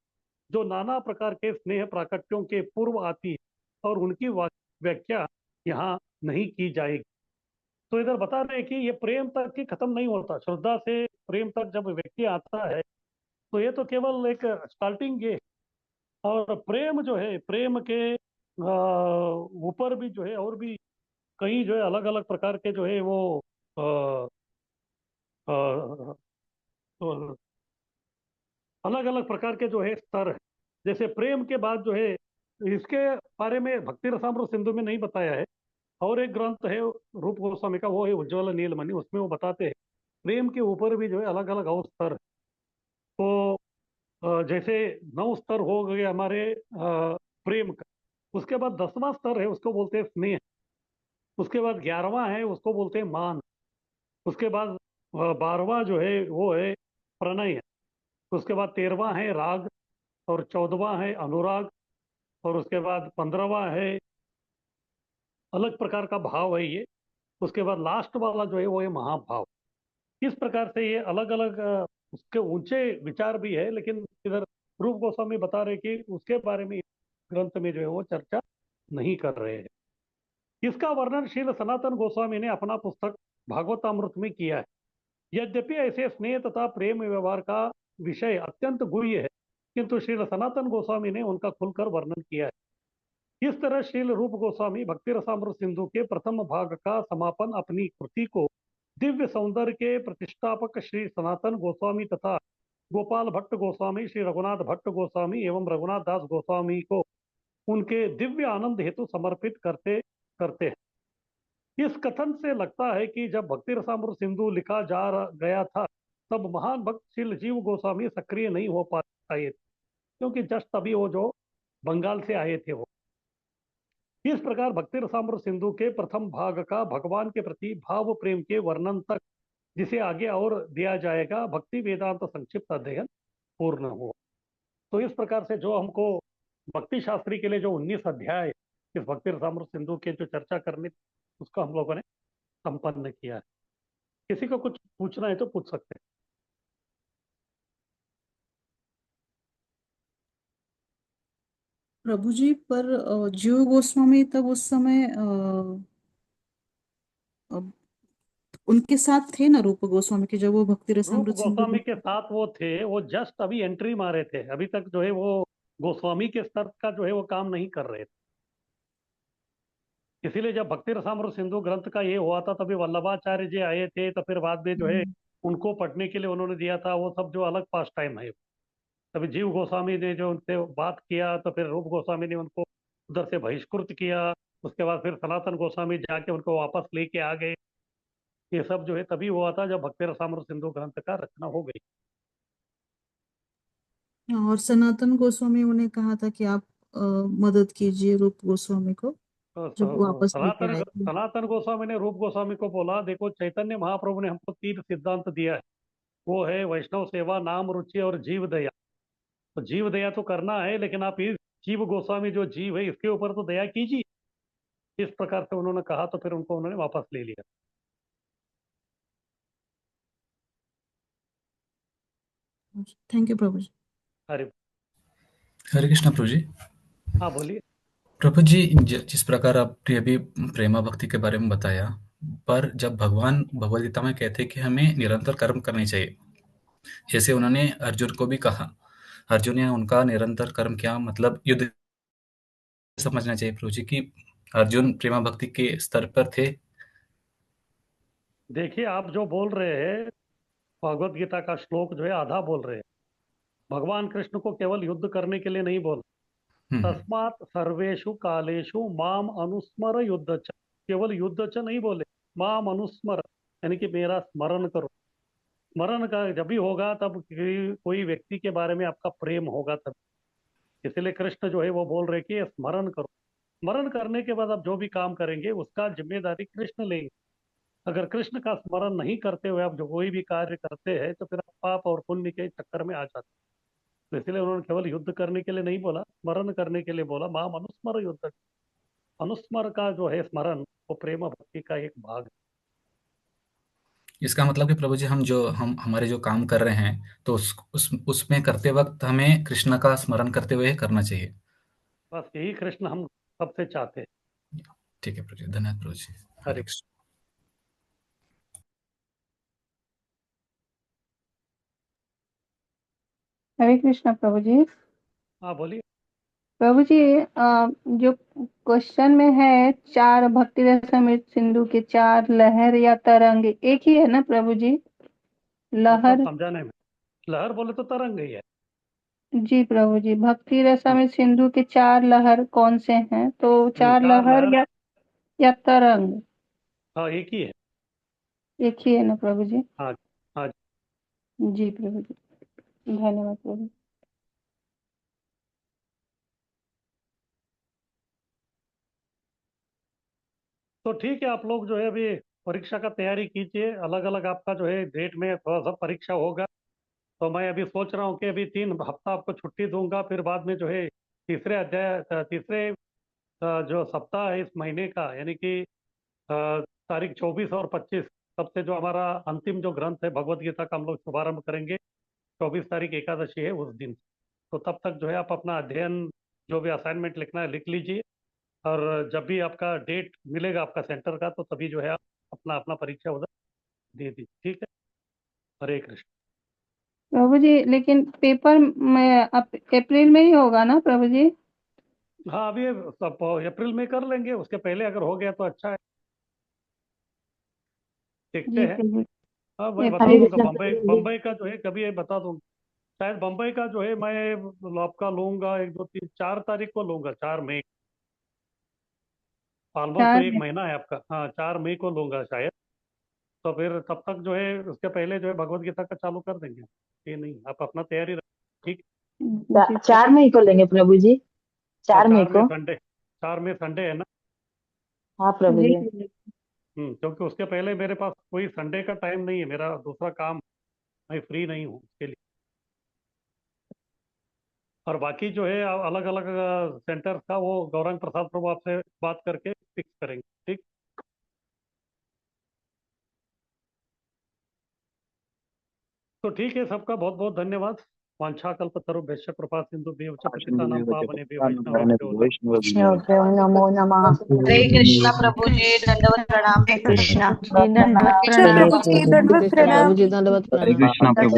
जो नाना प्रकार के स्नेह प्राकट्यों के पूर्व आती है और उनकी व्याख्या यहाँ नहीं की जाएगी। तो इधर बता रहे हैं कि ये प्रेम तक ही खत्म नहीं होता। श्रद्धा से प्रेम तक जब व्यक्ति आता है तो ये तो केवल एक स्टार्टिंग ये है। और प्रेम जो है, प्रेम के ऊपर भी जो है और भी कई जो है अलग अलग प्रकार के जो है वो अलग अलग प्रकार के जो है स्तर है। जैसे प्रेम के बाद जो है इसके बारे में भक्ति रसामृत सिंधु में नहीं बताया है, और एक ग्रंथ है रूप गोस्वामी का, वो है उज्ज्वल नीलमणि, उसमें वो बताते हैं प्रेम के ऊपर भी जो है अलग अलग और स्तर है। तो जैसे 9 स्तर हो गए हमारे प्रेम का, उसके बाद 10वां स्तर है उसको बोलते हैं स्नेह, उसके बाद 11वां है उसको बोलते हैं मान, उसके बाद 12वां जो है वो है प्रणय, उसके बाद 13वां है राग, और 14वां है अनुराग, और उसके बाद 15वां है अलग प्रकार का भाव है ये, उसके बाद लास्ट वाला जो है वो है महाभाव। इस प्रकार से ये अलग अलग उसके ऊंचे विचार भी है, लेकिन इधर रूप गोस्वामी बता रहे कि उसके बारे में ग्रंथ में जो है वो चर्चा नहीं कर रहे हैं। इसका वर्णन श्रील सनातन गोस्वामी ने अपना पुस्तक भागवतामृत में किया है। यद्यपि ऐसे स्नेह तथा प्रेम व्यवहार का विषय अत्यंत गुह्य है, किंतु श्रील सनातन गोस्वामी ने उनका खुलकर वर्णन किया है। इस तरह श्रील रूप गोस्वामी भक्ति रसामृत सिंधु के प्रथम भाग का समापन अपनी कृति को दिव्य सौंदर्य के प्रतिष्ठापक श्री सनातन गोस्वामी तथा गोपाल भट्ट गोस्वामी, श्री रघुनाथ भट्ट गोस्वामी एवं रघुनाथ दास गोस्वामी को उनके दिव्य आनंद हेतु समर्पित करते करते हैं। इस कथन से लगता है कि जब भक्ति रसामृत सिंधु लिखा जा गया था तब महान भक्त श्री जीव गोस्वामी सक्रिय नहीं हो पाए थे, क्योंकि जस्ट तभी वो जो बंगाल से आए थे वो। इस प्रकार भक्ति रसामृत सिंधु के प्रथम भाग का भगवान के प्रति भाव प्रेम के वर्णन तक, जिसे आगे और दिया जाएगा, भक्ति वेदांत संक्षिप्त अध्ययन पूर्ण हुआ। तो इस प्रकार से जो हमको भक्ति शास्त्री के लिए जो 19 अध्याय इस भक्ति रसामृत सिंधु के जो चर्चा करनी उसको हम लोगों ने संपन्न किया है। किसी को कुछ पूछना है तो पूछ सकते हैं। प्रभु जी, पर जीव गोस्वामी तब उस समय अ, उनके साथ थे ना रूप गोस्वामी के, जब वो भक्ति रूप रसामृत सिंधु गोस्वामी के साथ वो थे, वो जस्ट अभी एंट्री मारे थे, अभी तक जो है वो गोस्वामी के स्तर का जो है वो काम नहीं कर रहे थे। इसीलिए जब भक्ति रसामृत सिंधु ग्रंथ का ये हुआ था तभी वल्लभाचार्य जी आए थे, तो फिर बाद में जो है उनको पढ़ने के लिए उन्होंने दिया था, वो सब जो अलग पास टाइम है। तभी जीव गोस्वामी ने जो उनसे बात किया तो फिर रूप गोस्वामी ने उनको उधर से बहिष्कृत किया। उसके बाद फिर सनातन गोस्वामी जाके उनको वापस लेके आ गए। ये सब जो है तभी हुआ था जब भक्ति रसामृत सिंधु ग्रंथ का रचना हो गई। और सनातन गोस्वामी उन्हें कहा था कि आप मदद कीजिए रूप गोस्वामी को, तो जब वापस लेके आए थे। सनातन गोस्वामी ने रूप गोस्वामी को बोला, देखो चैतन्य महाप्रभु ने हमको 3 सिद्धांत दिया है, वो है वैष्णव सेवा, नाम रुचि और जीव दया। तो जीव दया तो करना है, लेकिन आप इस जीव गोस्वामी जो जीव है इसके ऊपर तो दया कीजिए। इस प्रकार से उन्होंने कहा, तो फिर उनको उन्होंने वापस ले लिया। थैंक यू प्रभु जी। अरे हरे कृष्णा प्रभु जी। हाँ बोलिए। प्रभु जी, जिस प्रकार आपने अभी प्रेमा भक्ति के बारे में बताया, पर जब भगवान भगवद गीता में कहते हैं कि हमें निरंतर कर्म करने चाहिए, जैसे उन्होंने अर्जुन को भी कहा, अर्जुन ने उनका निरंतर कर्म क्या मतलब युद्ध समझना चाहिए प्रभु जी, कि अर्जुन प्रेमा भक्ति के स्तर पर थे। देखिए, आप जो बोल रहे हैं भगवत गीता का श्लोक जो है आधा बोल रहे हैं। भगवान कृष्ण को केवल युद्ध करने के लिए नहीं बोल, तस्मात् सर्वेषु कालेषु माम अनुस्मर युद्ध च। केवल युद्ध च नहीं बोले, माम अनुस्मर, यानी कि मेरा स्मरण करो। स्मरण का जब भी होगा तब कोई व्यक्ति के बारे में आपका प्रेम होगा तब। इसलिए कृष्ण जो है वो बोल रहे कि स्मरण करो। स्मरण करने के बाद आप जो भी काम करेंगे उसका जिम्मेदारी कृष्ण लेंगे। अगर कृष्ण का स्मरण नहीं करते हुए आप जो कोई भी कार्य करते हैं तो फिर आप पाप और पुण्य के चक्कर में आ जाते हैं। तो इसलिए उन्होंने केवल युद्ध करने के लिए नहीं बोला, स्मरण करने के लिए बोला, माम अनुस्मर युद्ध। अनुस्मर का जो है स्मरण, वो प्रेम भक्ति का एक भाग है। इसका मतलब कि प्रभु जी, हम हमारे जो काम कर रहे हैं तो उसमें करते वक्त हमें कृष्ण का स्मरण करते हुए करना चाहिए। बस यही कृष्ण हम सबसे चाहते हैं। ठीक है प्रभु जी, धन्यवाद प्रभु जी। हरे कृष्ण। हरे कृष्णा प्रभु जी। हाँ बोलिए। प्रभु जी, जो क्वेश्चन में है, 4 भक्ति रसामृत सिंधु के 4 लहर या तरंग एक ही है ना प्रभु जी? मतलब लहर। समझाने में, लहर बोले तो तरंग ही है। जी प्रभु जी, भक्ति रसामृत सिंधु के 4 लहर कौन से हैं? तो 4 चार लहर लहर। या तरंग हाँ एक ही है। एक ही है ना प्रभु जी? हाँ हाँ। जी प्रभु जी, धन्यवाद प्रभु। तो ठीक है, आप लोग जो है अभी परीक्षा का तैयारी कीजिए। अलग अलग आपका जो है डेट में थोड़ा सा परीक्षा होगा। तो मैं अभी सोच रहा हूँ कि अभी 3 हफ्ता आपको छुट्टी दूंगा, फिर बाद में जो है तीसरे अध्याय तीसरे जो सप्ताह है इस महीने का, यानी कि तारीख 24 और 25, तब से जो हमारा अंतिम जो ग्रंथ है भगवत गीता का हम लोग शुभारंभ करेंगे। 24 तारीख एकादशी है उस दिन। तो तब तक जो है आप अपना अध्ययन, जो भी असाइनमेंट लिखना है लिख लीजिए। और जब भी आपका डेट मिलेगा आपका सेंटर का, तो तभी जो है आप अपना अपना परीक्षा उधर दे दीजिए। ठीक है। हरे कृष्ण। प्रभु जी, लेकिन पेपर में अप्रैल में ही होगा ना प्रभु जी? हाँ अभी सब अप्रैल में कर लेंगे, उसके पहले अगर हो गया तो अच्छा है। देखते जी हैं। प्रभु। हाँ मैं बता अप्रैल। दूंगा, बम्बई बम्बई का जो है कभी ये बता दूंगा। शायद बम्बई का जो है मैं आपका लूंगा 1 2 3 4 तारीख को लूंगा, 4 मई। ऑलमोस्ट तो 4 एक में। महीना है आपका। हाँ 4 मई को लूंगा शायद। तो फिर तब तक जो है उसके पहले जो है भगवत गीता का चालू कर देंगे। ये नहीं, आप अपना तैयारी रखें। ठीक। जी 4 मई को लेंगे प्रभु जी, हाँ 4 मई 4 में को। संडे, 4 में संडे है ना। हाँ प्रभु जी जी। प्रभु। क्योंकि उसके पहले मेरे पास कोई संडे का टाइम नहीं है, मेरा दूसरा काम, मैं फ्री नहीं हूँ उसके लिए। और बाकी जो है अलग अलग सेंटर का वो गौरंग प्रसाद प्रभु आपसे बात करके फिक्स करेंगे। ठीक। तो ठीक है, सबका बहुत बहुत धन्यवाद। वाञ्छाकल्पतरुभ्यश्च कृपा सिन्धुभ्येव च पतितानां पावनेभ्यो वैष्णवेभ्यो वैष्णव नमो नमः। हरे कृष्णा प्रभु जी, दंडवत प्रणाम। हरे कृष्णा। दंडवत प्रणाम प्रभु जी दंडवत प्रभु जी, दंडवत प्रणाम। हरे कृष्णा प्रभु।